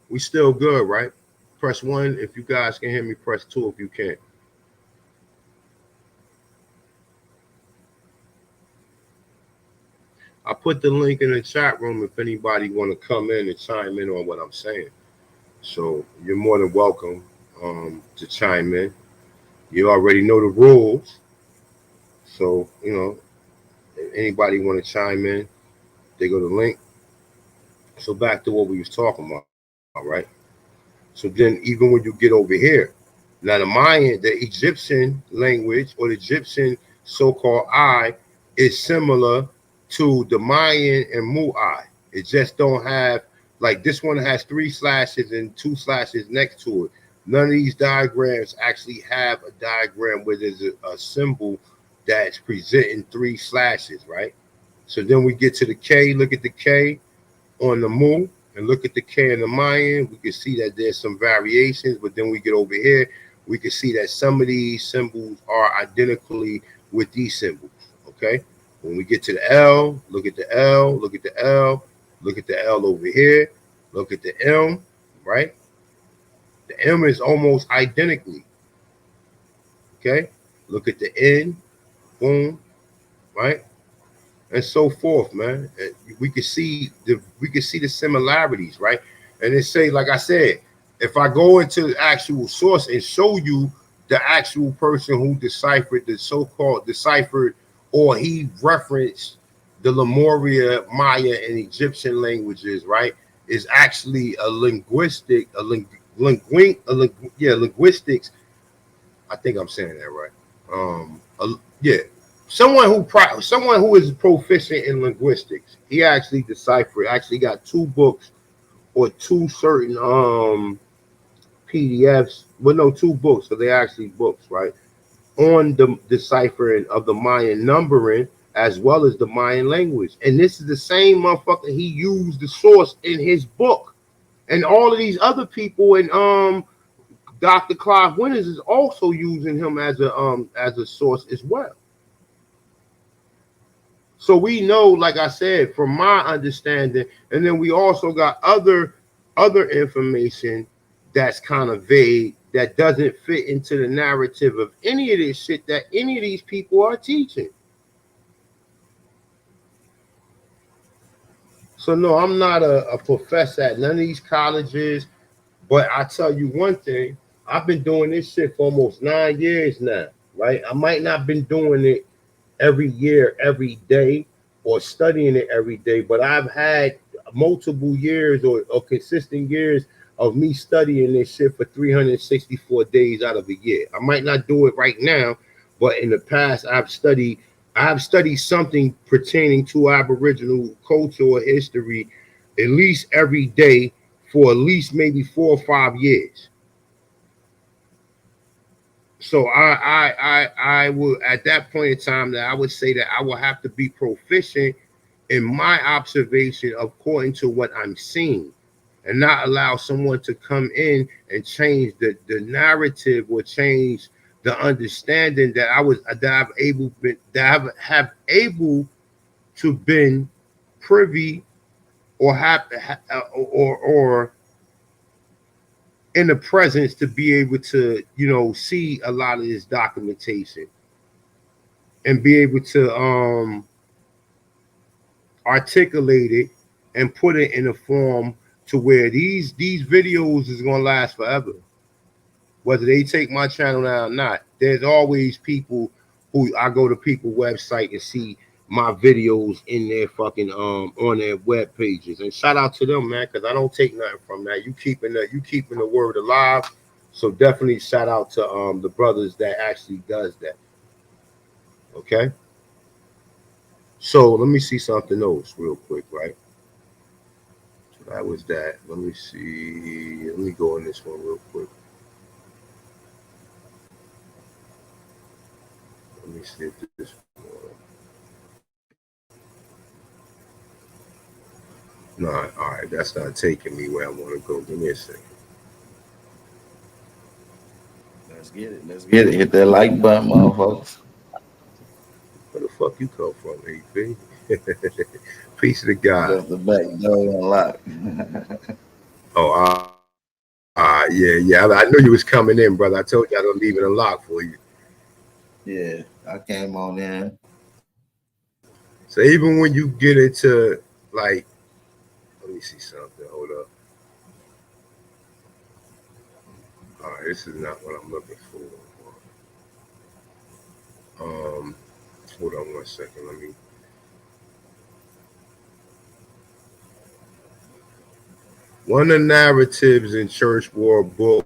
We still good, right? Press 1 if you guys can hear me. Press 2 if you can't. I put the link in the chat room if anybody want to come in and chime in on what I'm saying. So you're more than welcome to chime in. You already know the rules. So, you know, if anybody want to chime in, they go to the link. So back to what we was talking about, right? So then even when you get over here, now the Mayan, the Egyptian language or the Egyptian so-called I is similar to the Mayan and Mu'ai. It just don't have, like this one has 3 slashes and 2 slashes next to it. None of these diagrams actually have a diagram where there's a symbol that's presenting 3 slashes, right? So then we get to the K, look at the K on the Mu, and look at the K in the Mayan. We can see that there's some variations, but then we get over here, we can see that some of these symbols are identically with these symbols, okay? When we get to the L, look at the L, look at the L, look at the L over here, look at the M, right? The M is almost identically, okay? Look at the N, boom, right? And so forth, man. And we can see the similarities, right? And it say, like I said, if I go into the actual source and show you the actual person who deciphered the so-called deciphered, or he referenced the Lemuria, Maya, and Egyptian languages, right, is actually a linguistic, linguistics. I think I'm saying that right. Yeah. Someone who is proficient in linguistics, he actually deciphered, actually got 2 books or 2 certain PDFs. Well, no, 2 books, so they're actually books, right? On the deciphering of the Mayan numbering as well as the Mayan language. And this is the same motherfucker he used the source in his book. And all of these other people, and Dr. Clyde Winters is also using him as a source as well. So we know, like I said, from my understanding, and then we also got other information that's kind of vague, that doesn't fit into the narrative of any of this shit that any of these people are teaching. So no, I'm not a professor at none of these colleges, but I tell you one thing, I've been doing this shit for almost 9 years now, right? I might not have been doing it every year, every day, or studying it every day, but I've had multiple years or consistent years of me studying this shit for 364 days out of a year. I might not do it right now, but in the past I've studied something pertaining to Aboriginal culture or history at least every day for at least maybe 4 or 5 years. So I will, at that point in time, that I would say that I will have to be proficient in my observation according to what I'm seeing, and not allow someone to come in and change the narrative or change the understanding that I've able to been privy or or in the presence to be able to, see a lot of this documentation and be able to articulate it and put it in a form to where these videos is going to last forever. Whether they take my channel down or not, there's always people who I go to people's website and see my videos in their fucking on their web pages. And shout out to them, man, because I don't take nothing from that. You keeping the word alive. So definitely shout out to the brothers that actually does that. Okay. So let me see something else real quick, right? So that was that. Let me see. Let me go on this one real quick. Let me see if this one. No, all right, that's not taking me where I want to go. Give me a second. Let's get it. Let's get it. Hit that like button, motherfuckers. Where the fuck you come from, AP? Peace of the God. Just the back door unlocked. Oh, yeah. I knew you was coming in, brother. I told you I don't leave it unlocked for you. Yeah, I came on in. So even when you get into like, let me see something. Hold up. All right, this is not what I'm looking for. Hold on 1 second. Let me. One of the narratives in Church War book,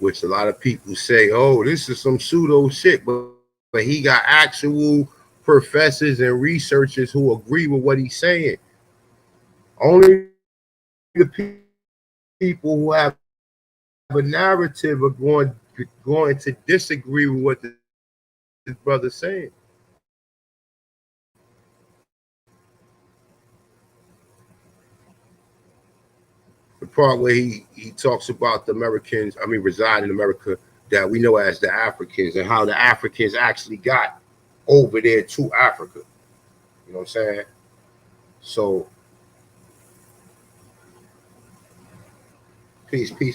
which a lot of people say, oh, this is some pseudo shit, but he got actual professors and researchers who agree with what he's saying. Only the people who have a narrative are going to disagree with what this brother's saying. The part where he talks about the Americans, reside in America, that we know as the Africans, and how the Africans actually got over there to Africa. You know what I'm saying? So, peace. We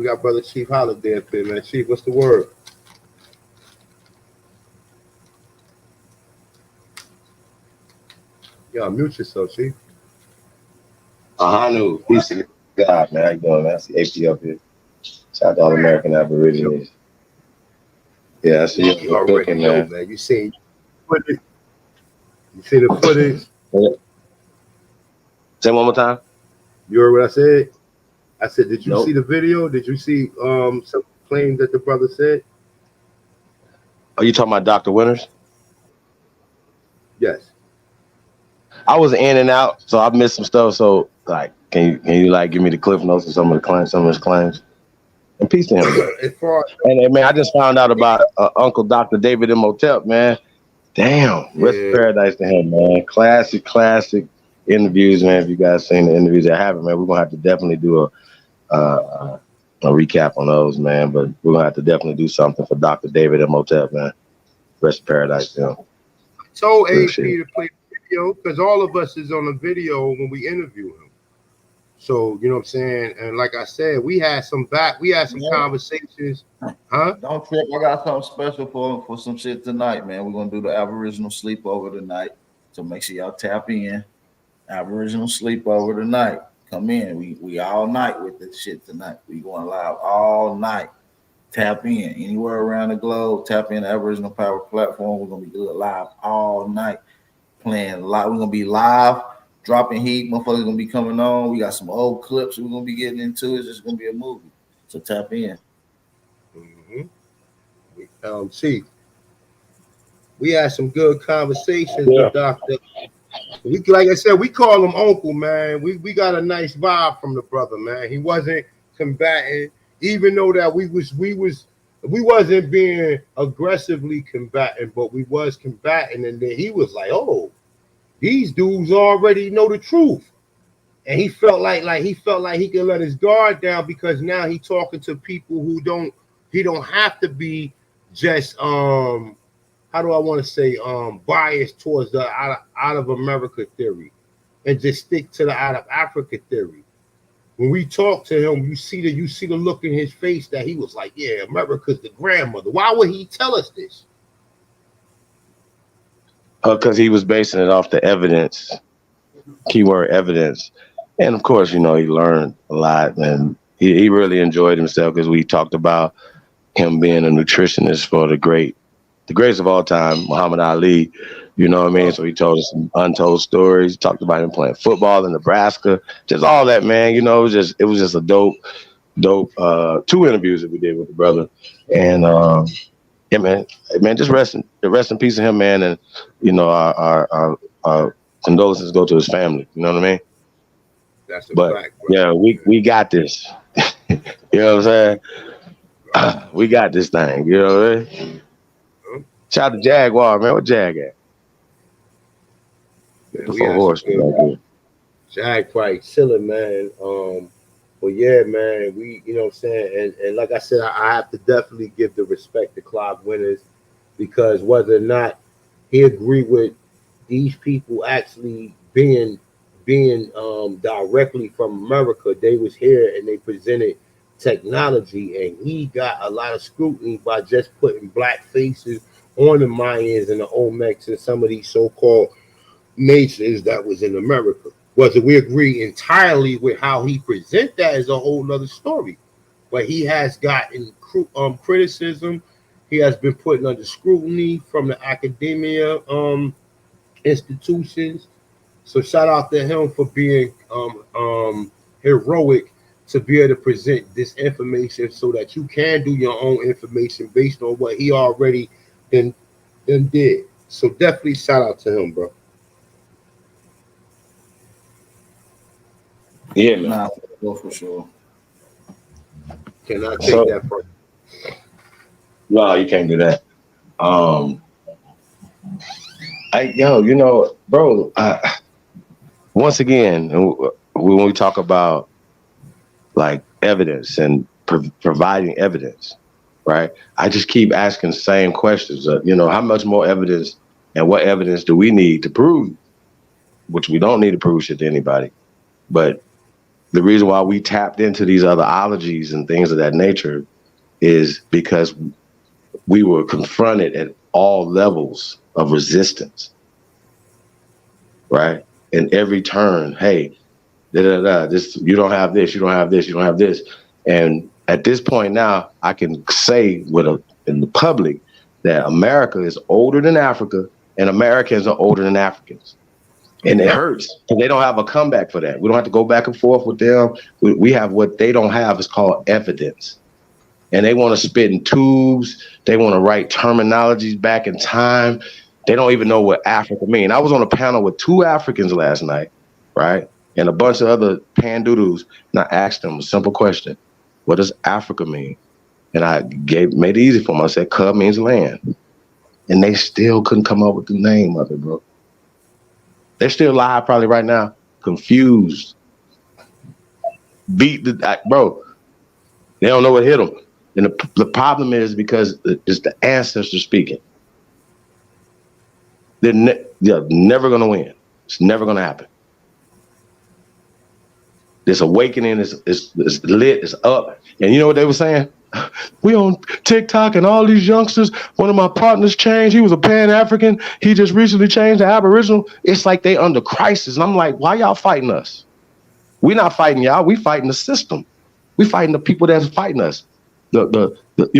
got Brother Chief Holiday up here, man. Chief, what's the word? Y'all mute yourself, Chief. Ahanu, peace to God, man. How you doing, man? I see AP up here. Shout out to all American Aborigines. Yeah, I see you cooking, man. You see footage? You see the footage? Yeah. Say one more time. You heard what I said? I said, did you see the video? Did you see some claims that the brother said? Are you talking about Dr. Winters? Yes. I was in and out, so I missed some stuff. So, like, can you like give me the cliff notes of some of his claims? And peace to him. And man, I just found out about Uncle Dr. David Imhotep, man. Damn, rest in paradise to him, man. Classic interviews, man. If you guys seen the interviews that happened, man, we're gonna have to definitely do a recap on those, man. But we're gonna have to definitely do something for Dr. David Imhotep, man. Rest in paradise to him. told Real AP shit. to play the video because all of us is on the video when we interview him. So, you know what I'm saying? And like I said, we had some conversations. Huh? Don't trip. I got something special for some shit tonight, man. We're gonna do the Aboriginal sleepover tonight. So make sure y'all tap in. Aboriginal sleepover tonight. Come in. We all night with this shit tonight. We going live all night. Tap in. Anywhere around the globe, tap in the Aboriginal Power platform. We're gonna be doing it live all night. Playing live. We're gonna be live, dropping heat. Motherfuckers gonna be coming on. We got some old clips we're gonna be getting into. It's just gonna be a movie. So tap in. See, we had some good conversations with Dr. Like I said, we call him Uncle, man. We got a nice vibe from the brother, man. He wasn't combating, even though that we wasn't being aggressively combating, but we was combating, and then he was like, "Oh, these dudes already know the truth," and he felt like he could let his guard down because now he talking to people who he don't have to be just how do I want to say biased towards the out of America theory and just stick to the out of Africa theory. When we talk to him, you see the look in his face that he was like, yeah, America's the grandmother. Why would he tell us this? Because he was basing it off the evidence, keyword evidence. And of course, you know, he learned a lot and he really enjoyed himself because we talked about him being a nutritionist for the greatest of all time, Muhammad Ali. You know what I mean? So he told us some untold stories. He talked about him playing football in Nebraska, just all that, man. You know, it was just a dope 2 interviews that we did with the brother. And yeah, man, just rest in peace of him, man. And you know, our condolences go to his family. You know what I mean? That's a fact, bro. Yeah, we got this. You know what I'm saying? We got this thing. You know what I mean? Shout out to Jaguar, man. What Jag at? Man, horse. Jag quite chilling, man. But yeah, man, you know what I'm saying? And like I said, I have to definitely give the respect to Clyde Winters because whether or not he agreed with these people actually being directly from America, they was here and they presented technology, and he got a lot of scrutiny by just putting black faces on the Mayans and the Olmecs and some of these so-called nations that was in America. Whether we agree entirely with how he present that is a whole nother story. But he has gotten criticism. He has been put under scrutiny from the academia institutions. So shout out to him for being heroic to be able to present this information so that you can do your own information based on what he already then did. So definitely shout out to him, bro. Yeah, man. Nah, for sure. Can I take that part? No, you can't do that. You know, bro. Once again, when we talk about like evidence and providing evidence, right? I just keep asking the same questions. You know, how much more evidence and what evidence do we need to prove? Which we don't need to prove shit to anybody, but the reason why we tapped into these other ologies and things of that nature is because we were confronted at all levels of resistance, right? In every turn, hey, this, you don't have this, you don't have this, you don't have this. And at this point now, I can say in the public that America is older than Africa and Americans are older than Africans. And it hurts because they don't have a comeback for that. We don't have to go back and forth with them. We have what they don't have is called evidence. And they want to spit in tubes. They want to write terminologies back in time. They don't even know what Africa means. I was on a panel with 2 Africans last night, right? And a bunch of other pandoodles. And I asked them a simple question. What does Africa mean? And I made it easy for them. I said, Cub means land. And they still couldn't come up with the name of it, bro. They're still live probably right now, confused. Bro, they don't know what hit them. And the problem is because it's the ancestors speaking. They're never going to win. It's never going to happen. This awakening is lit, it's up. And you know what they were saying? We on TikTok and all these youngsters, one of my partners changed. He was a Pan-African. He just recently changed to Aboriginal. It's like they under crisis. And I'm like, why y'all fighting us? We're not fighting y'all. We fighting the system. We fighting the people that's fighting us. You know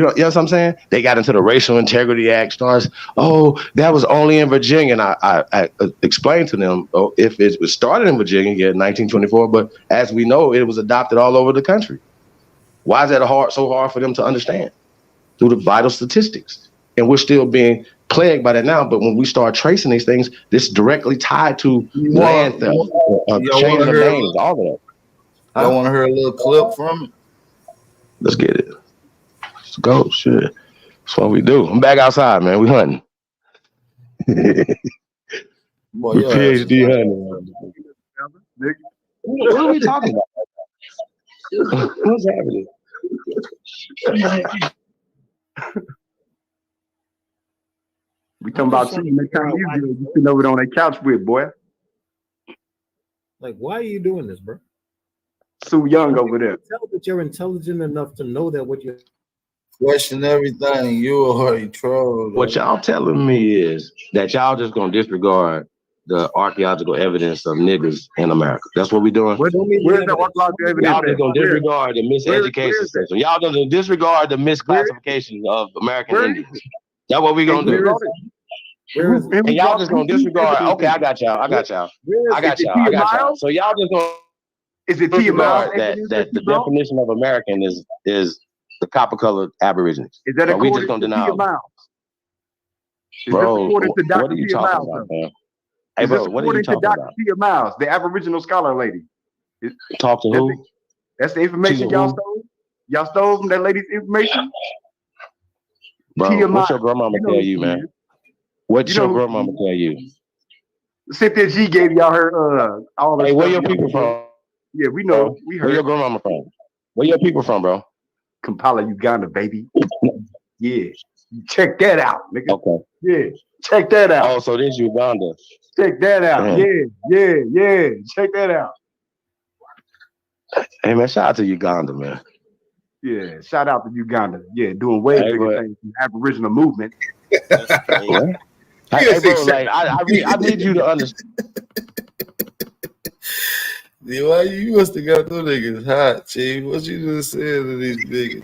what I'm saying? They got into the Racial Integrity Act, starts, that was only in Virginia. And I explained to them, if it was started in Virginia, in 1924, but as we know, it was adopted all over the country. Why is that so hard for them to understand? Through the vital statistics. And we're still being plagued by that now. But when we start tracing these things, this is directly tied to land theft, change of names, all of that. I want to hear a little clip from it. Let's get it. Let's go. Shit. That's what we do. I'm back outside, man. We hunting. Boy, we PhD hunting. What are we talking about? What's happening? We talking about you. Next time you sitting over there on that couch with, boy. Like, why are you doing this, bro? Sue Young over there. Tell that you're intelligent enough to know that what you're question everything. You already trolled. What y'all telling me is that y'all just gonna disregard the archaeological evidence of niggas in America. That's what we doing. Where's the archaeological evidence? Y'all just gonna disregard the miseducation system. Y'all gonna disregard the misclassification of American Indians. That's what we gonna do. And y'all just gonna disregard. Okay, I got y'all. So y'all just gonna disregard that the definition of American is the copper-colored Aborigines. Is that we just gonna deny? Bro, what are you talking about, man? Hey, bro, what are you talking about? Tia Miles, the Aboriginal scholar lady. Talk to who? That's the information y'all stole. Y'all stole from that lady's information. Bro, what's your grandmama tell you, man? What's your grandmama tell you? Cynthia G gave y'all her all the. Hey, where your people from? Yeah, we know. We heard. Where your grandmama from? Where your people from, bro? Kampala, Uganda, baby. Yeah, check that out, nigga. Okay. Yeah, check that out. Oh, so this Uganda. Check that out. Yeah. Check that out. Hey man, shout out to Uganda, man. Yeah, shout out to Uganda. Yeah, doing way bigger things in the Aboriginal movement. Hey, bro, like I need you to understand. Why you must have got those niggas hot, Chief? What you just said to these niggas?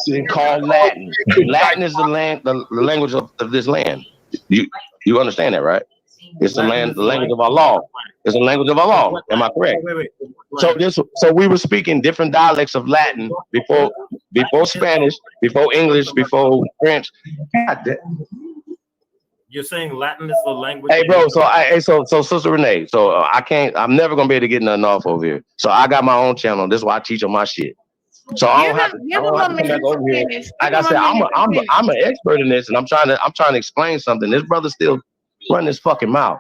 It's called Latin. Latin is the language of this land. You understand that, right? It's the language of our law. It's the language of our law. Am I correct? Wait. So we were speaking different dialects of Latin before Spanish, before English, before French. You're saying Latin is the language. Hey, bro. So Sister Renee. So I'm never gonna be able to get nothing off over here. So I got my own channel. This is why I teach on my shit. So I don't have to come back over here. Like I said, I'm an expert in this, and I'm trying to explain something. This brother still running his fucking mouth,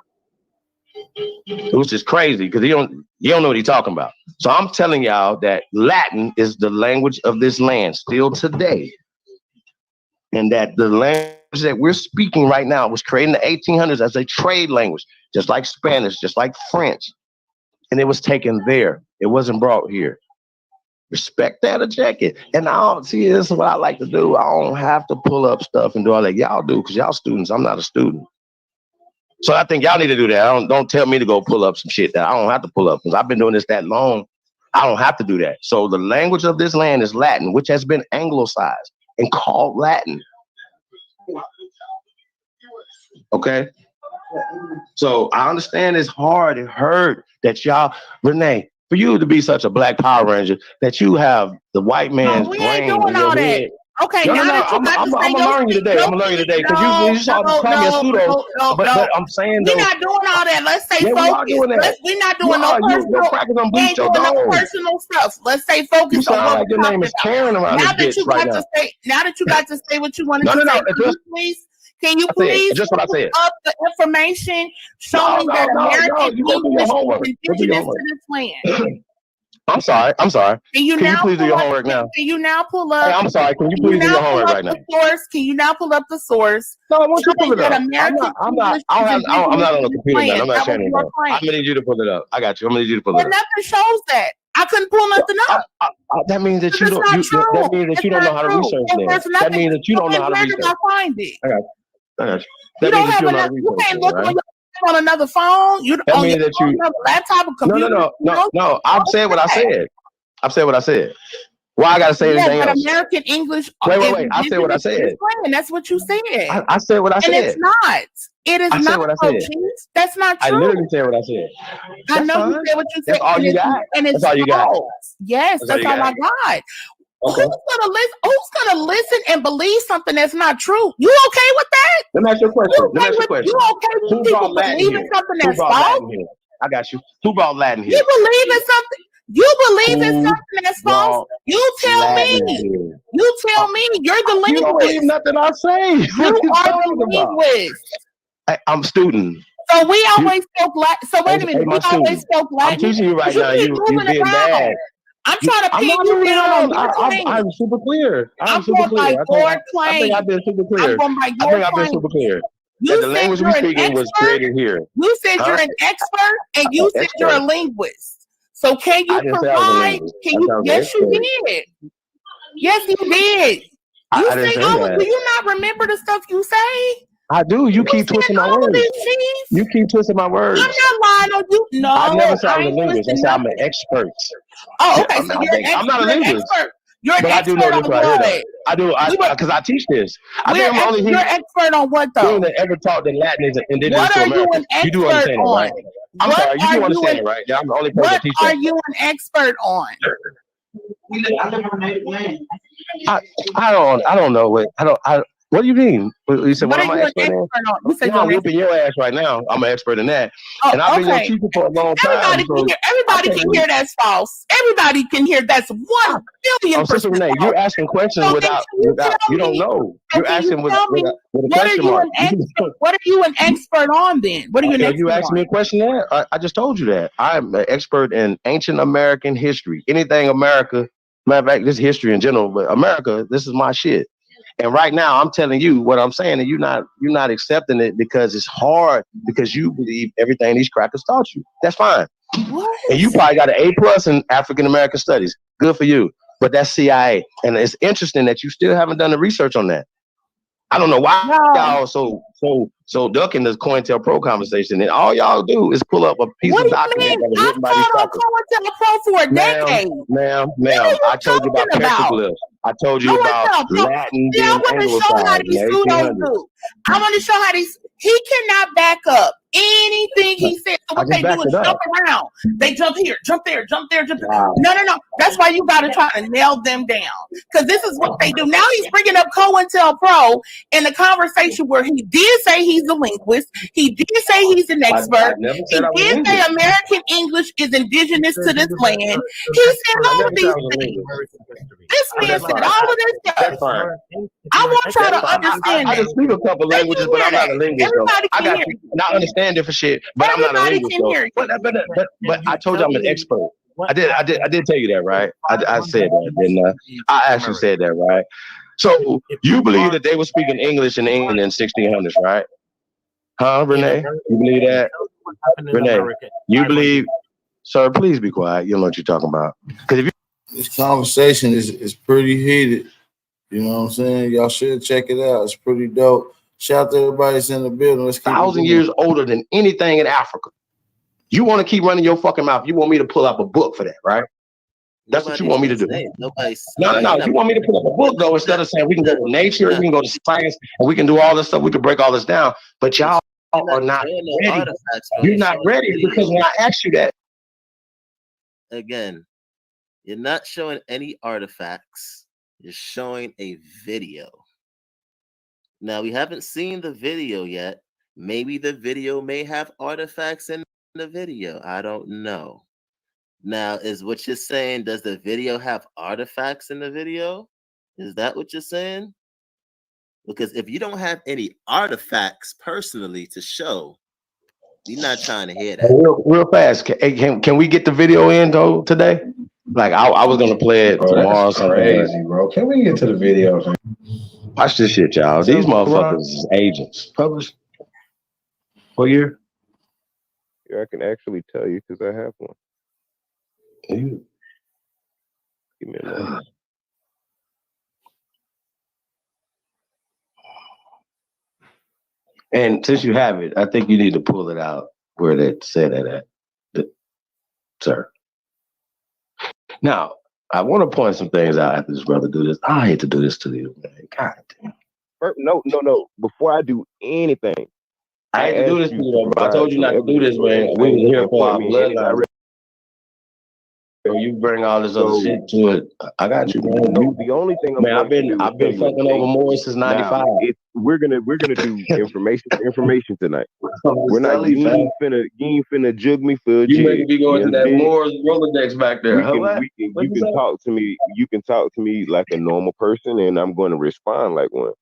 which is crazy because he don't know what he's talking about. So I'm telling y'all that Latin is the language of this land still today, and that the language that we're speaking right now was created in the 1800s as a trade language, just like Spanish, just like French, and it was taken there. It wasn't brought here. Respect that or check it. And I don't see this is what I like to do. I don't have to pull up stuff and do all that. Y'all do because y'all students. I'm not a student. So I think y'all need to do that. Don't tell me to go pull up some shit that I don't have to pull up because I've been doing this that long. I don't have to do that. So the language of this land is Latin, which has been anglicized and called Latin. Okay. So I understand it's hard and hurt that y'all, Renee, for you to be such a black Power Ranger, that you have the white man's brain in your head. Okay, now that you got to say I'm gonna learn you today. I'm gonna learn you today because you try to call me a pseudo. But I'm saying we're not doing all that. Let's stay focused. We're not doing no personal stuff. Let's stay focused. You sound like your name is Karen around this bitch right now. Now that you got to say what you wanted to say, can you please just what I said. Up the information showing that American English is indigenous to this land? I'm sorry. Can you please do your homework now? Can you now pull up? Hey, I'm sorry. Can you please do your homework right now? Source? Can you now pull up the source? No, I want you to pull it up. I'm not I'm not on the computer, man. I'm not sharing it. I'm gonna need you to pull it up. I got you. I'm gonna need you to pull it up. Nothing shows that. I couldn't pull nothing up. That means that you don't. That means that you don't know how to research this. That means that you don't know how to research. Find it. I got you. That means that you don't know how to research. You can't look on another phone. That means that you laptop or computer. No. I've said what I said. Why I gotta say anything else? American English. Wait. I said what I said. That's what you said. I said what I said. And it's not. It is not. What I said. That's not true. I literally said what I said. I know you said what you said. That's all you got. That's all you got. Yes, that's all I got. Okay. Who's gonna listen and believe something that's not true? You okay with that? Let me ask you a question. You okay with people believing something that's false? I got you. Who brought Latin here? You believe in something? You believe in something that's false? You tell me. You tell me. You're the linguist. You don't believe nothing I say. You are the linguist. I'm student. So we always spoke Latin. So wait a minute. We always spoke Latin. I'm teaching you right now. You being bad. I'm trying to pin you down. I'm super clear. I'm going by your claim. I think I've been super clear. You the language we speaking was created here. You said you're an expert, and you said you're a linguist. So can you provide? Yes, you did. Yes, you did. You say, do you not remember the stuff you say? I do. You keep twisting my words. You keep twisting my words. I'm not lying on you. No, I never said I'm a linguist. I said I'm an expert. Oh, okay. So you're an expert. I'm not a linguist. You're an expert on what? I do because I teach this. You're expert on what though? You ever taught that Latin is indigenous to America? You do understand it, right? I'm sorry, you do understand it, right? I'm the only person that teaches. What are you an expert on? I don't know what do you mean? You said what am I expert on? I'm whooping your ass right now. I'm an expert in that. And I've been your teacher for a long time. Everybody can hear that's false. Everybody can hear that's 1 billion percent. Sister Renee, you're asking questions without you don't know. You're asking with a question mark. What are you an expert on then? What are you an expert on? You asked me a question there. I just told you that. I'm an expert in ancient American history. Anything America, matter of fact, this history in general, but America, this is my shit. And right now, I'm telling you what I'm saying, and you're not accepting it because it's hard because you believe everything these crackers taught you. That's fine. What? And you probably got an A+ in African American studies. Good for you. But that's CIA, and it's interesting that you still haven't done the research on that. I don't know why y'all so ducking this COINTELPRO conversation, and all y'all do is pull up a piece of document that was written by these crackers. COINTELPRO for a decade. Ma'am, I told you about petroglyphs. I told you about Latin. I want to show how these pseudos do. I want to show how these. He cannot back up anything he said. So what they do is jump around. They jump here, jump there, jump there, jump there. Wow. No. That's why you got to try to nail them down. Because this is what they do. Now he's bringing up COINTELPRO in the conversation where he did say he's a linguist. He did say he's an expert. He did say American English is indigenous to this land. He said all of these things. This man said all of this stuff. I want y'all to understand I can speak a couple languages, but I'm not a linguist. I got you not understand different shit, but I'm not a linguist. But I told you I'm an expert. I did tell you that, right? I said that, didn't I? I actually said that, right? So you believe that they were speaking English in England in 1600s, right? Huh, Renee? You believe that? Renee, you believe? Sir, please be quiet. You know what you're talking about. Because if you this conversation is pretty heated. You know what I'm saying? Y'all should check it out. It's pretty dope. Shout out to everybody that's in the building. Let's keep 1,000 years older than anything in Africa. You want to keep running your fucking mouth. You want me to pull up a book for that, right? That's what you want me to do. No. You want me to pull up a book, though, instead of saying we can go to nature, we can go to science, and we can do all this stuff. We can break all this down. But y'all are not ready. You're not ready because when I asked you that. Again, you're not showing any artifacts. You're showing a video. Now, we haven't seen the video yet. Maybe the video may have artifacts in the video. I don't know. Now, is what you're saying, does the video have artifacts in the video? Is that what you're saying? Because if you don't have any artifacts personally to show, you're not trying to hear that. Real fast. Can we get the video in, though, today? Like I was gonna play it tomorrow. That's crazy, bro. Can we get to the video? Man? Watch this shit, y'all. These motherfuckers is agents. Published. What year? Yeah, I can actually tell you because I have one. Give me a moment. And since you have it, I think you need to pull it out where they said that at, sir. Now, I want to point some things out after this brother do this. I hate to do this to you, man. God damn. No. Before I do anything, I hate to do this to you, bro. I told you not to do this, man. We was here for our bloodline. You bring all this other shit to it. I got you, man. The only thing I've been fucking over more since '95. We're gonna do information tonight. We're not. You ain't finna jug me for a jig. You may be going to that Moore's Rolodex back there. You can talk to me. You can talk to me like a normal person, and I'm going to respond like one.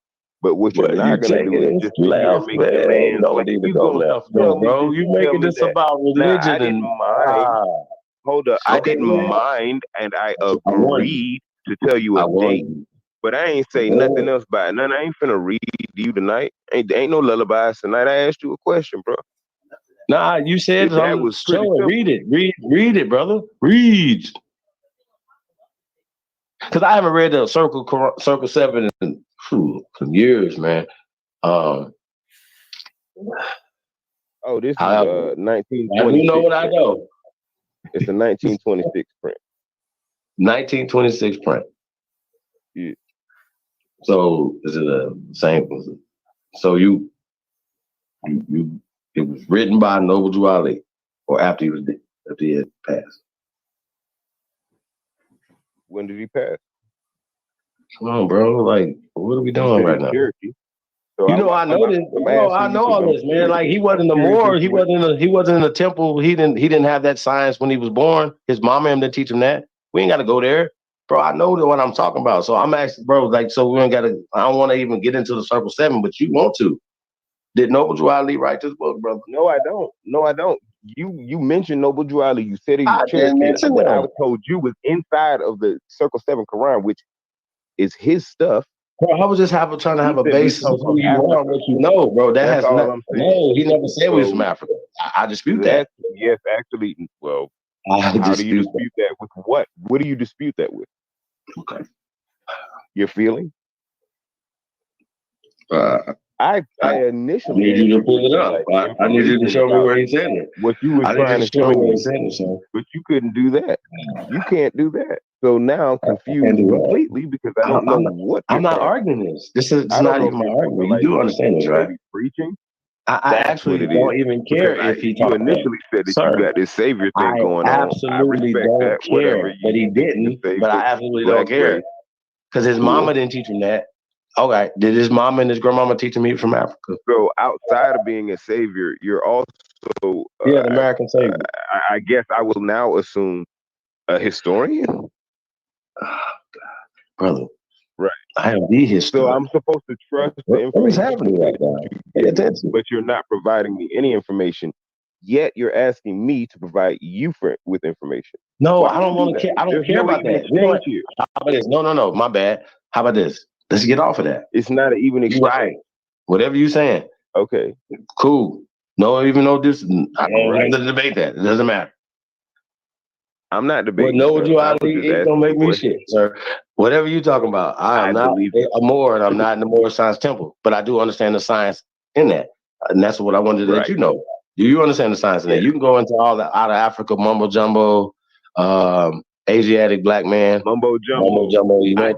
But what you're not gonna do is just left, man. No need to go left, bro. You making this about religion and hold up. I didn't mind, and I agreed to tell you a date. But I ain't say nothing else about it. None. I ain't finna read you tonight. Ain't no lullabies tonight. I asked you a question, bro. Nah, you said that was pretty simple. Read it, brother. Read. Because I haven't read the Circle 7 in some years, man. Oh, this is 1926. You know what I know. It's a 1926 print. 1926 print. Yeah. So is it the same? So you it was written by Noble Drew Ali, or after he had passed. When did he pass? Come on, bro. Like, what are we doing right now? Cherokee. So I know this. I know all this, man. Like, he wasn't in the Moor. He wasn't in the temple. He didn't have that science when he was born. His mama and them didn't teach him that. We ain't got to go there, bro. I know what I'm talking about. So I'm asking, bro. Like, so we ain't got to. I don't want to even get into the Circle 7, but you want to. Did Noble Drew Ali write this book, brother? No, I don't. You mentioned Noble Drew Ali. You said he was Cherokee. What I told you was inside of the Circle 7 Quran, which is his stuff. Bro, I was just trying to have a basis of who you are and what you know, bro. That has no. He never said we was from Africa. I dispute that. Yes, actually. Well, how do you dispute that with what? What do you dispute that with? Okay. Your feeling? I initially need you to pull it up. I need you to show me where he said it. What you were trying to show me, but you couldn't do that. You can't do that. So now I'm confused completely because I don't know what. I'm not arguing this. This is not even my argument. You do understand this, right? Preaching. I actually don't even care if he talked. You initially said that you got this savior thing going on. I absolutely don't care that he didn't, but I absolutely don't care because his mama didn't teach him that. Okay, did his mama and his grandmama teach him he was from Africa? So outside of being a savior, you're also the American savior. I guess I will now assume a historian. Oh, God. Brother, right? I am the historian. So I'm supposed to trust the information. What's happening right now? Pay attention. But you're not providing me any information. Yet you're asking me to provide you with information. No, I don't want to care. I don't care about that. How about this? No. My bad. How about this? Let's get off of that. It's not an even exchange. Right. Whatever you're saying. Okay. Cool. No, even though this, I don't have to debate that. It doesn't matter. I'm not debating. Well, no, you ain't gonna make me shit, sir. Whatever you talking about, I am not a Moor, and I'm not in the Moor Science Temple, but I do understand the science in that, and that's what I wanted to let you know. Do you understand the science in that? You can go into all the out of Africa mumbo jumbo, Asiatic black man, mumbo jumbo.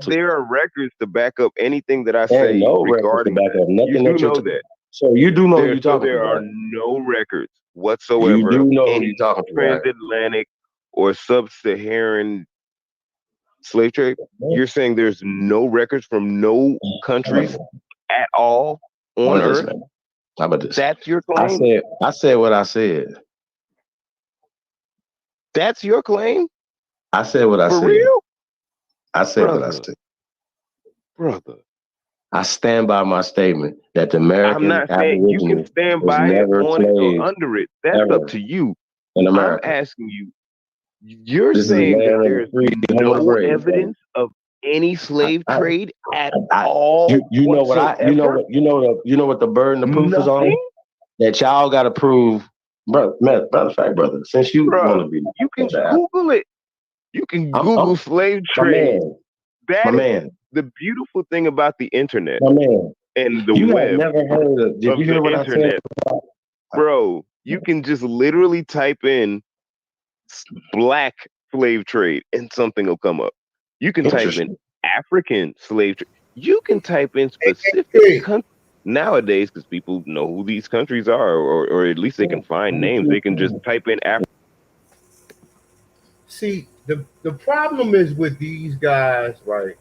There are records to back up anything that I say regarding that. Nothing you do know that. So you do know who you're talking there about. There are no records whatsoever. You do know who you're talking about. Transatlantic or sub-Saharan slave trade. You're saying there's no records from no countries at all on Earth? How about this? That's your claim? I said what I said. That's your claim? I said what I said. For real? I said what I said. Brother. I stand by my statement that the American I'm not saying you can stand by it, on it, or under it. That's up to you. In America. I'm asking you, You're This is the saying that land of there's the free, the home of the no brave, brother. evidence of any slave trade at I, all you know what I, you know whatsoever? what, you know what the burden of proof is on? Nothing? That y'all got to prove, bro. Matter of fact, brother, since you want Bro, to be, you can Google it. You can I'm Google slave trade. That my is man, the beautiful thing about the internet my man. and the You have web never heard of? Did of you hear the what I said? internet. Bro, you can just literally type in black slave trade and something will come up. You can type in African slave trade. You can type in specific countries nowadays because people know who these countries are, or at least they can find names. They can just type in Africa. See, the problem is with these guys, right?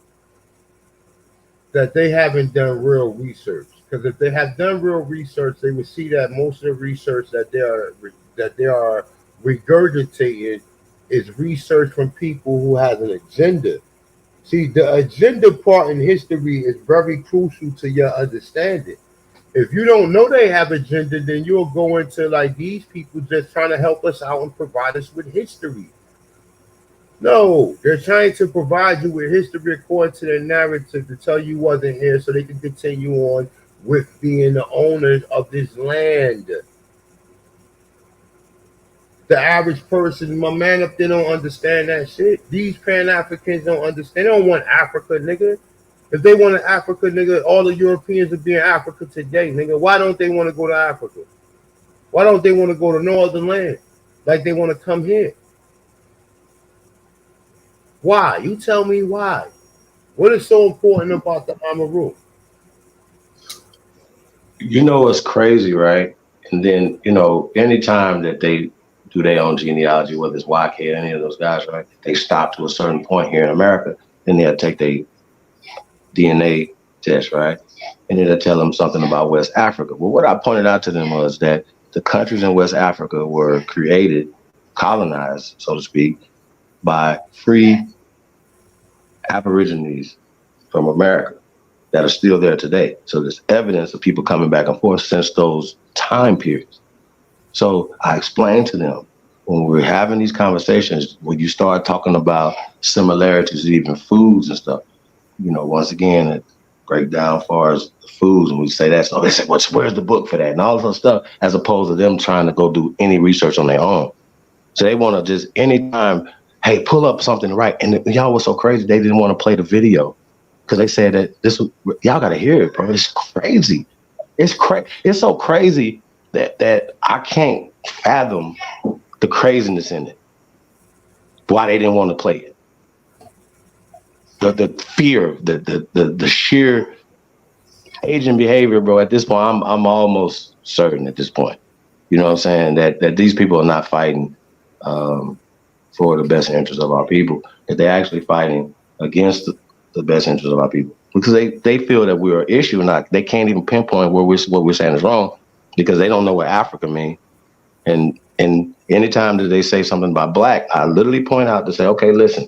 That they haven't done real research. Because if they have done real research, they would see that most of the research that they are regurgitating is research from people who has an agenda. See, the agenda part in history is very crucial to your understanding. If you don't know they have agenda, then you'll go into like these people just trying to help us out and provide us with history. No, they're trying to provide you with history according to their narrative to tell you wasn't here so they can continue on with being the owners of this land. The average person, my man up there, don't understand that shit. These Pan-Africans don't understand. They don't want Africa, nigga. If they wanted Africa, nigga, all the Europeans would be in Africa today, nigga. Why don't they want to go to Africa? Why don't they want to go to no other land? Like they want to come here? Why? You tell me why. What is so important about the Amaru? You know what's crazy, right? And then, you know, anytime that they do their own genealogy, whether it's YK or any of those guys, right? They stop to a certain point here in America, then they'll take their DNA test, right? And then they'll tell them something about West Africa. Well, what I pointed out to them was that the countries in West Africa were created, colonized, so to speak, by free Aborigines from America that are still there today. So there's evidence of people coming back and forth since those time periods. So I explained to them when we're having these conversations, when you start talking about similarities, even foods and stuff, you know, once again, it break down as far as the foods, and we say that. So they say, where's the book for that? And all this other stuff, as opposed to them trying to go do any research on their own. So they want to just anytime, hey, pull up something, right? And y'all was so crazy, they didn't want to play the video. Because they said that this was, y'all got to hear it, bro. It's crazy. It's so crazy that I can't fathom the craziness in it. Why they didn't want to play it. The fear, the sheer agent behavior, bro. At this point, I'm almost certain at this point. You know what I'm saying? That these people are not fighting for the best interest of our people. That they're actually fighting against the best interest of our people, because they feel that we're an issue, and they can't even pinpoint what we're saying is wrong, because they don't know what Africa means. And anytime that they say something about black, I literally point out to say, okay, listen,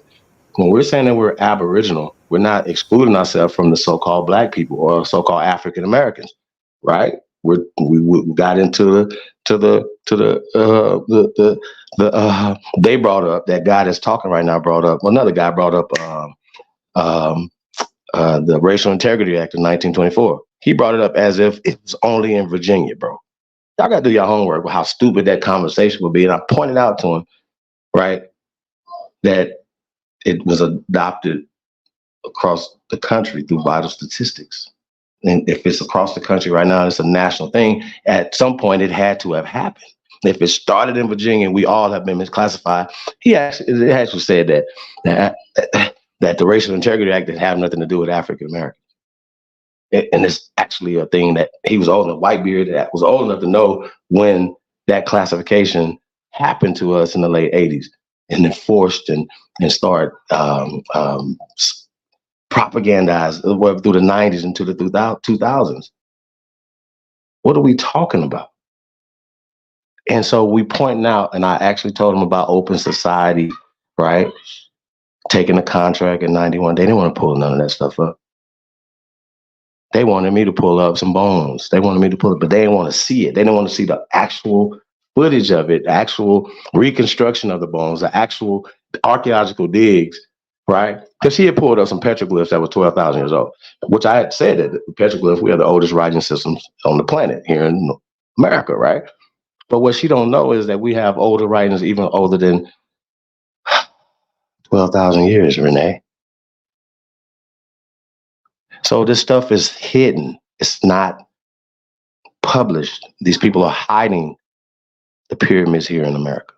when we're saying that we're Aboriginal, we're not excluding ourselves from the so-called black people or so-called African Americans, right? We got into they brought up, that guy that's talking right now brought up, another guy brought up the Racial Integrity Act of 1924. He brought it up as if it was only in Virginia, bro. Y'all got to do your homework with how stupid that conversation would be. And I pointed out to him, right, that it was adopted across the country through vital statistics. And if it's across the country right now, it's a national thing. At some point, it had to have happened. If it started in Virginia, we all have been misclassified. It actually said that the Racial Integrity Act didn't have nothing to do with African Americans. And it's actually a thing that he was old enough, Whitebeard, that was old enough to know when that classification happened to us in the late 80s, and then forced and start propagandized through the 90s into the 2000s. What are we talking about? And so we pointing out, and I actually told them about open society, right? Taking a contract in 91. They didn't want to pull none of that stuff up. They wanted me to pull up some bones. They wanted me to pull it, but they didn't want to see it. They didn't want to see the actual footage of it, actual reconstruction of the bones, the actual archaeological digs, right? Because he had pulled up some petroglyphs that were 12,000 years old, which I had said that the petroglyphs, we are the oldest writing systems on the planet here in America, right? But what she don't know is that we have older writings even older than 12,000 years, Renee. So this stuff is hidden. It's not published. These people are hiding the pyramids here in America.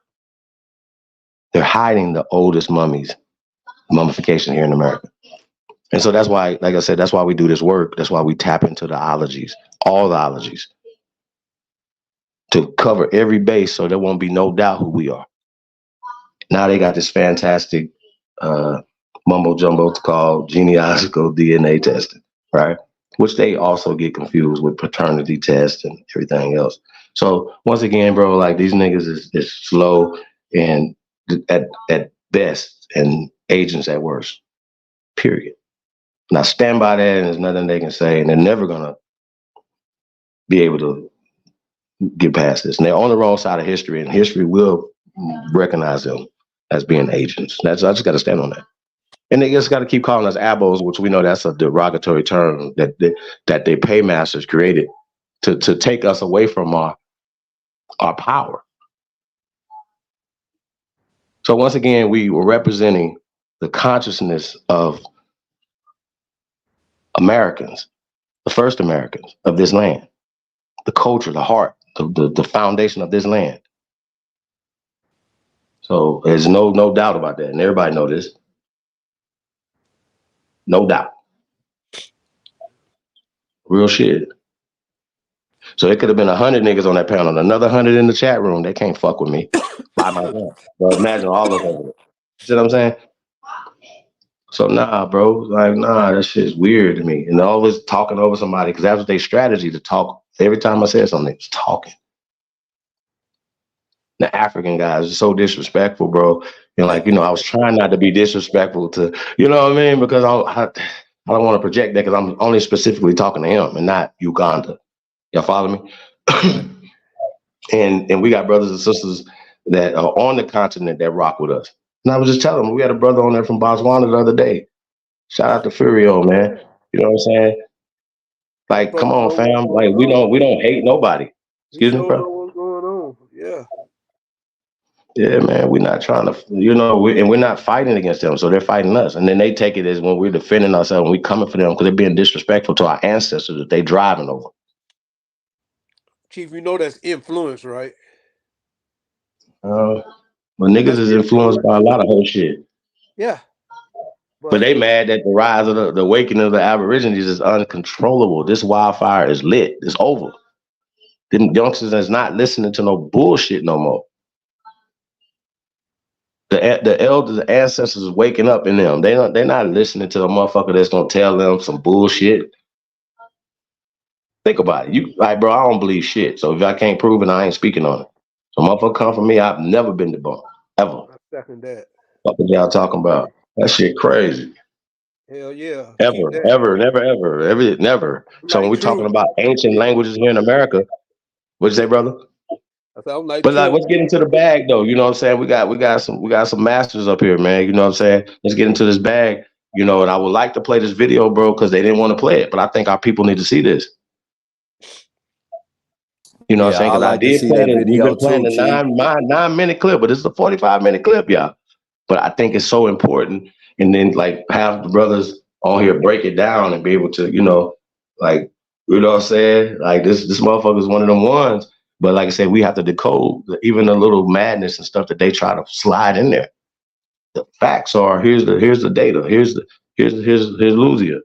They're hiding the oldest mummies, mummification here in America. And so that's why, like I said, that's why we do this work. That's why we tap into the ologies, all the ologies, to cover every base so there won't be no doubt who we are. Now they got this fantastic mumbo jumbo called genealogical DNA testing, right? Which they also get confused with paternity tests and everything else. So once again, bro, like these niggas is slow and at best and agents at worst, period. Now stand by that and there's nothing they can say, and they're never gonna be able to get past this. And they're on the wrong side of history, and history will recognize them as being agents. I just gotta stand on that. And they just gotta keep calling us abos, which we know that's a derogatory term that their paymasters created to take us away from our power. So once again, we were representing the consciousness of Americans, the first Americans of this land, the culture, the heart, the foundation of this land. So there's no doubt about that, and everybody know this. No doubt. Real shit. So it could have been 100 niggas on that panel, another 100 in the chat room. They can't fuck with me by myself. But imagine all of them. You see what I'm saying? So nah, bro. Like, nah, that shit's weird to me. And always talking over somebody, because that was their strategy, to talk. Every time I said something, they was talking. The African guys are so disrespectful, bro. I was trying not to be disrespectful to, you know what I mean? Because I don't want to project that, because I'm only specifically talking to him and not Uganda. Y'all follow me? and we got brothers and sisters that are on the continent that rock with us. And I was just telling them, we had a brother on there from Botswana the other day. Shout out to Furio, man. You know what I'm saying? Like, come on, fam. Like, we don't hate nobody. Excuse me, bro. What's going on? Yeah. Yeah, man. We're not trying to, we're not fighting against them. So they're fighting us. And then they take it as when we're defending ourselves and we coming for them because they're being disrespectful to our ancestors that they driving over. Chief, you know that's influence, right? But niggas is influenced by a lot of whole shit. Yeah. But they mad that the rise of the awakening of the Aborigines is uncontrollable. This wildfire is lit. It's over. Them youngsters is not listening to no bullshit no more. The elders, the ancestors is waking up in them. They're not listening to the motherfucker that's gonna tell them some bullshit. Think about it. You like, bro, I don't believe shit. So if I can't prove it, I ain't speaking on it. So motherfucker come from me, I've never been debunked. Ever. I second that. What y'all talking about? That shit crazy. Hell yeah. Ever, never. So when we're talking about ancient languages here in America, what'd you say, brother? But let's get into the bag though. You know what I'm saying? We got some masters up here, man. You know what I'm saying? Let's get into this bag. And I would like to play this video, bro, because they didn't want to play it. But I think our people need to see this. You know what I'm saying? Because I did play it. We've been playing the 9-minute clip, but it's a 45-minute clip, y'all. But I think it's so important. And then have the brothers on here break it down and be able to, you know what I'm saying? Like this motherfucker is one of them ones. But like I said, we have to decode even the little madness and stuff that they try to slide in there. The facts are here's the data. Here's Luzia.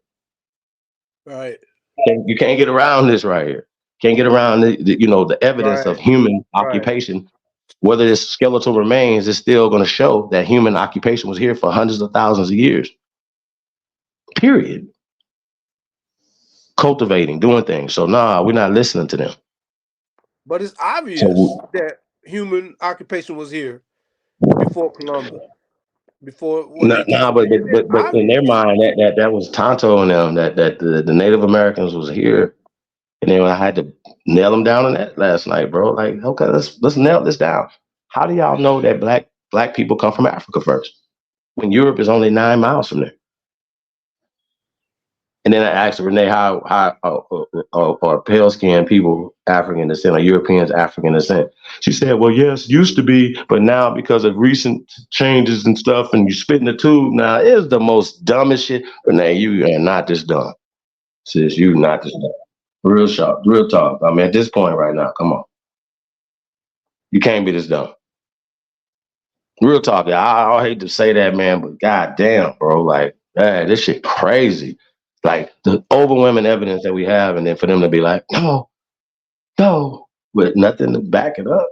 Right. You can't get around this right here. Can't get around the evidence of human occupation. Whether it's skeletal remains, is still going to show that human occupation was here for hundreds of thousands of years. Period. Cultivating, doing things. So we're not listening to them. But it's obvious that human occupation was here before Columbus. But in their mind, that was Tonto and them, that the Native Americans was here, and then I had to nail them down on that last night, bro. Like, okay, let's nail this down. How do y'all know that black people come from Africa first, when Europe is only 9 miles from there? And then I asked Renee how are pale skinned people African descent or Europeans African descent. She said, well, yes, used to be, but now because of recent changes and stuff, and you spit in the tube now, is the most dumbest shit. Renee, you are not this dumb. Sis, you not this dumb. Real sharp, real talk. I mean, at this point right now, come on. You can't be this dumb. Real talk. I hate to say that, man, but goddamn, bro, like, man, this shit crazy. Like the overwhelming evidence that we have, and then for them to be like, no, with nothing to back it up.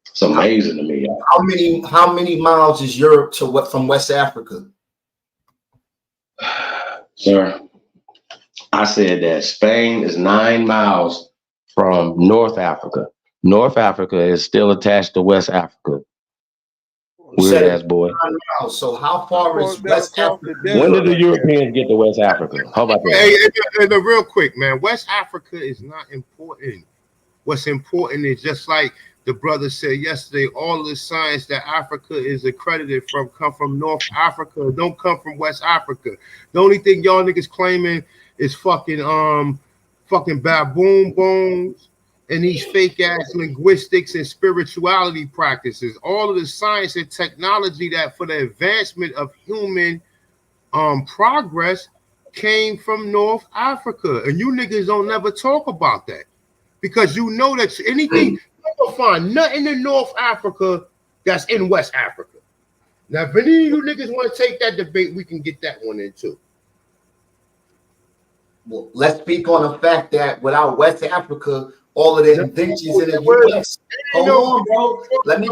It's amazing to me. Y'all. How many miles is Europe to from West Africa? Sir, I said that Spain is 9 miles from North Africa. North Africa is still attached to West Africa. Weird ass boy. So how far is West Africa? When did the Europeans get to West Africa? How about that? Hey, real quick, man. West Africa is not important. What's important is, just like the brother said yesterday, all of the science that Africa is accredited from come from North Africa. Don't come from West Africa. The only thing y'all niggas claiming is fucking baboon bones and these fake ass linguistics and spirituality practices. All of the science and technology that for the advancement of human progress came from North Africa. And you niggas don't never talk about that, because you know that anything, you don't find nothing in North Africa that's in West Africa. Now, if any of you niggas want to take that debate, we can get that one in too. Well, let's speak on the fact that without West Africa, all of the inventions in the U.S. Hold on, bro. Let me.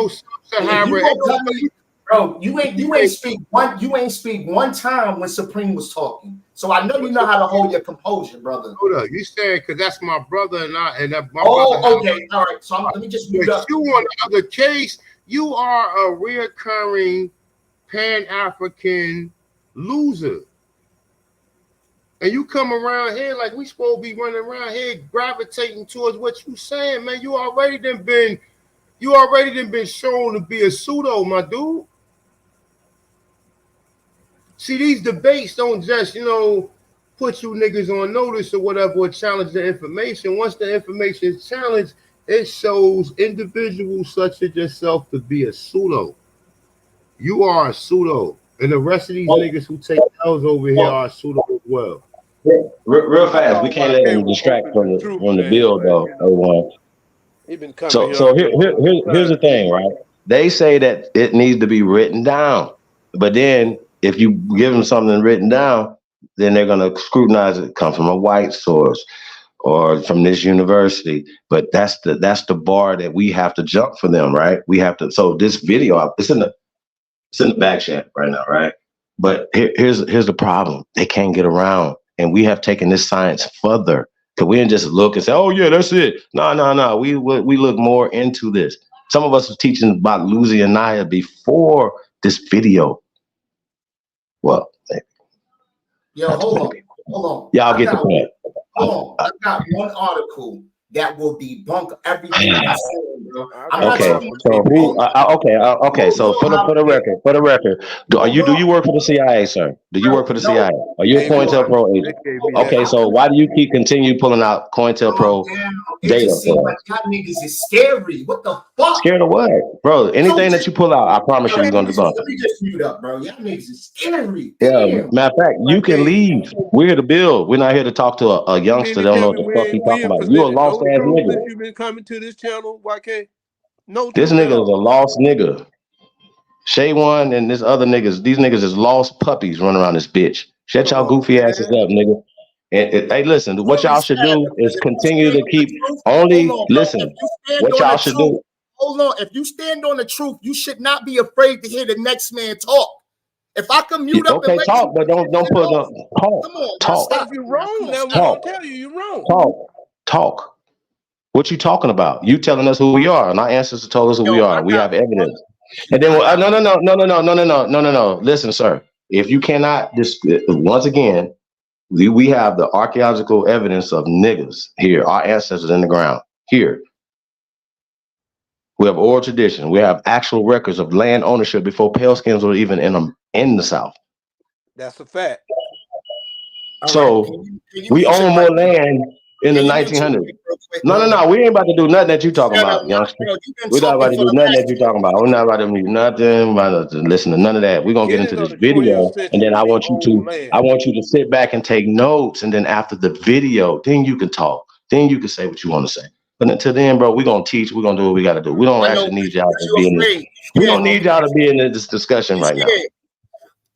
Bro, you ain't speak one time when Supreme was talking. So I know you know how to hold your composure, brother. Hold up, you said because that's my brother and that. My brother, okay, all right. So let me just mute up. You on the other case, you are a reoccurring Pan-African loser. And you come around here like we supposed to be running around here gravitating towards what you saying, man. You already done been shown to be a pseudo, my dude. See, these debates don't just, put you niggas on notice or whatever, or challenge the information. Once the information is challenged, it shows individuals such as yourself to be a pseudo. You are a pseudo. And the rest of these niggas who take L's over here are a pseudo as well. Real fast, we can't let them distract from the bill, though. So here's the thing, right? They say that it needs to be written down, but then if you give them something written down, then they're gonna scrutinize it. Come from a white source or from this university, but that's the bar that we have to jump for them, right? We have to. So this video, it's in the back chat right now, right? But here's the problem: they can't get around. And we have taken this science further, because we didn't just look and say, "Oh yeah, that's it." No. We look more into this. Some of us was teaching about Luzia and Naya before this video. Well, hold on. Y'all get the point. Hold on. I've got one article that will debunk everything you're saying, bro. Okay. So for the record, do you work for the CIA, sir? Do you work for the CIA? Are you a COINTELPRO agent? Okay, so why do you continue pulling out COINTELPRO data? Like y'all niggas is scary. What the fuck? Scared of what, bro? Anything that you pull out, I promise you, you're gonna debunk. Let me just mute up, bro. Y'all niggas is scary. Yeah, matter of fact, you can leave. We're here to build. We're not here to talk to a youngster that don't know what the fuck he talking about. You a lost ass nigga. You've been coming to this channel, YK? No, this nigga is a lost nigga. Shay One and this other niggas, these niggas is lost puppies running around this bitch. Shut y'all goofy asses up, nigga. And hey, listen, what y'all should do is continue to keep only listen. What y'all should do. Hold on, if you stand on the truth, you should not be afraid to hear the next man talk. If I can mute up, okay, talk, but don't put up talk. Come on, talk. If you're wrong, now we're gonna tell you're wrong. Talk. What you talking about? You telling us who we are, and our ancestors told us who we are. We have evidence. And then no. Listen, sir. If you cannot, once again, We have the archaeological evidence of niggas here, our ancestors in the ground here. We have oral tradition. We have actual records of land ownership before pale skins were even in the South. That's a fact. So we own more land in the 1900s. No. We ain't about to do nothing that you talking about, youngster. We're not about to do nothing that you talking about. We're not about to do nothing. We're about to listen to none of that. We're gonna get into this video, and then I want you to sit back and take notes, and then after the video, then you can talk. Then you can say what you want to say. But until then, bro, we're gonna teach. We're gonna do what we gotta do. We don't actually need y'all to be in this. We don't need y'all to be in this discussion right now.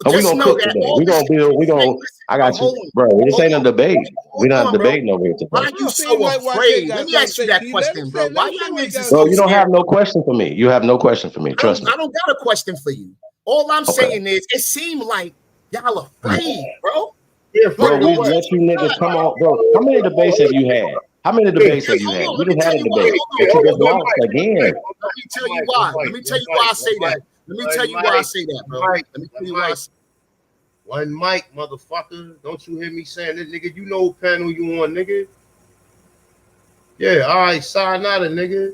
Oh, we're gonna cook today. We're gonna build. I got you, bro. This ain't a debate. We're not debating over here today. Why are you so afraid? Let me ask you that question, bro. Why y'all niggas Bro, you don't have no question for me. You have no question for me. Trust me. I don't got a question for you. All I'm saying is, it seemed like y'all afraid, bro. Bro, we let you niggas come on, bro. How many debates have you had? How many debates have you had? You just had a debate. But you just lost again. Let me tell you why. Let me tell you why I say that. Let me tell you why I say that, bro. Let me tell you why. One mic, motherfucker. Don't you hear me saying this, nigga? You know what panel you on, nigga? Yeah, all right, sayonara, nigga.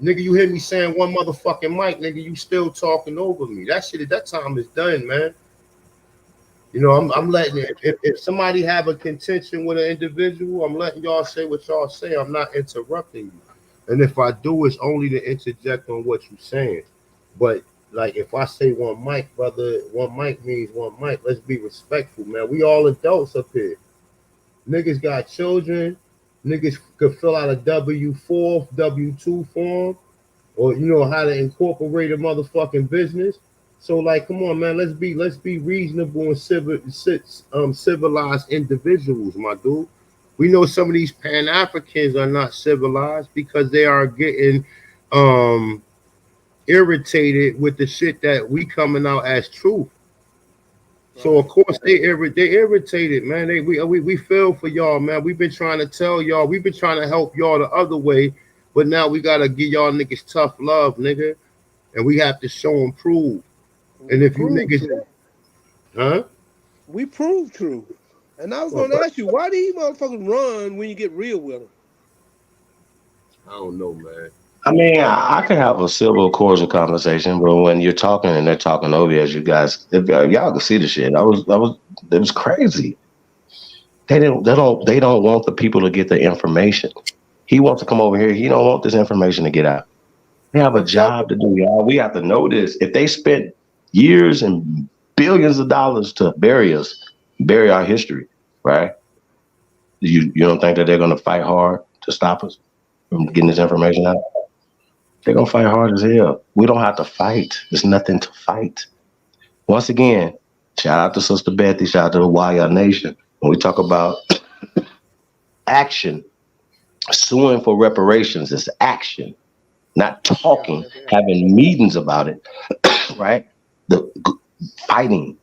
Nigga, you hear me saying one motherfucking mic, nigga, you still talking over me. That shit at that time is done, man. You know, I'm letting it. If somebody have a contention with an individual, I'm letting y'all say what y'all say. I'm not interrupting you. And if I do, it's only to interject on what you're saying. But like if I say one mic, brother, one mic means one mic. Let's be respectful, man. We all adults up here. Niggas got children. Niggas could fill out a W-4, W-2 form, or you know how to incorporate a motherfucking business. So like, come on, man. Let's be reasonable and civilized individuals, my dude. We know some of these Pan-Africans are not civilized because they are getting irritated with the shit that we coming out as truth. So of course they irritated, man. We feel for y'all, man. We've been trying to tell y'all, we've been trying to help y'all the other way, but now we gotta give y'all niggas tough love, nigga, and we have to show and prove. And if you niggas, huh? We prove true. And I was gonna ask you, why do you motherfuckers run when you get real with them? I don't know, man. I mean, I can have a civil, cordial conversation, but when you're talking and they're talking over you, as you guys, if y'all can see the shit. It was crazy. They don't want the people to get the information. He wants to come over here. He don't want this information to get out. They have a job to do, y'all. We have to know this. If they spent years and billions of dollars to bury our history, right? You don't think that they're going to fight hard to stop us from getting this information out? They're going to fight hard as hell. We don't have to fight. There's nothing to fight. Once again, shout out to Sister Bethy, shout out to the Waya Nation. When we talk about action, suing for reparations is action, not talking, having meetings about it, right? The fighting.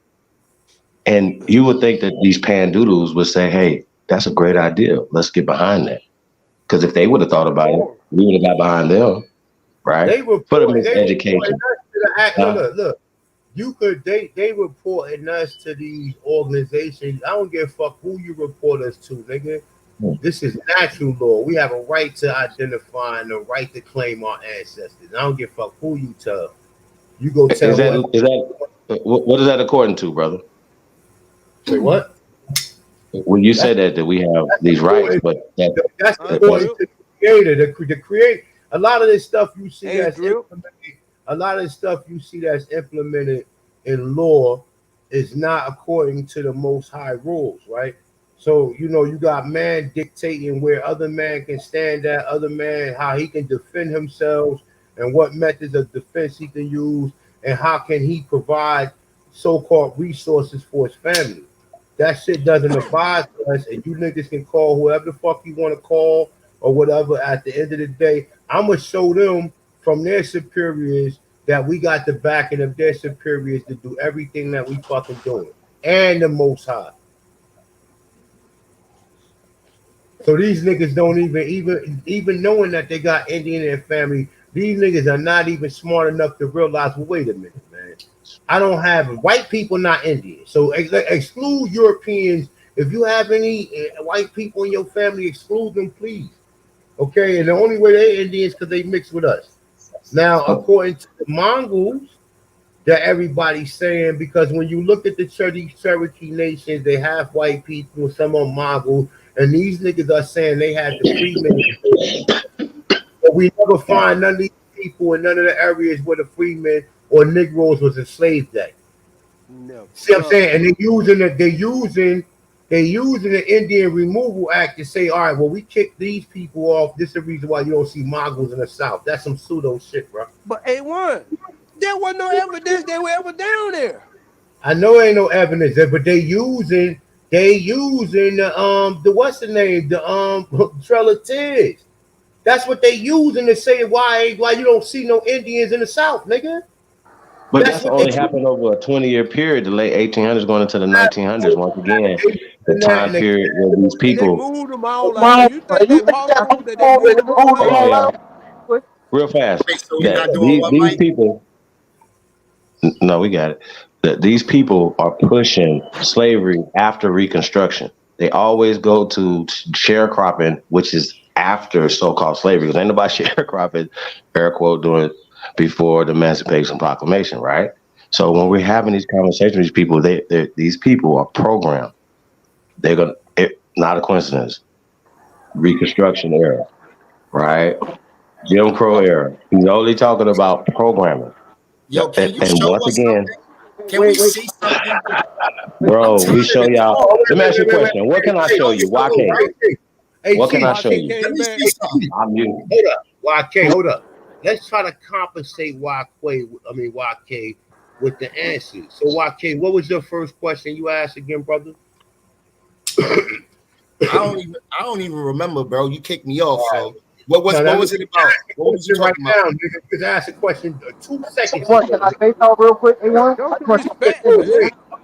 And you would think that these pandoodles would say, hey, that's a great idea. Let's get behind that. Because if they would have thought about it, we would have got behind them. Right. They were for the miseducation. Look, you could they reporting us to these organizations. I don't give a fuck who you report us to, nigga. This is natural law. We have a right to identify and a right to claim our ancestors. I don't give a fuck who you tell. You go tell. What is that according to, brother? Say what? Well, you said that we have these rights, but that's according to the creator. The create. A lot of this stuff you see that's implemented in law is not according to the Most High rules, right? So you know you got man dictating where other man can stand at, other man how he can defend himself and what methods of defense he can use, and how can he provide so-called resources for his family. That shit doesn't abide to us, and you niggas can call whoever the fuck you want to call or whatever. At the end of the day, I'm gonna show them from their superiors that we got the backing of their superiors to do everything that we fucking doing, and the Most High. So these niggas don't even knowing that they got Indian in their family. These niggas are not even smart enough to realize. Well, wait a minute, man. I don't have white people, not Indian. So exclude Europeans If you have any white people in your family, exclude them, please. Okay, and the only way they're Indians because they mix with us. Now, according to the Mongols, that everybody's saying, because when you look at the Cherokee nations, they have white people, some are Mongols, and these niggas are saying they had the freemen. But we never find none of these people in none of the areas where the freemen or Negroes was enslaved at. No. See what I'm saying? And they're using the Indian Removal Act to say, all right, well, we kicked these people off. This is the reason why you don't see Mongols in the South. That's some pseudo shit, bro. But A1, there was no evidence they were ever down there. I know ain't no evidence there, but they using the what's the name? The Trail of Tears. That's what they using to say why you don't see no Indians in the South, nigga. But that's only happened over a 20-year period, the late 1800s going into the 1900s. Once again, the time period where these people. They moved them all out. You think they possible that they moved them all out? Real fast. Wait, so you're not doing what, These Mike? people. No, we got it. That these people are pushing slavery after Reconstruction. They always go to sharecropping, which is after so-called slavery, because ain't nobody sharecropping, air quote, doing before the Emancipation Proclamation, right? So when we're having these conversations with these people, these people are programmed. They're gonna, not a coincidence. Reconstruction era, right? Jim Crow era. He's only talking about programming. Yo, can you and show once us again, something? Can we see something? bro, we show y'all. Let me ask you a question. What can I show you? Why can't? What can I show you? Let me see something. I'm you. Hold up. YK, hold up. Let's try to compensate YK with the answers. So YK, what was your first question you asked again, brother? I don't even remember, bro. You kicked me off. So what was it about? What was you talking about? Now, nigga, just ask a question 2 seconds. What, can I say something real quick? I'm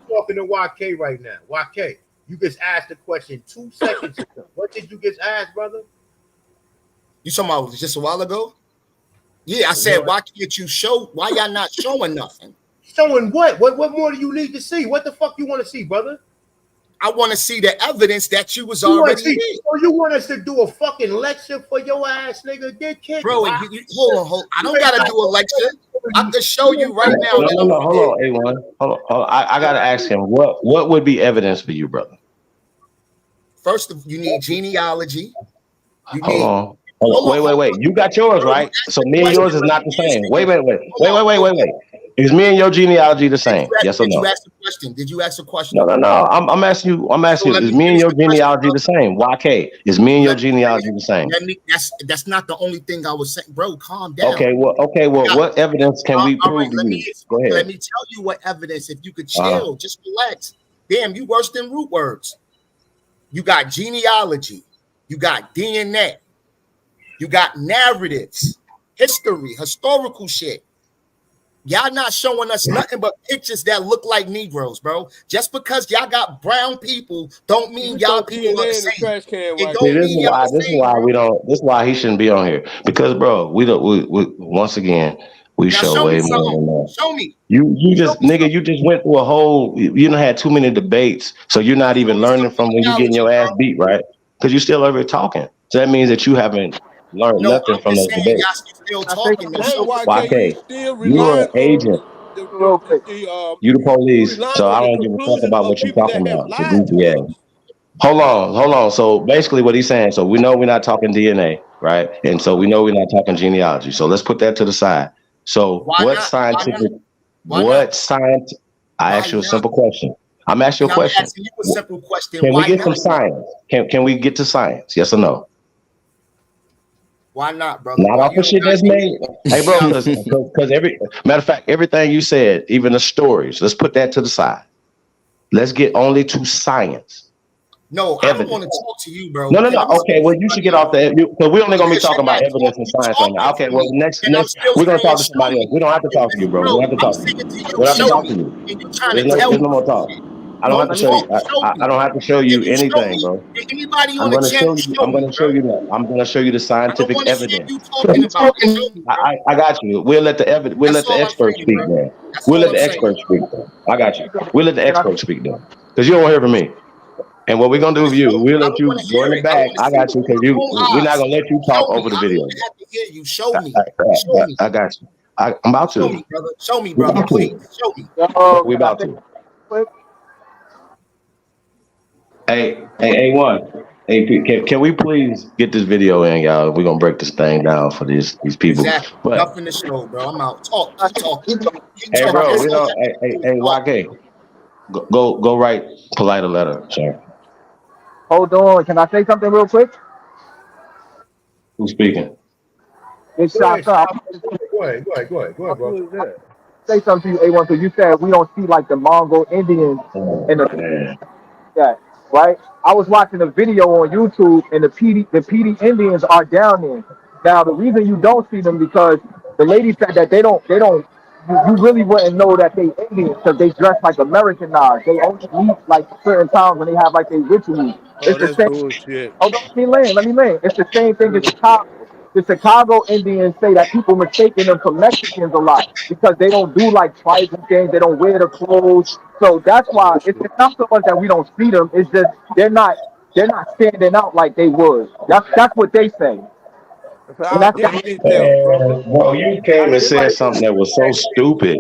talking to YK right now. YK, you just asked the question 2 seconds ago. What did you just ask, brother? You talking about just a while ago? Yeah, I said, why can't you show? Why y'all not showing nothing? Showing what? What more do you need to see? What the fuck you want to see, brother? I want to see the evidence that you was already here. So you want us to do a fucking lecture for your ass, nigga? Get kicked. Bro, hold on. I don't gotta do a lecture. I can show you right now. No, hold on, A1. Hold on. I gotta ask him what would be evidence for you, brother? First, you need genealogy. You need. Hold on. Wait. You got yours, right? So me and yours is not the same. Wait. Is me and your genealogy the same? Yes or no? Did you ask a question? Did you ask a question? No. I'm asking you. Is me and your genealogy the same? YK, is me and your genealogy the same? That's not the only thing I was saying, bro. Calm down. Okay. Well, what evidence can we prove to you? Go ahead. Let me tell you what evidence. If you could chill, just relax. Damn, you worse than root words. You got genealogy. You got DNA. You got narratives, historical shit. Y'all not showing us nothing but pictures that look like Negroes, bro. Just because y'all got brown people don't mean y'all people are the same. This is why he shouldn't be on here. Because, bro, we once again we now show way more than that. Show me. You just went through a whole. You done had too many debates, so you're not even learning from when you're getting your ass beat, right? Because you're still over here talking. So that means that you haven't learned nothing from those debates. YK, you're an agent. You the police, so I don't give a fuck about what you're talking about. Hold on. So basically what he's saying, so we know we're not talking DNA, right? And so we know we're not talking genealogy. So let's put that to the side. So I asked you a simple question. I'm asking you a question. I'm asking you a simple question. Can we get some science? Can we get to science? Yes or no? Why not, brother? Not off of shit that's made. Hey, bro, because matter of fact, everything you said, even the stories, let's put that to the side. Let's get only to science. No, I don't want to talk to you, bro. No. Okay, well, you should get off that because we're only gonna be talking about evidence and science right now. Okay, well, next we're gonna talk to somebody else. We don't have to talk to you, bro. We don't have to talk to you. We don't have to talk to you. There's no more talk. I don't have to show you. I don't have to show you anything, bro. Anybody on the channel? I'm gonna show you that. I'm gonna show you the scientific evidence. I got you. We'll let the experts speak then. We'll let the experts speak then. I got you. We'll let the experts speak then. Because you don't hear from me. And what we're gonna do with you, we'll I let don't you want to go in hear the it. I back. want to I see got it you with because my own we're not eyes. gonna let you Show talk me. over the I don't video. even have to hear you. Show me. Show me. I got you. I'm about Show to. me, brother. Show me, We brother. about Please. to. Show me. We Can I about say to. quick? Hey, A1. Hey, can we please get this video in, y'all? We're gonna break this thing down for these people. Exactly. But Nothing to show, bro. I'm out. Talk. Keep talking. Keep hey, talking. bro, That's we all don't. I have to do is Hey, talk. YK, go write polite a letter, sir. Hold on. Can I say something real quick? Who's speaking? It's Go ahead, shots up. Shop. Go ahead, bro. Who is that? Say something to you, A1, because you said we don't see like the Mongol Indians Oh, in the man. that, right? I was watching a video on YouTube, and the PD Indians are down there. Now, the reason you don't see them because the lady said that you really wouldn't know that they Indians because they dress like Americanized. They only meet like certain times when they have like their rituals. Oh, It's the that's same. bullshit. Hold on, let me land. It's the same thing in Chicago. The Chicago Indians say that people mistaken them for Mexicans a lot because they don't do like tribal things. They don't wear the clothes. So that's why it's not so much that we don't see them. It's just they're not standing out like they would. That's what they say. It's an And that's identity theft, brother. Bro, you came and said Identity something theft. that was so stupid.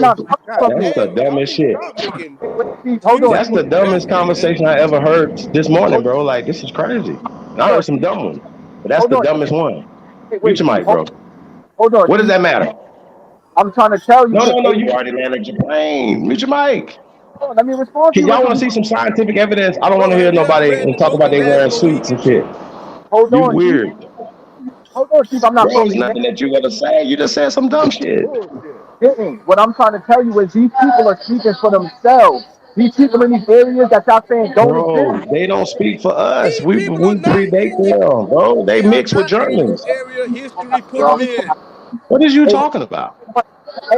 not coming God from That's me. the damn, y'all dumbest need to shit. stop making Hold on. That's the excuses for dumbest everything, man. conversation I ever heard this morning, bro. Like, this is crazy. And I heard some dumb ones, but that's Hold the on. dumbest one. Mute Wait, your mic, bro. hold on. What does that matter? I'm trying to tell you. No. You already landed your plane. Mute your mic. Let me respond to Can you. y'all want to see some scientific evidence? I don't want Bro, to hear have you ever nobody read and the talk book about of they wearing National suits and Eagle? shit. Hold You on, Chief. weird. Hold on, Chief. I'm not Bro, it's fully nothing that you gotta say. You just said some dumb shit. Didn't. What I'm trying to tell you is these people are speaking for themselves. These people in these areas that y'all saying don't Bro, exist. they don't speak for us. These We people are not predate in the. them, bro. They They are mix with not in the Germans. area history put Bro. them in. What is you talking about?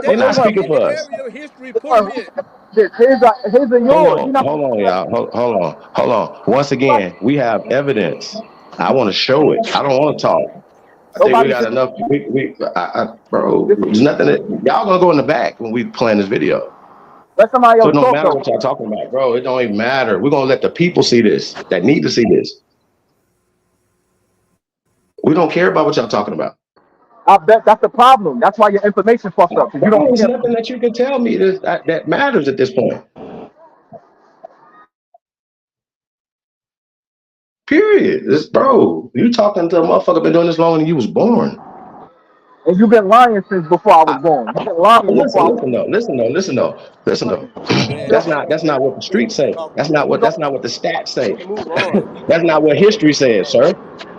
They're They're not not speaking in the for us. area history put them in. Here's a yours. You're not. Hold on, y'all. Hold on. Once again, we have evidence. I want to show it. I don't want to talk. I think we Nobody got said. enough. Bro, there's nothing that y'all gonna go in the back when we playing this video. Let somebody So else it don't talk matter though. what y'all talking about, bro. It don't even matter. We're gonna let the people see this that need to see this. We don't care about what y'all talking about. I bet that's the problem. That's why your information fucked up. 'Cause you don't There's care. nothing that you can tell me that matters at this point. Period. Bro, you talking to a motherfucker been doing this longer than you was born. And you've been lying since before I was born. You've been lying before I was Listen though. That's not what the streets say. That's not what the stats say. That's not what history says, sir.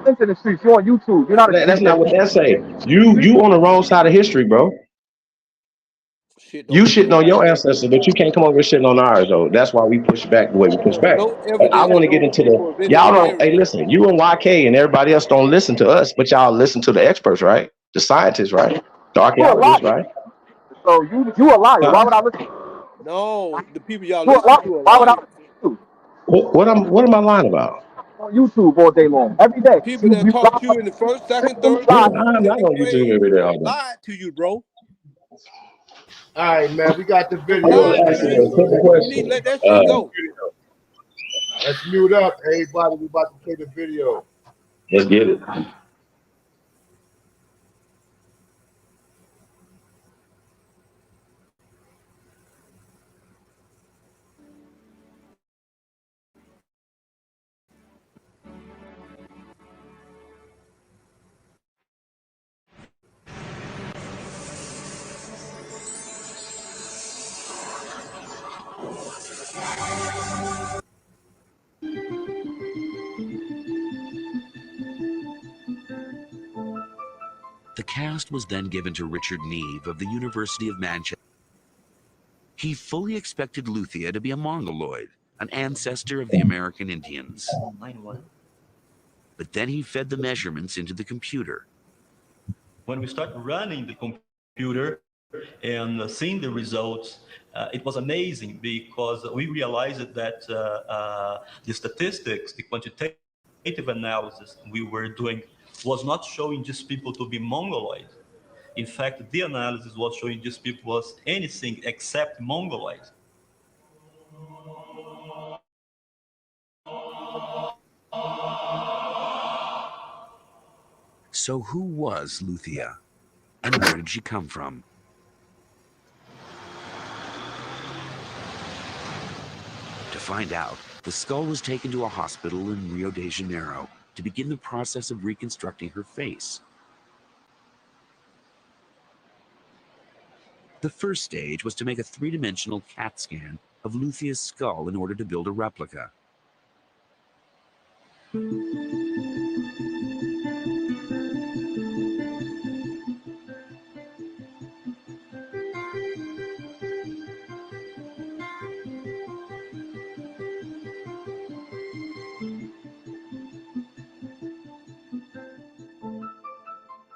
into the streets. You're on YouTube. You're not a That's street not what nigga. that say. You on the wrong side of history, bro. You shitting on your ancestors, but you can't come over and shitting on ours, though. That's why we push back the way we push back. No But I evidence want to that get those into people have the been in y'all the don't. Hey, area. listen, you and YK and everybody else don't listen to us, but y'all listen to the experts, right? The scientists, right? The You're a archaeologists, liar. right? So you a liar. Why Huh? would I listen? No, the people y'all You a listen liar. to are Why would I liars. listen to you? What am I lying about? On YouTube all day long, every day. People You that you taught you lie, in the first, second, you third, lie. fourth, fifth, I'm not seventh on YouTube grade every day all day. lied to you, bro. All right, man. We got the So I video. want lied to to ask you a you. simple You need to question. let that shit go. Let's mute up, everybody. We about to play the video. Let's get it. The cast was then given to Richard Neve of the University of Manchester. He fully expected Luzia to be a Mongoloid, an ancestor of the American Indians. But then he fed the measurements into the computer. When we start running the computer and seeing the results, it was amazing because we realized that the statistics, the quantitative analysis we were doing was not showing these people to be Mongoloid. In fact, the analysis was showing these people was anything except Mongoloid. So who was Luzia? And where did she come from? To find out, the skull was taken to a hospital in Rio de Janeiro to begin the process of reconstructing her face. The first stage was to make a three-dimensional CAT scan of Luzia's skull in order to build a replica.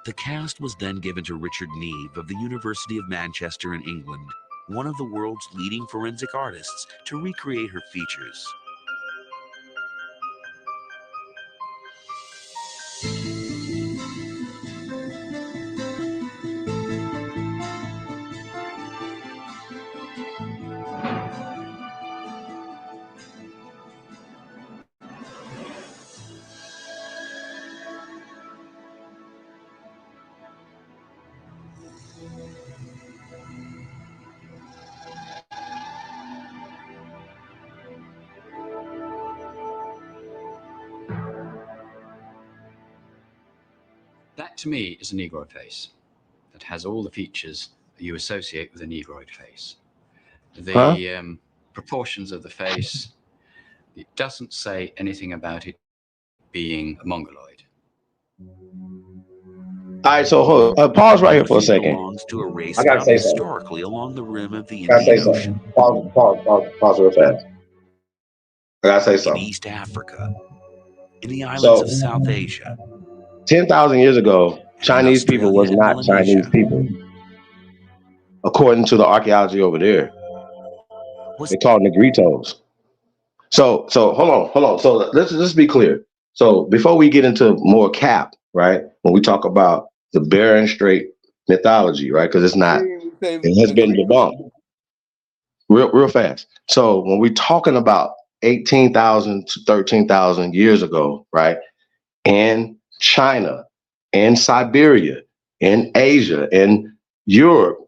The cast was then given to Richard Neve of the University of Manchester in England, one of the world's leading forensic artists, to recreate her features. That to me is a Negroid face that has all the features that you associate with a Negroid face. The proportions of the face, it doesn't say anything about it being a Mongoloid. All right, so hold on. Pause right here for a second. Belongs to a race I gotta found say something. historically along the rim of the I gotta say Indian Ocean. something. Pause real fast. I gotta say In something. East Africa, in the islands of South Asia, 10,000 years ago, Chinese people was not Chinese people. According to the archaeology over there, they called Negritos. So hold on. So let's be clear. So before we get into more cap, right? When we talk about the Bering Strait mythology, right? Because it's not, it has been debunked. Real fast. So when we're talking about 18,000 to 13,000 years ago, right? In China, in Siberia, in Asia, in Europe,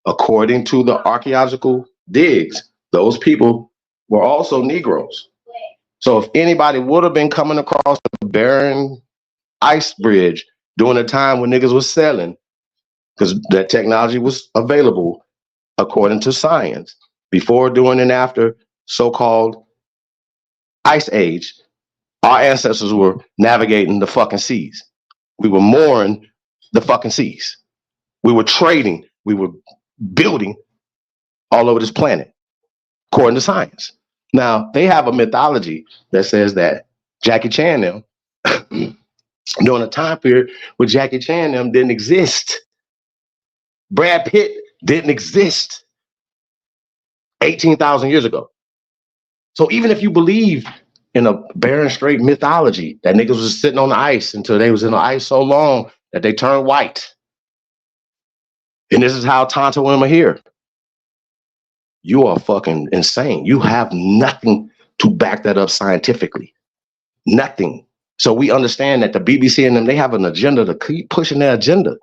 according to the archaeological digs, those people were also Negroes. So if anybody would have been coming across the Bering Ice Bridge during a time when niggas was selling, because that technology was available according to science, before, during, and after so-called Ice Age, our ancestors were navigating the fucking seas. We were mooring the fucking seas. We were trading. We were building all over this planet, according to science. Now, they have a mythology that says that Jackie Chan them, during a time period where Jackie Chan them didn't exist. Brad Pitt didn't exist 18,000 years ago. So even if you believe in a Bering Strait mythology that niggas was sitting on the ice until they was in the ice so long that they turned white, and this is how Tonto women are here, you are fucking insane. You have nothing to back that up scientifically. Nothing. So we understand that the BBC and them, they have an agenda to keep pushing their agenda.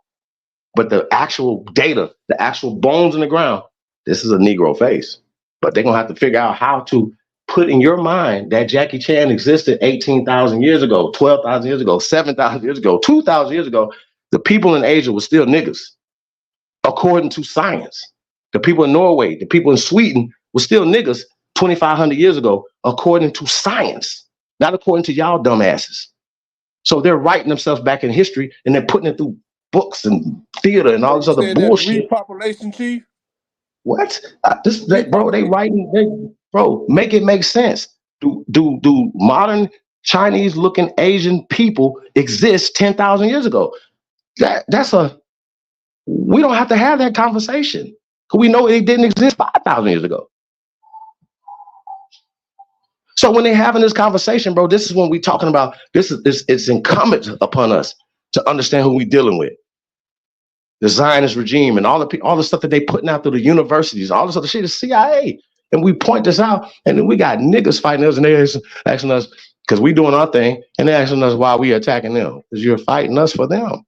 But the actual data, the actual bones in the ground, this is a Negro face. But they're going to have to figure out how to put in your mind that Jackie Chan existed 18,000 years ago, 12,000 years ago, 7,000 years ago, 2,000 years ago. The people in Asia were still niggas, according to science. The people in Norway, the people in Sweden were still niggas 2,500 years ago, according to science, not according to y'all dumbasses. So they're writing themselves back in history and they're putting it through books and theater and all this other bullshit. Repopulation, Chief? What? Bro, they writing, bro, make it make sense. Do modern Chinese looking Asian people exist 10,000 years ago? We don't have to have that conversation. Because we know it didn't exist 5,000 years ago. So when they're having this conversation, bro, this is when we're talking about it's incumbent upon us to understand who we're dealing with. The Zionist regime and all the stuff that they putting out through the universities, all this other shit is CIA. And we point this out, and then we got niggas fighting us, and they're asking us, because we doing our thing, and they're asking us why we attacking them. Because you're fighting us for them.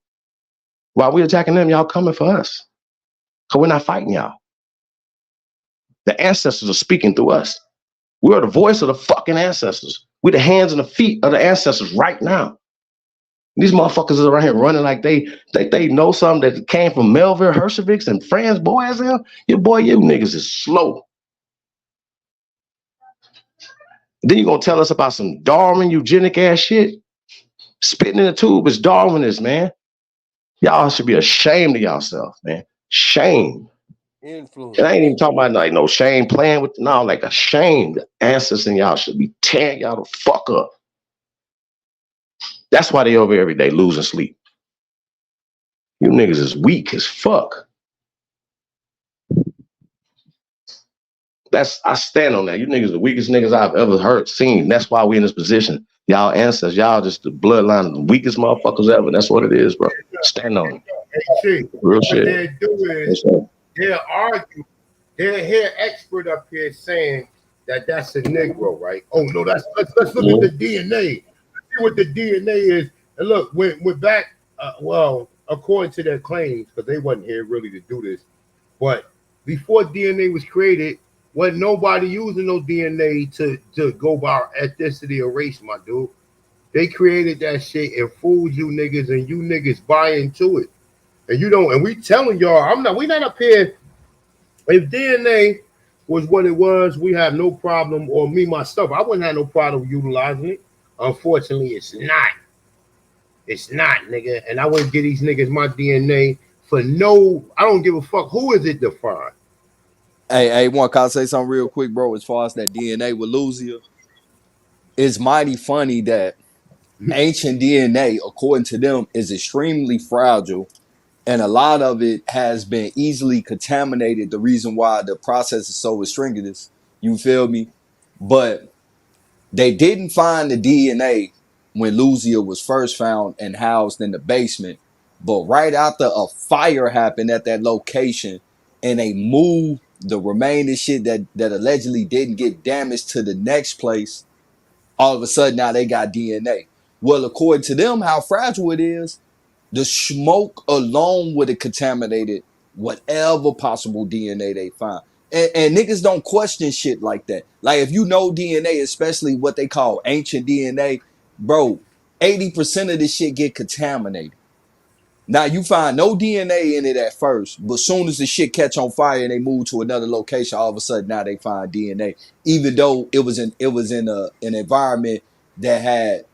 While we attacking them, y'all coming for us. Because we're not fighting y'all. The ancestors are speaking through us. We are the voice of the fucking ancestors. We're the hands and the feet of the ancestors right now. These motherfuckers are around here running like they know something that came from Melville, Hershovic's, and Franz Boas. You niggas is slow. Then you gonna tell us about some Darwin eugenic ass shit? Spitting in the tube is Darwinist, man. Y'all should be ashamed of yourself, man. Shame. Influence. And I ain't even talking about like no shame playing with, no, like a shame. The ancestors in y'all should be tearing y'all the fuck up. That's why they over every day losing sleep. You niggas is weak as fuck. I stand on that. You niggas the weakest niggas I've ever seen. That's why we in this position. Y'all ancestors, y'all just the bloodline of the weakest motherfuckers ever. That's what it is, bro. Stand on it. Hey, Real what shit. they do is they'll argue. They'll hear expert up here saying that that's a Negro, right? Oh no, let's look at the DNA. Let's see what the DNA is. And look, we're back. Well, according to their claims, because they wasn't here really to do this, but before DNA was created, wasn't nobody using no DNA to go by ethnicity or race, my dude. They created that shit and fooled you niggas, and you niggas buy into it. And you don't, and we telling y'all, we not up here. If DNA was what it was, we have no problem, or me myself, I wouldn't have no problem utilizing it. Unfortunately, it's not. It's not, nigga. And I wouldn't give these niggas my DNA for no, I don't give a fuck who is it defined. Hey, can I say something real quick, bro? As far as that DNA with Luzia, it's mighty funny that ancient DNA, according to them, is extremely fragile, and a lot of it has been easily contaminated. The reason why the process is so restringent, you feel me? But they didn't find the DNA when Luzia was first found and housed in the basement. But right after a fire happened at that location, and they moved the remaining shit that allegedly didn't get damaged to the next place, all of a sudden now they got DNA. Well, according to them, how fragile it is, the smoke alone would have contaminated whatever possible DNA they find. And niggas don't question shit like that. Like, if you know DNA, especially what they call ancient DNA, bro, 80% of this shit get contaminated. Now, you find no DNA in it at first, but soon as the shit catch on fire and they move to another location, all of a sudden now they find DNA, even though it was in an environment that had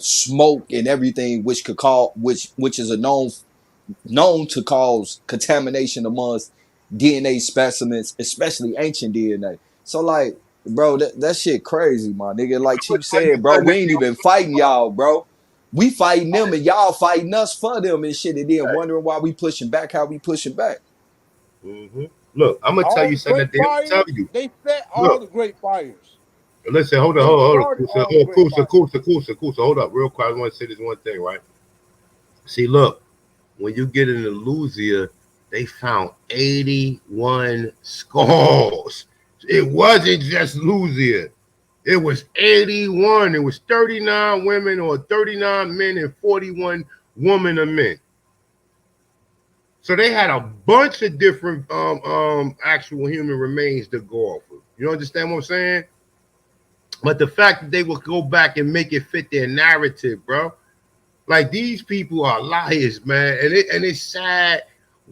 smoke and everything, which could cause which is a known to cause contamination amongst DNA specimens, especially ancient DNA. So, like, bro, that shit crazy, my nigga. Like Chief said, bro, we ain't even fighting y'all, bro. We fighting them and y'all fighting us for them and shit, and then wondering why we pushing back, how we pushing back. Mm-hmm. Look, I'm gonna tell you something that they don't tell you. They set all the great fires. Listen, hold on. Kusa. Hold up, real quick. I want to say this one thing, right? See, look, when you get into Luzia, they found 81 skulls. It wasn't just Luzia. It was 81. It was 39 women or 39 men and 41 women or men. So they had a bunch of different actual human remains to go off of. You understand what I'm saying? But the fact that they will go back and make it fit their narrative, bro. Like, these people are liars, man. And it's sad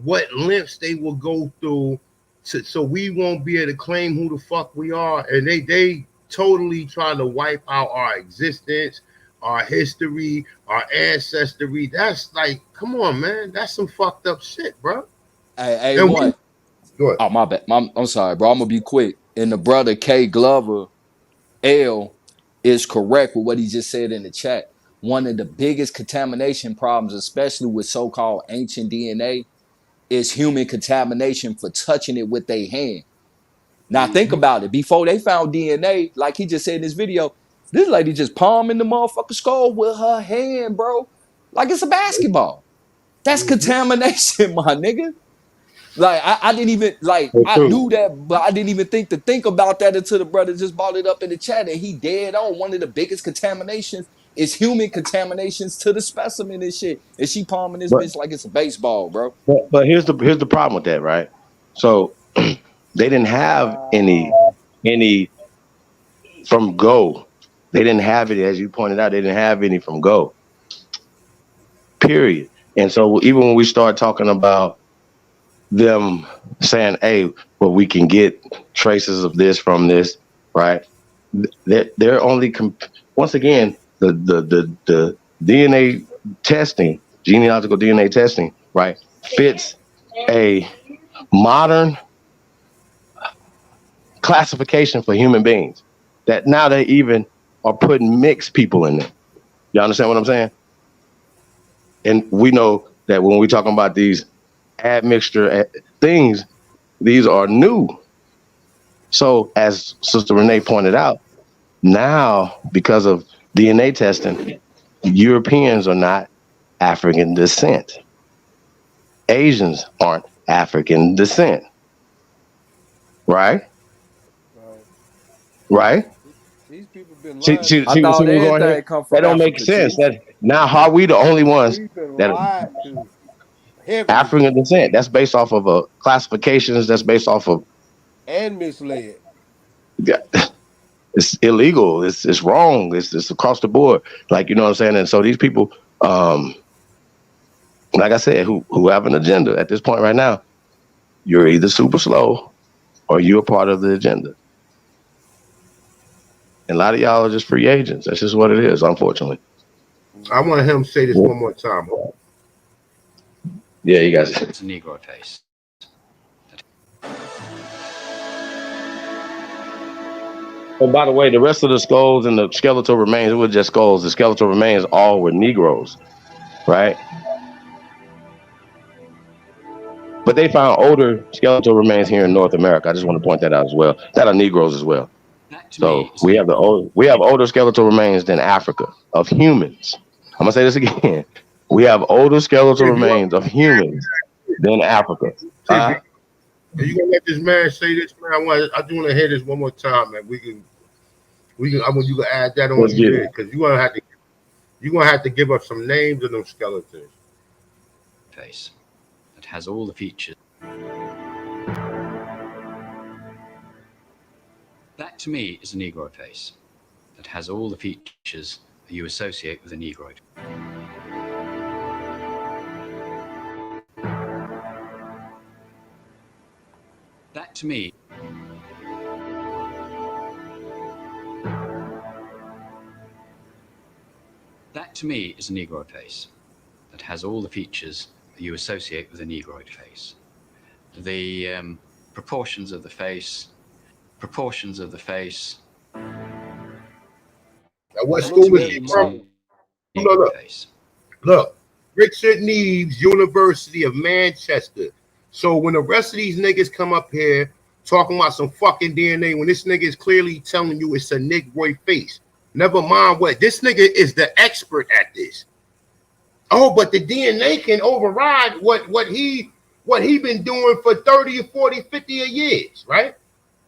what lengths they will go through so we won't be able to claim who the fuck we are. And they totally trying to wipe out our existence, our history, our ancestry. That's like, come on, man. That's some fucked up shit, bro. Hey, what? Oh, my bad. I'm sorry, bro. I'm gonna be quick. And the brother K Glover L is correct with what he just said in the chat. One of the biggest contamination problems, especially with so-called ancient DNA, is human contamination for touching it with their hand. Now, think about it. Before they found DNA, like he just said in this video, this lady just palming the motherfucking skull with her hand, bro. Like it's a basketball. That's contamination, my nigga. Like, I didn't even, like, I knew that, but I didn't even think to think about that until the brother just brought it up in the chat, and he dead on. One of the biggest contaminations It's human contaminations to the specimen and shit. And she palming this But- bitch like it's a baseball, bro. But here's the problem with that, right? So they didn't have any from Go. They didn't have it, as you pointed out. They didn't have any from Go. Period. And so even when we start talking about them saying, "Hey, well, we can get traces of this from this," right? They're only once again the DNA testing, genealogical DNA testing, right, fits a modern classification for human beings. That now they even are putting mixed people in there. You understand what I'm saying? And we know that when we're talking about these admixture things, these are new. So as Sister Renee pointed out, now because of DNA testing, Europeans are not African descent. Asians aren't African descent. Right? Right? These people been See, lying. see, I see thought what's going on everything here? come from That don't make Africa, sense. Chief. That now how are we the only ones We've been that lied to heavily African descent? That's based off of classifications. That's based off of and misled. it's illegal. It's wrong. It's across the board. Like, you know what I'm saying? And so these people, like I said, who have an agenda at this point right now, you're either super slow or you're a part of the agenda. And a lot of y'all are just free agents. That's just what it is, unfortunately. I want him to say this one more time. Yeah, you guys. It's a Negro face. Oh, by the way, the rest of the skulls and the skeletal remains, it was just skulls. The skeletal remains all were Negroes, right? But they found older skeletal remains here in North America. I just want to point that out as well. That are Negroes as well. So we have older skeletal remains than Africa of humans. I'm gonna say this again. We have older skeletal remains of humans than Africa. Are you gonna let this man say this, man? I do want to hear this one more time, man. I want you to add that on here because you're gonna have to give us some names of them skeletons. Face that has all the features. That to me is a Negroid face that has all the features that you associate with a Negroid. That to me is a Negroid face that has all the features that you associate with a Negroid face. The proportions of the face. Now, what school is he from? Look, Richard Neves, University of Manchester. So when the rest of these niggas come up here talking about some fucking DNA, when this nigga is clearly telling you it's a Negroid face, never mind what. This nigga is the expert at this. Oh, but the DNA can override what he been doing for 30 or 40, 50 years, right?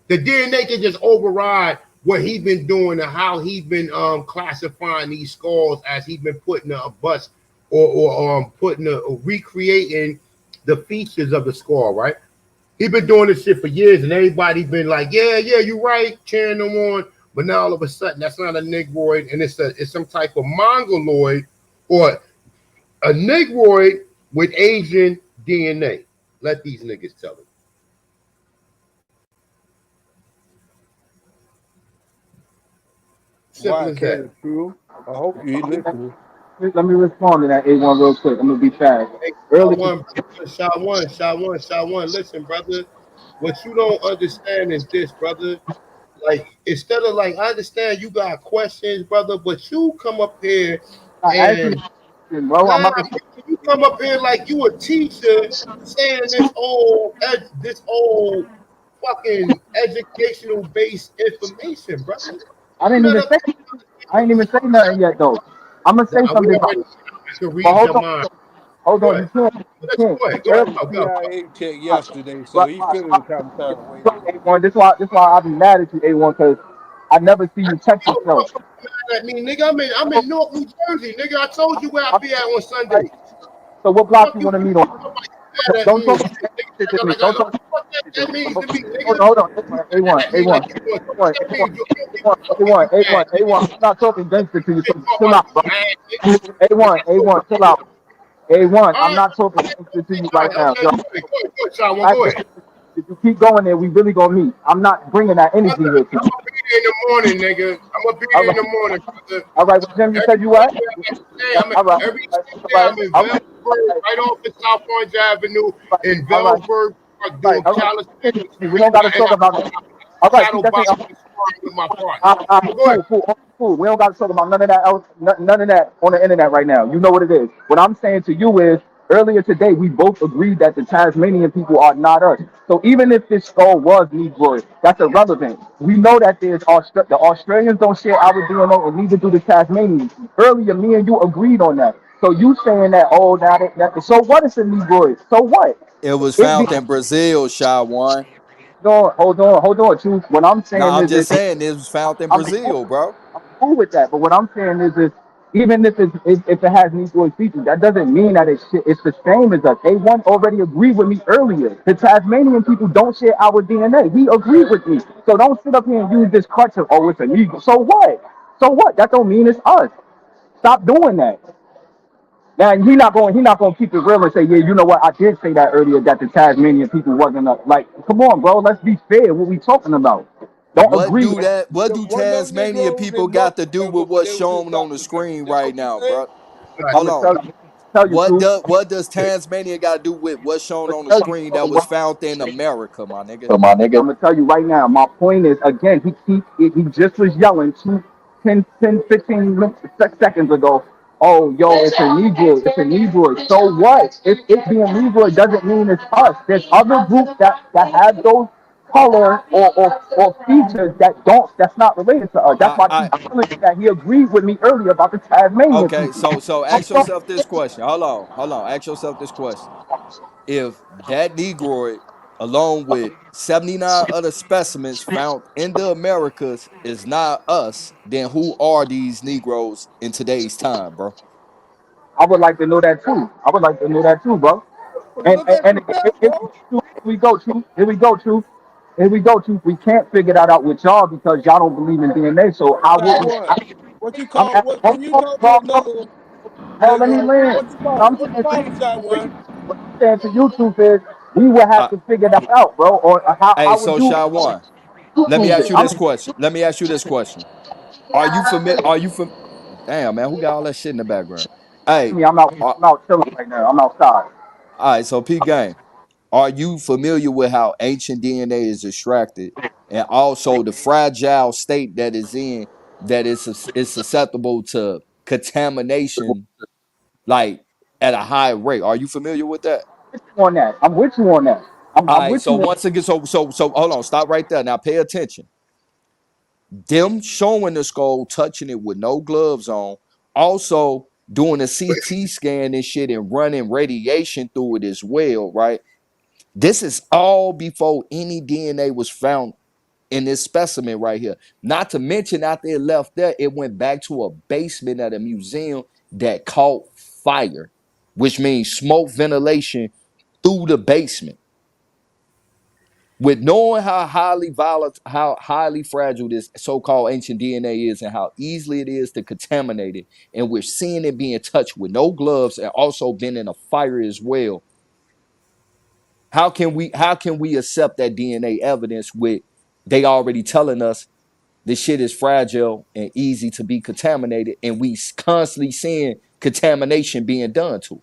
The DNA can just override what he been doing and how he been classifying these skulls as he been putting a bust or recreating the features of the skull, right? He been doing this shit for years, and everybody been like, yeah, you're right, cheering them on. But now all of a sudden, that's not a Negroid, and it's some type of Mongoloid or a Negroid with Asian DNA. Let these niggas tell it. Simple as that. True. I hope you listening. Let me respond to that A1 real quick. I'm gonna be fast. Shot one. Listen, brother. What you don't understand is this, brother. Like, instead of like, I understand you got questions, brother, but you come up here and you come up here like you a teacher saying this old fucking educational based information, brother. I ain't even say nothing yet though. I'm gonna say something. Hold on. You can't. CIA check yesterday, so he feeling kind of way. A1, this why I be mad at you, A1, because I never see you check yourself. At me, nigga. I'm in Newark, New Jersey, nigga. I told you where I be at on Sunday. So what block you want to meet on? Don't talk Shit to me. Don't talk. that means to me, nigga. Hold on. A1. I'm not talking gangster to you. So chill out, bro. A1. Chill out. A1. I'm not talking gangster to you right now. Yo. If you keep going there, we really gonna meet. I'm not bringing that energy here. I'm gonna be here in the morning, nigga. I'm gonna be here in the morning, brother. All right, what gym you said you at? Every day I'm in Velberg, right off of South Orange Avenue in Velberg, doing calisthenics. We don't gotta talk about that. All right, with my partner. Cool. We don't got to talk about none of that else, none of that on the internet right now. You know what it is. What I'm saying to you is, earlier today we both agreed that the Tasmanian people are not us. So even if this skull was Negroid, that's irrelevant. We know that the Australians don't share our DNA, and neither do the Tasmanians. Earlier, me and you agreed on that. So you saying that, oh, so what is a Negroid? So what? It was found in Brazil, Shy One. Hold on, Truth. What I'm saying I'm is, just saying it was found in Brazil, bro. I'm cool with that, but what I'm saying is even if it has Negroid features, that doesn't mean that it's the same as us. A1 already agreed with me earlier. The Tasmanian people don't share our DNA. He agreed with me. So don't sit up here and use this crutch of, oh, it's a Negro. So what? So what? That don't mean it's us. Stop doing that. Now he not going to keep it real and say, yeah, you know what? I did say that earlier that the Tasmanian people wasn't up. Like, come on, bro. Let's be fair. What we talking about? Don't agree. What do Tasmanian people got to do with what's shown on the screen right now, bro? Hold on. What does Tasmania got to do with what's shown on the screen that was found in America, my nigga? So my nigga, I'm gonna tell you right now. My point is, again, he just was yelling 10, 15 seconds ago. Oh, yo, it's a Negro. It's a Negro. So what? If it being Negro doesn't mean it's us. There's other groups that have those color or features that's not related to us. That's why he's telling you that he agreed with me earlier about the Tasmanian Okay, people. so ask yourself this question. Hold on. Ask yourself this question. If that Negroid, along with 79 other specimens found in the Americas, is not us, then who are these Negroes in today's time, bro? I would like to know that too. Bro. And here we go, Truth. Here we go, Truth. We can't figure that out with y'all because y'all don't believe in DNA. So how would we? What you call? When you talk to another? Let me land. What I'm saying to you, Truth, is we would have to figure that out, bro. Or how would you? Shy One, let me ask you this question. Are you familiar? Damn, man, who got all that shit in the background? Hey, I'm out chilling right now. I'm outside. All right, so P Game, are you familiar with how ancient DNA is extracted, and also the fragile state that is in that is susceptible to contamination, like at a high rate? Are you familiar with that? I'm with you on that. All right, so once again, so hold on, stop right there. Now pay attention. Them showing the skull, touching it with no gloves on, also doing a CT scan and shit and running radiation through it as well, right? This is all before any DNA was found in this specimen right here. Not to mention, after it left there, it went back to a basement at a museum that caught fire, which means smoke ventilation through the basement. With knowing how highly fragile this so-called ancient DNA is and how easily it is to contaminate it, and we're seeing it being touched with no gloves and also been in a fire as well. How can we accept that DNA evidence with they already telling us this shit is fragile and easy to be contaminated, and we constantly seeing contamination being done to it?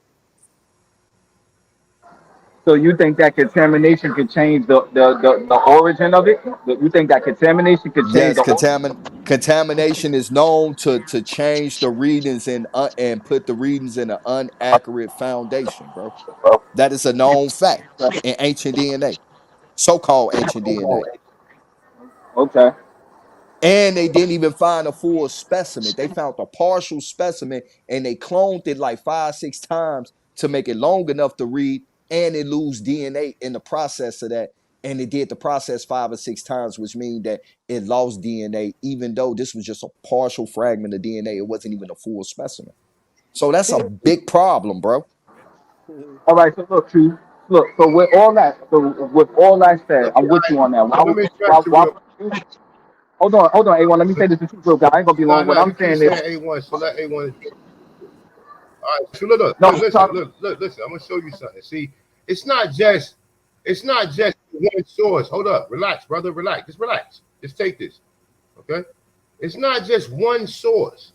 So you think that contamination could change the origin of it? You think that contamination could change Yes, contamination is known to change the readings and put the readings in an inaccurate foundation, bro. That is a known fact in ancient DNA, so-called ancient DNA. Okay. And they didn't even find a full specimen. They found a partial specimen and they cloned it like 5-6 times to make it long enough to read, and it lose DNA in the process of that. And it did the process 5 or 6 times, which means that it lost DNA, even though this was just a partial fragment of DNA. It wasn't even a full specimen. So that's a big problem, bro. All right, so look, Chief. Look, so with all that said, I'm with you on that. Let me stress you real. Hold on, A1. Let me say this to you real quick. I ain't gonna be long. What No, I'm you keep saying is, saying A1, so let A1. All right, so look, no, listen. I'm gonna show you something. See, it's not just one source. Hold up, relax, brother, relax. Just relax. Just take this, okay? It's not just one source.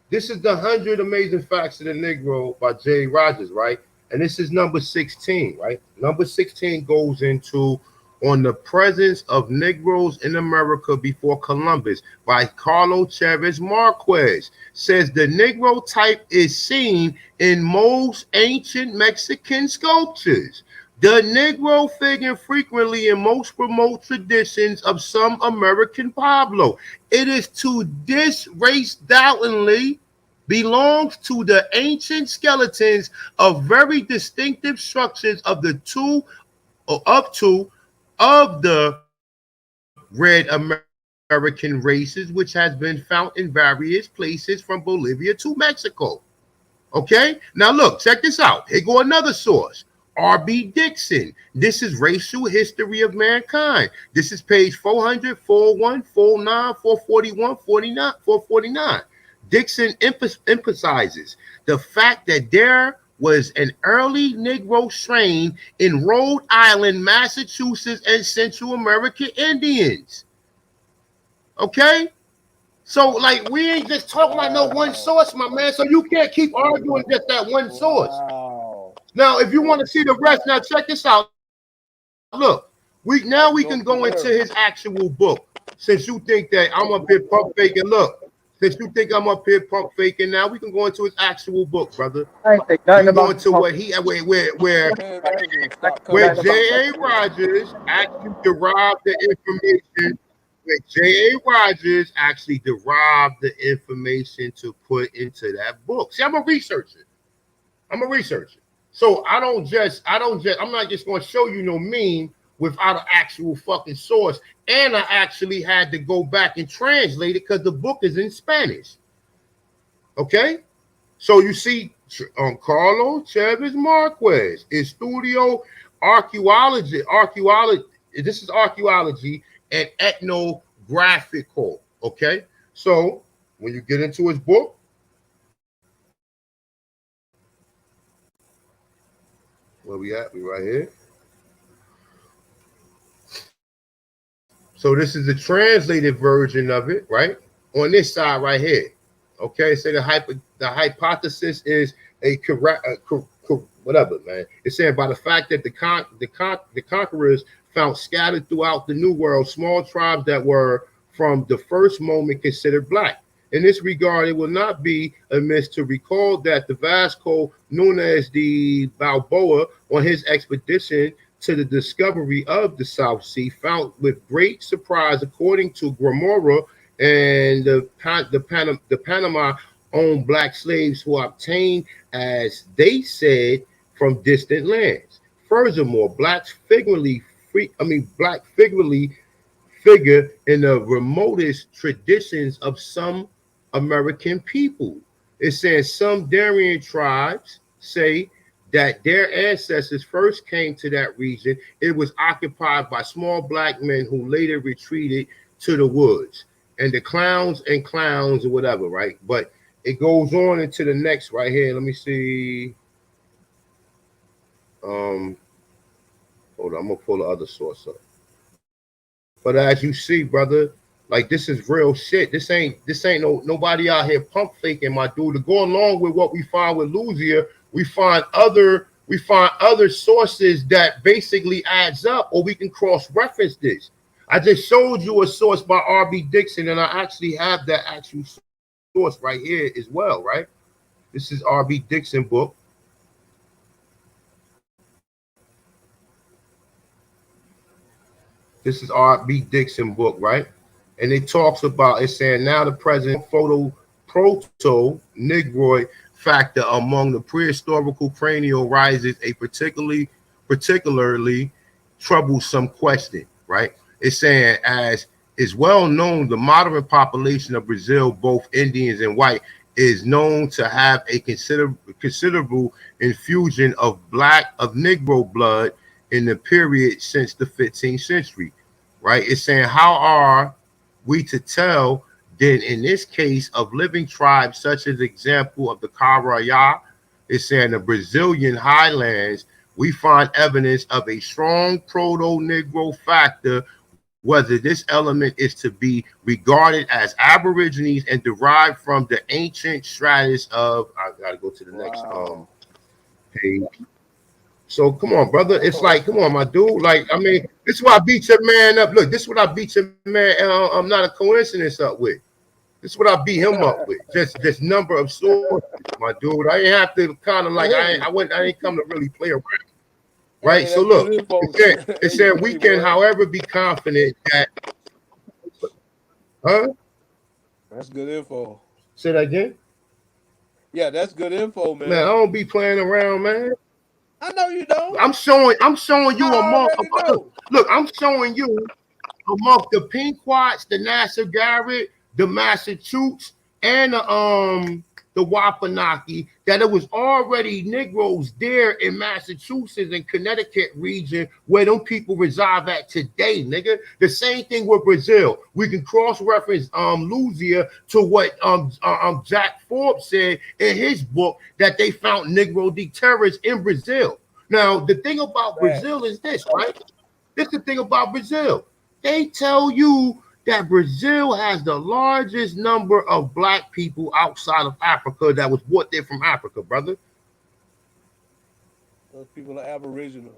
This is the 100 Amazing Facts of the Negro by Jay Rogers, right? And this is number 16, right? Number 16 goes into On the Presence of Negroes in America Before Columbus by Carlos Chavez Marquez. Says the Negro type is seen in most ancient Mexican sculptures. The Negro figure frequently in most remote traditions of some American pueblo. It is to this race doubtingly belongs to the ancient skeletons of very distinctive structures of the two or up to of the red American races, which has been found in various places from Bolivia to Mexico. Okay, now look, check this out. Here go another source. R.B. Dixon. This is Racial History of Mankind. This is page 400, 401, 409, 441, 49, 449. Dixon emphasizes the fact that there was an early Negro strain in Rhode Island, Massachusetts, and Central American Indians. Okay? So, like, we ain't just talking about no one source, my man. So you can't keep arguing just that one source. Now, if you want to see the rest, now check this out. Look, we can go into his actual book. Since you think that I'm up here pump faking, look. Since you think I'm up here pump faking, now we can go into his actual book, brother. I ain't think We nothing can go about into what he where J.A. Rogers actually derived the information. Where J.A. Rogers actually derived the information to put into that book. See, I'm a researcher. So I'm not just going to show you no meme without an actual fucking source. And I actually had to go back and translate it because the book is in Spanish. Okay? So you see, Carlos Chavez Marquez, Estudio Archaeology. This is archaeology and ethnographical. Okay? So when you get into his book, where we at? We right here. So this is the translated version of it, right? On this side right here. Okay, so the hypothesis is whatever, man. It's saying by the fact that the conquerors found scattered throughout the New World small tribes that were from the first moment considered black. In this regard, it will not be amiss to recall that the Vasco Nunez de Balboa, on his expedition to the discovery of the South Sea, found with great surprise, according to Gomorrah and the Panama owned black slaves who obtained, as they said, from distant lands. Furthermore, blacks figure in the remotest traditions of some American people. It says some Darien tribes say that their ancestors first came to that region. It was occupied by small black men who later retreated to the woods. And the clowns or whatever, right? But it goes on into the next right here. Let me see. Hold on, I'm gonna pull the other source up. But as you see, brother, like this is real shit. This ain't nobody out here pump faking, my dude. To go along with what we find with Luzia, we find other sources that basically adds up, or we can cross-reference this. I just showed you a source by R.B. Dixon, and I actually have that actual source right here as well, right? This is R.B. Dixon book. This is R.B. Dixon book, right? And it talks about, it's saying now the present proto-Negroid factor among the prehistorical cranial rises a particularly troublesome question, right? It's saying, as is well known, the modern population of Brazil, both Indians and white, is known to have a considerable infusion of Negro blood in the period since the 15th century, right? It's saying, how are we to tell then in this case of living tribes, such as example of the Caraya, it's saying the Brazilian highlands, we find evidence of a strong proto-Negro factor, whether this element is to be regarded as Aborigines and derived from the ancient stratus of, I gotta go to the next page. So come on, brother. It's like, come on, my dude. Like, I mean, this is what I beat your man up. Look, this is what I beat your man. I'm not a coincidence up with. This is what I beat him up with. Just number of sources, my dude. I didn't have to kind of like I didn't come to really play around. Right. So look, it said we can, however, be confident that That's good info. Say that again? Yeah, that's good info, man. Man, I don't be playing around, man. I know you don't. I'm showing you look, I'm showing you among the Pequots, the Nassau Garrett, the Massachusetts, and the Wapanaki, that it was already Negroes there in Massachusetts and Connecticut region where them people reside at today, nigga. The same thing with Brazil. We can cross-reference Luzia to what Jack Forbes said in his book, that they found Negro deterrents in Brazil. Now, the thing about Brazil is this, right? This is the thing about Brazil. They tell you that Brazil has the largest number of black people outside of Africa that was brought there from Africa, brother. Those people are Aboriginal.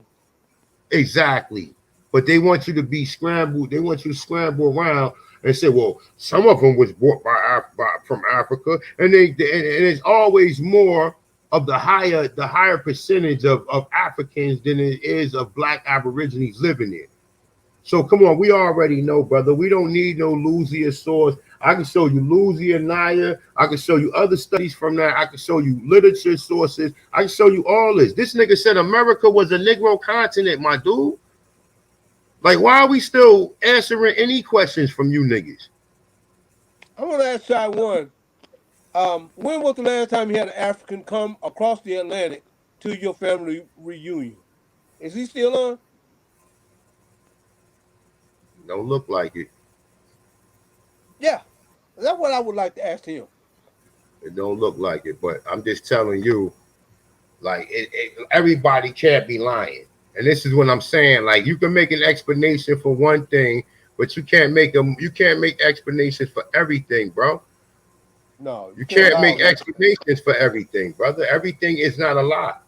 Exactly. But they want you to be scrambled. They want you to scramble around and say, well, some of them was brought from Africa. And it's always more of the higher percentage of Africans than it is of black Aborigines living there. So come on, we already know, brother. We don't need no Luzia source. I can show you Luzia, Naya. I can show you other studies from that. I can show you literature sources. I can show you all this. This nigga said America was a Negro continent, my dude. Like, why are we still answering any questions from you niggas? I want to ask Shy one. When was the last time you had an African come across the Atlantic to your family reunion? Is he still on? Don't look like it. Yeah, that's what I would like to ask him. It don't look like it, but I'm just telling you, like, everybody can't be lying. And this is what I'm saying. Like, you can make an explanation for one thing, but you can't make explanations for everything, bro. No, you can't make explanations for everything, brother. Everything is not a lie.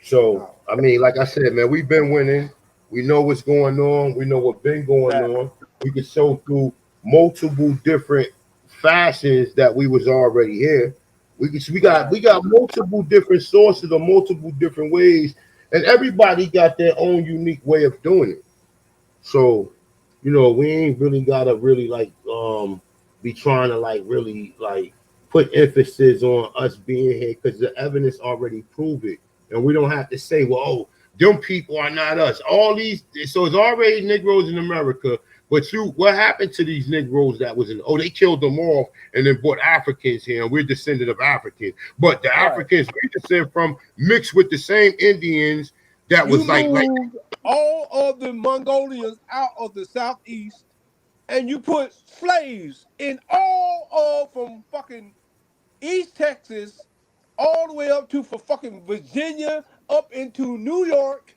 So, I mean, like I said, man, we've been winning. We know what's going on. We know what's been going on. We can show through multiple different fashions that we was already here. We got multiple different sources or multiple different ways, and everybody got their own unique way of doing it. So, you know, we ain't really gotta really like be trying to like really like put emphasis on us being here, because the evidence already proved it, and we don't have to say, well, oh, them people are not us. All these, so it's already Negroes in America. But what happened to these Negroes that was in? Oh, they killed them off and then brought Africans here, and we're descendant of Africans. But the Africans we descend from mixed with the same Indians that was like all of the Mongolians out of the southeast, and you put slaves in all of from fucking East Texas all the way up to for fucking Virginia, up into New York,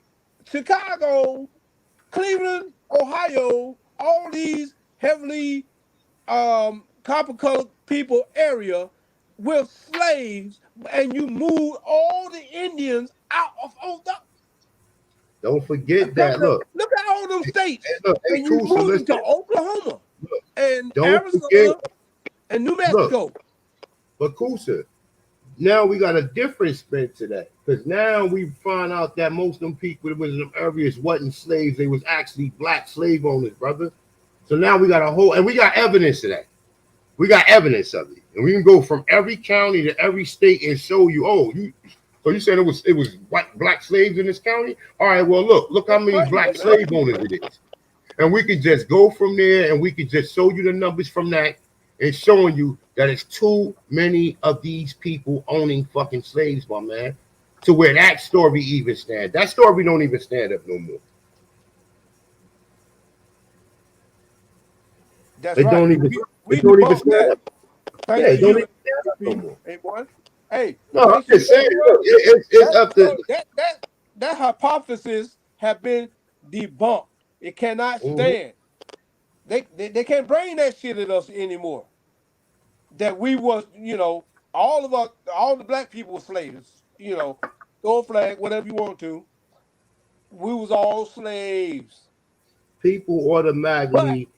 Chicago, Cleveland, Ohio, all these heavily copper-colored people area with slaves, and you move all the Indians out of the. Don't forget that. Look at all them states, and you Kusa, move listen. to Oklahoma and Don't Arizona forget, and New Mexico. But Kusa, now we got a different spin to that, because now we find out that most of them people that was in them areas wasn't slaves. They was actually black slave owners, brother. So now we got and we got evidence of that. We got evidence of it. And we can go from every county to every state and show you, So you said it was black slaves in this county? All right, well, look how many black slave owners it is. And we could just go from there and we could just show you the numbers from that and showing you that it's too many of these people owning fucking slaves, my man, to where that story even stands. That story don't even stand up no more. That's They right. don't even, We they don't even debunked stand that. up. Thanks Yeah, to they don't you, even stand up no more. ain't one. Hey, No, I'm thanks to just saying, you, look, it's up to that hypothesis have been debunked. It cannot stand. They can't bring that shit at us anymore. That we was, all of us, all the black people were slaves. Throw a flag, whatever you want to. We was all slaves. people automatically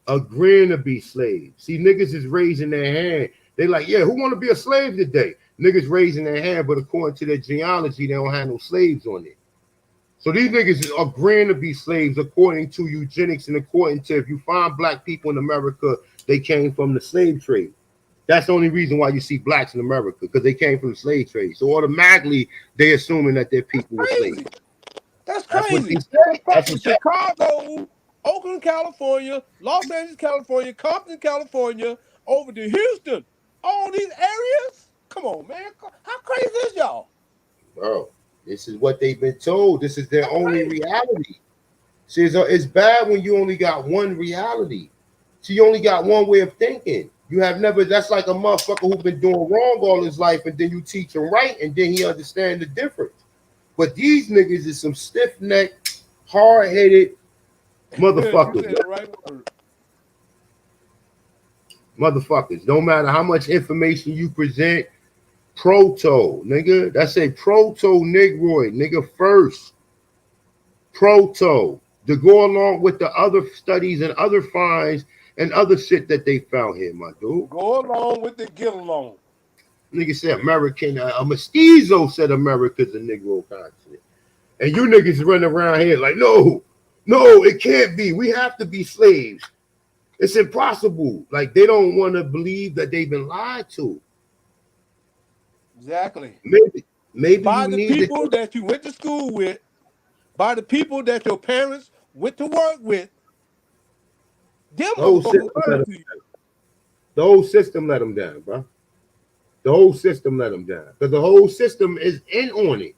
agreeing to be slaves. See, niggas is raising their hand. They like, yeah, who want to be a slave today? Niggas raising their hand, but according to their genealogy, they don't have no slaves on it. So these niggas are agreeing to be slaves according to eugenics and according to, if you find black people in America, they came from the slave trade. That's the only reason why you see blacks in America, because they came from the slave trade. So automatically, they assuming that their people were slaves. That's That's what crazy. they say. That's Fucking what they Chicago, Oakland, California, Los Angeles, California, Compton, California, over to Houston. All these areas? Come on, man. How crazy is y'all? Bro, this is what they've been told. This is their only reality. See, it's bad when you only got one reality. So you only got one way of thinking. You have never, that's like a motherfucker who's been doing wrong all his life, and then you teach him right, and then he understands the difference. But these niggas is some stiff-necked, hard-headed motherfuckers. Motherfuckers. No matter how much information you present, proto, nigga. That's a proto-negroid, nigga, first. Proto. To go along with the other studies and other finds and other shit that they found here, my dude. Go along with the get along. Nigga said American, a mestizo said America's a Negro continent. And you niggas running around here like, no, it can't be. We have to be slaves. It's impossible. Like, they don't want to believe that they've been lied to. Exactly. Maybe by you the need people that you went to school with, by the people that your parents went to work with. Them motherfuckers lied to you. The whole system let them down, bro. The whole system let them down. Because the whole system is in on it.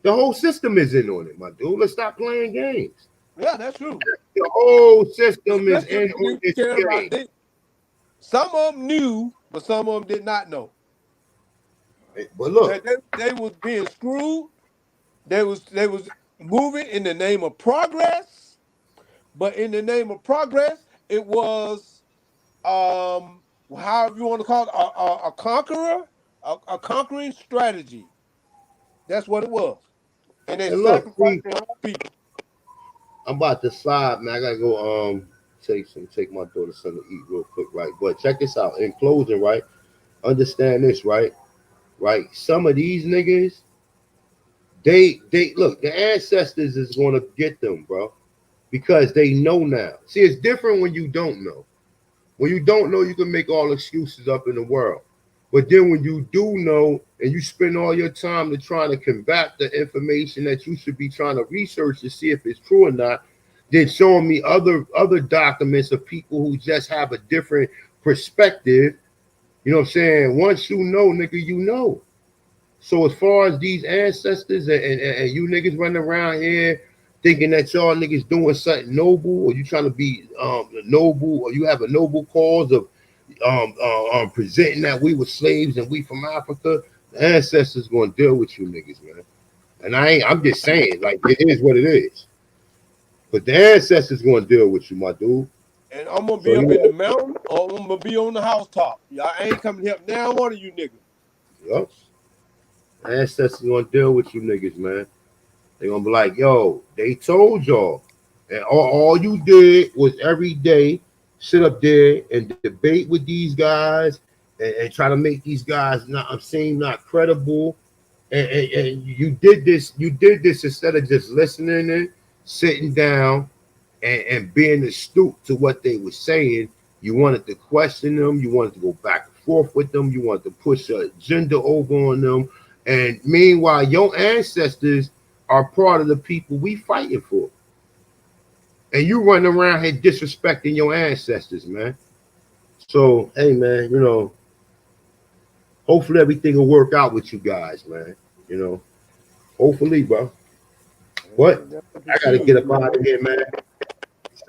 The whole system is in on it, my dude. Let's stop playing games. Yeah, that's true. The whole system is in on this game. Some of them knew, but some of them did not know. But look, they was being screwed. They was moving in the name of progress, but in the name of progress, it was however you want to call it, a conqueror, a conquering strategy. That's what it was. And they sacrificed their own people. I'm about to slide, man. I gotta go take my daughter's son to eat real quick, right? But check this out. In closing, right? Understand this, right? Right. Some of these niggas, they look, the ancestors is gonna get them, bro. Because they know now. See, it's different when you don't know. When you don't know, you can make all excuses up in the world. But then when you do know and you spend all your time to try to combat the information that you should be trying to research to see if it's true or not, then showing me other documents of people who just have a different perspective. You know what I'm saying? Once you know, nigga, you know. So as far as these ancestors and you niggas running around here thinking that y'all niggas doing something noble, or you trying to be noble, or you have a noble cause of presenting that we were slaves and we from Africa, the ancestors gonna deal with you niggas, man. And I'm just saying, like, it is what it is. But the ancestors gonna deal with you, my dude. And I'm gonna be up in the mountain, or I'm gonna be on the housetop. Y'all ain't coming to help now, one of you niggas. Yup. Ancestors gonna deal with you niggas, man. They gonna be like, yo, they told y'all. And all you did was every day sit up there and debate with these guys and try to make these guys not credible. And you did this instead of just listening and sitting down and being astute to what they were saying. You wanted to question them, you wanted to go back and forth with them, you wanted to push an agenda over on them, And meanwhile, your ancestors are part of the people we fighting for. And you running around here disrespecting your ancestors, man. So, hey, man, you know, hopefully everything will work out with you guys, man. You know, hopefully, bro. What? I got to get up out of here, man.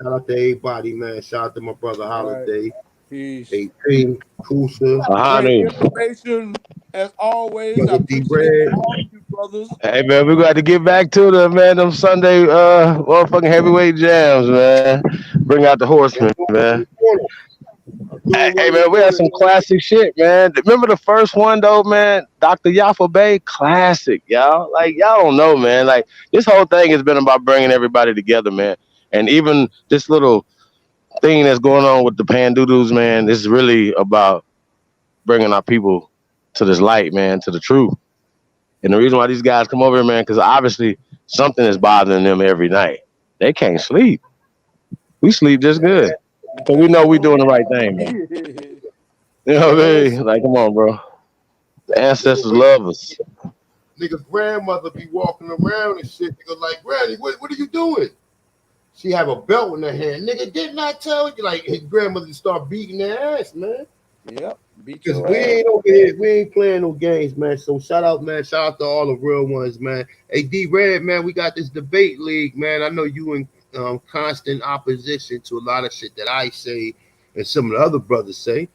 Shout out to everybody, man. Shout out to my brother Holiday. Peace. AP, Kusa. Great information as always. I appreciate all of you brothers. Hey man, we got to get back to them Sunday motherfucking heavyweight jams, man. Bring out the horsemen, man. Hey man, we had some classic shit, man. Remember the first one though, man? Dr. Yafa Bay, classic, y'all. Like y'all don't know, man. Like this whole thing has been about bringing everybody together, man. And even this little thing that's going on with the Pandoodles, man, this is really about bringing our people to this light, man, to the truth. And the reason why these guys come over here, man, because obviously something is bothering them every night. They can't sleep. We sleep just good. So we know we doing the right thing, man. You know what I mean? Like, come on, bro. The ancestors love us. Nigga, grandmother be walking around and shit. Nigga, like, Granny, what are you doing? She have a belt in her hand. Nigga, didn't I tell you? Like, his grandmother start beating their ass, man. Yep. Because we ain't over here, we ain't playing no games, man. So shout out, man. Shout out to all the real ones, man. Hey, D-Red, man, we got this debate league, man. I know you in constant opposition to a lot of shit that I say and some of the other brothers say.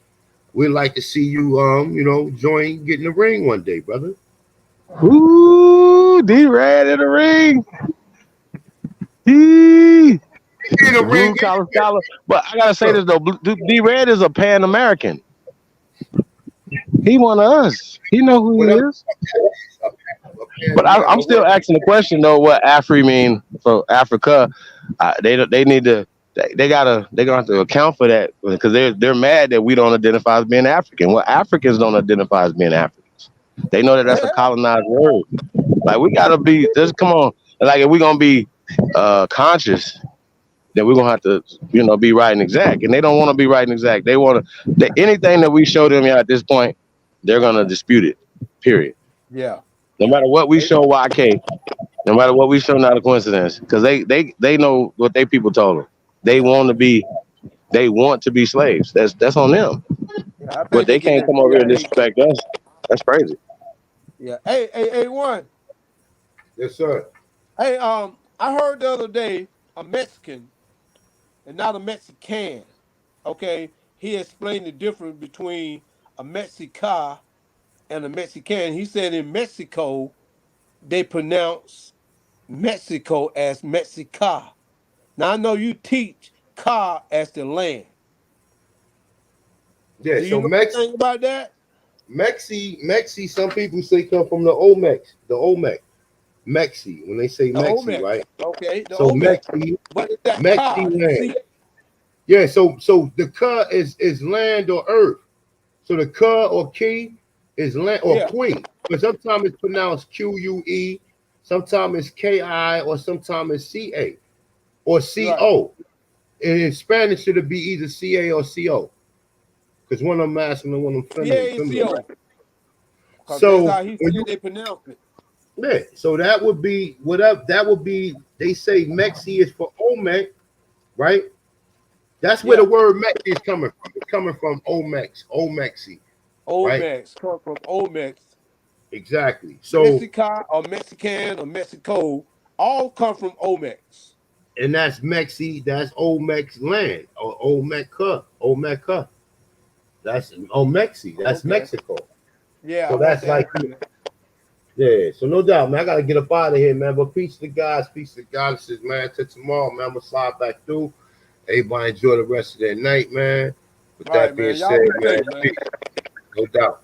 We'd like to see you, you know, join, get in the ring one day, brother. Ooh, D-Red in the ring. In the ring. Scholar. But I gotta say this though, D-Red is a Pan-American. He one of us. He know who he is. But I'm still asking the question though. What Afri mean for Africa? They're gonna have to account for that because they're mad that we don't identify as being African. Well, Africans don't identify as being Africans. They know that that's a colonized word. Like we gotta be. Just come on. Like if we're gonna be conscious, then we're gonna have to, you know, be right and exact. And they don't want to be right and exact. They want to anything that we show them at this point, they're gonna dispute it. Period. Yeah. No matter what we show YK, no matter what we show, not a coincidence. Because they know what they people told them. They want to be slaves. That's on them. Yeah, but they can't come over here and disrespect us. That's crazy. Yeah. Hey, one. Yes, sir. Hey, I heard the other day a Mexican and not a Mexican. Okay, he explained the difference between a Mexica and a Mexican. He said in Mexico, they pronounce Mexico as Mexica. Now I know you teach "ka" as the land. Yeah, do you know anything about that? Mexi, some people say come from the Olmecs, Mexi, when they say Mexi, right? Okay, so Mexi, but is that Mexi land. Yeah, so the ka is land or earth. So the ka or ki is land or queen. But sometimes it's pronounced Q-U-E, sometimes it's K-I, or sometimes it's C-A or C-O. Right. And in Spanish, it'll be either C-A or C-O. Because one of them masculine and one of them feminine. C-O. So that's how he said they pronounce it. Yeah, so that would be whatever. That would be. They say Mexi is for Olmec, right? That's where the word Mexi is coming from. It's coming from Olmecs, Olmexi. Olmecs come from Olmecs. Exactly. So Mexica or Mexican or Mexico all come from Olmecs. And that's Mexi. That's Olmec's land or Olmeca. That's Olmexi. That's Mexico. Yeah. So that's like. Yeah, so no doubt, man. I gotta get up out of here, man. But peace to the guys, peace to the goddesses, man. Till tomorrow, man. I'm gonna slide back through. Everybody enjoy the rest of their night, man. With that being said, man, no doubt.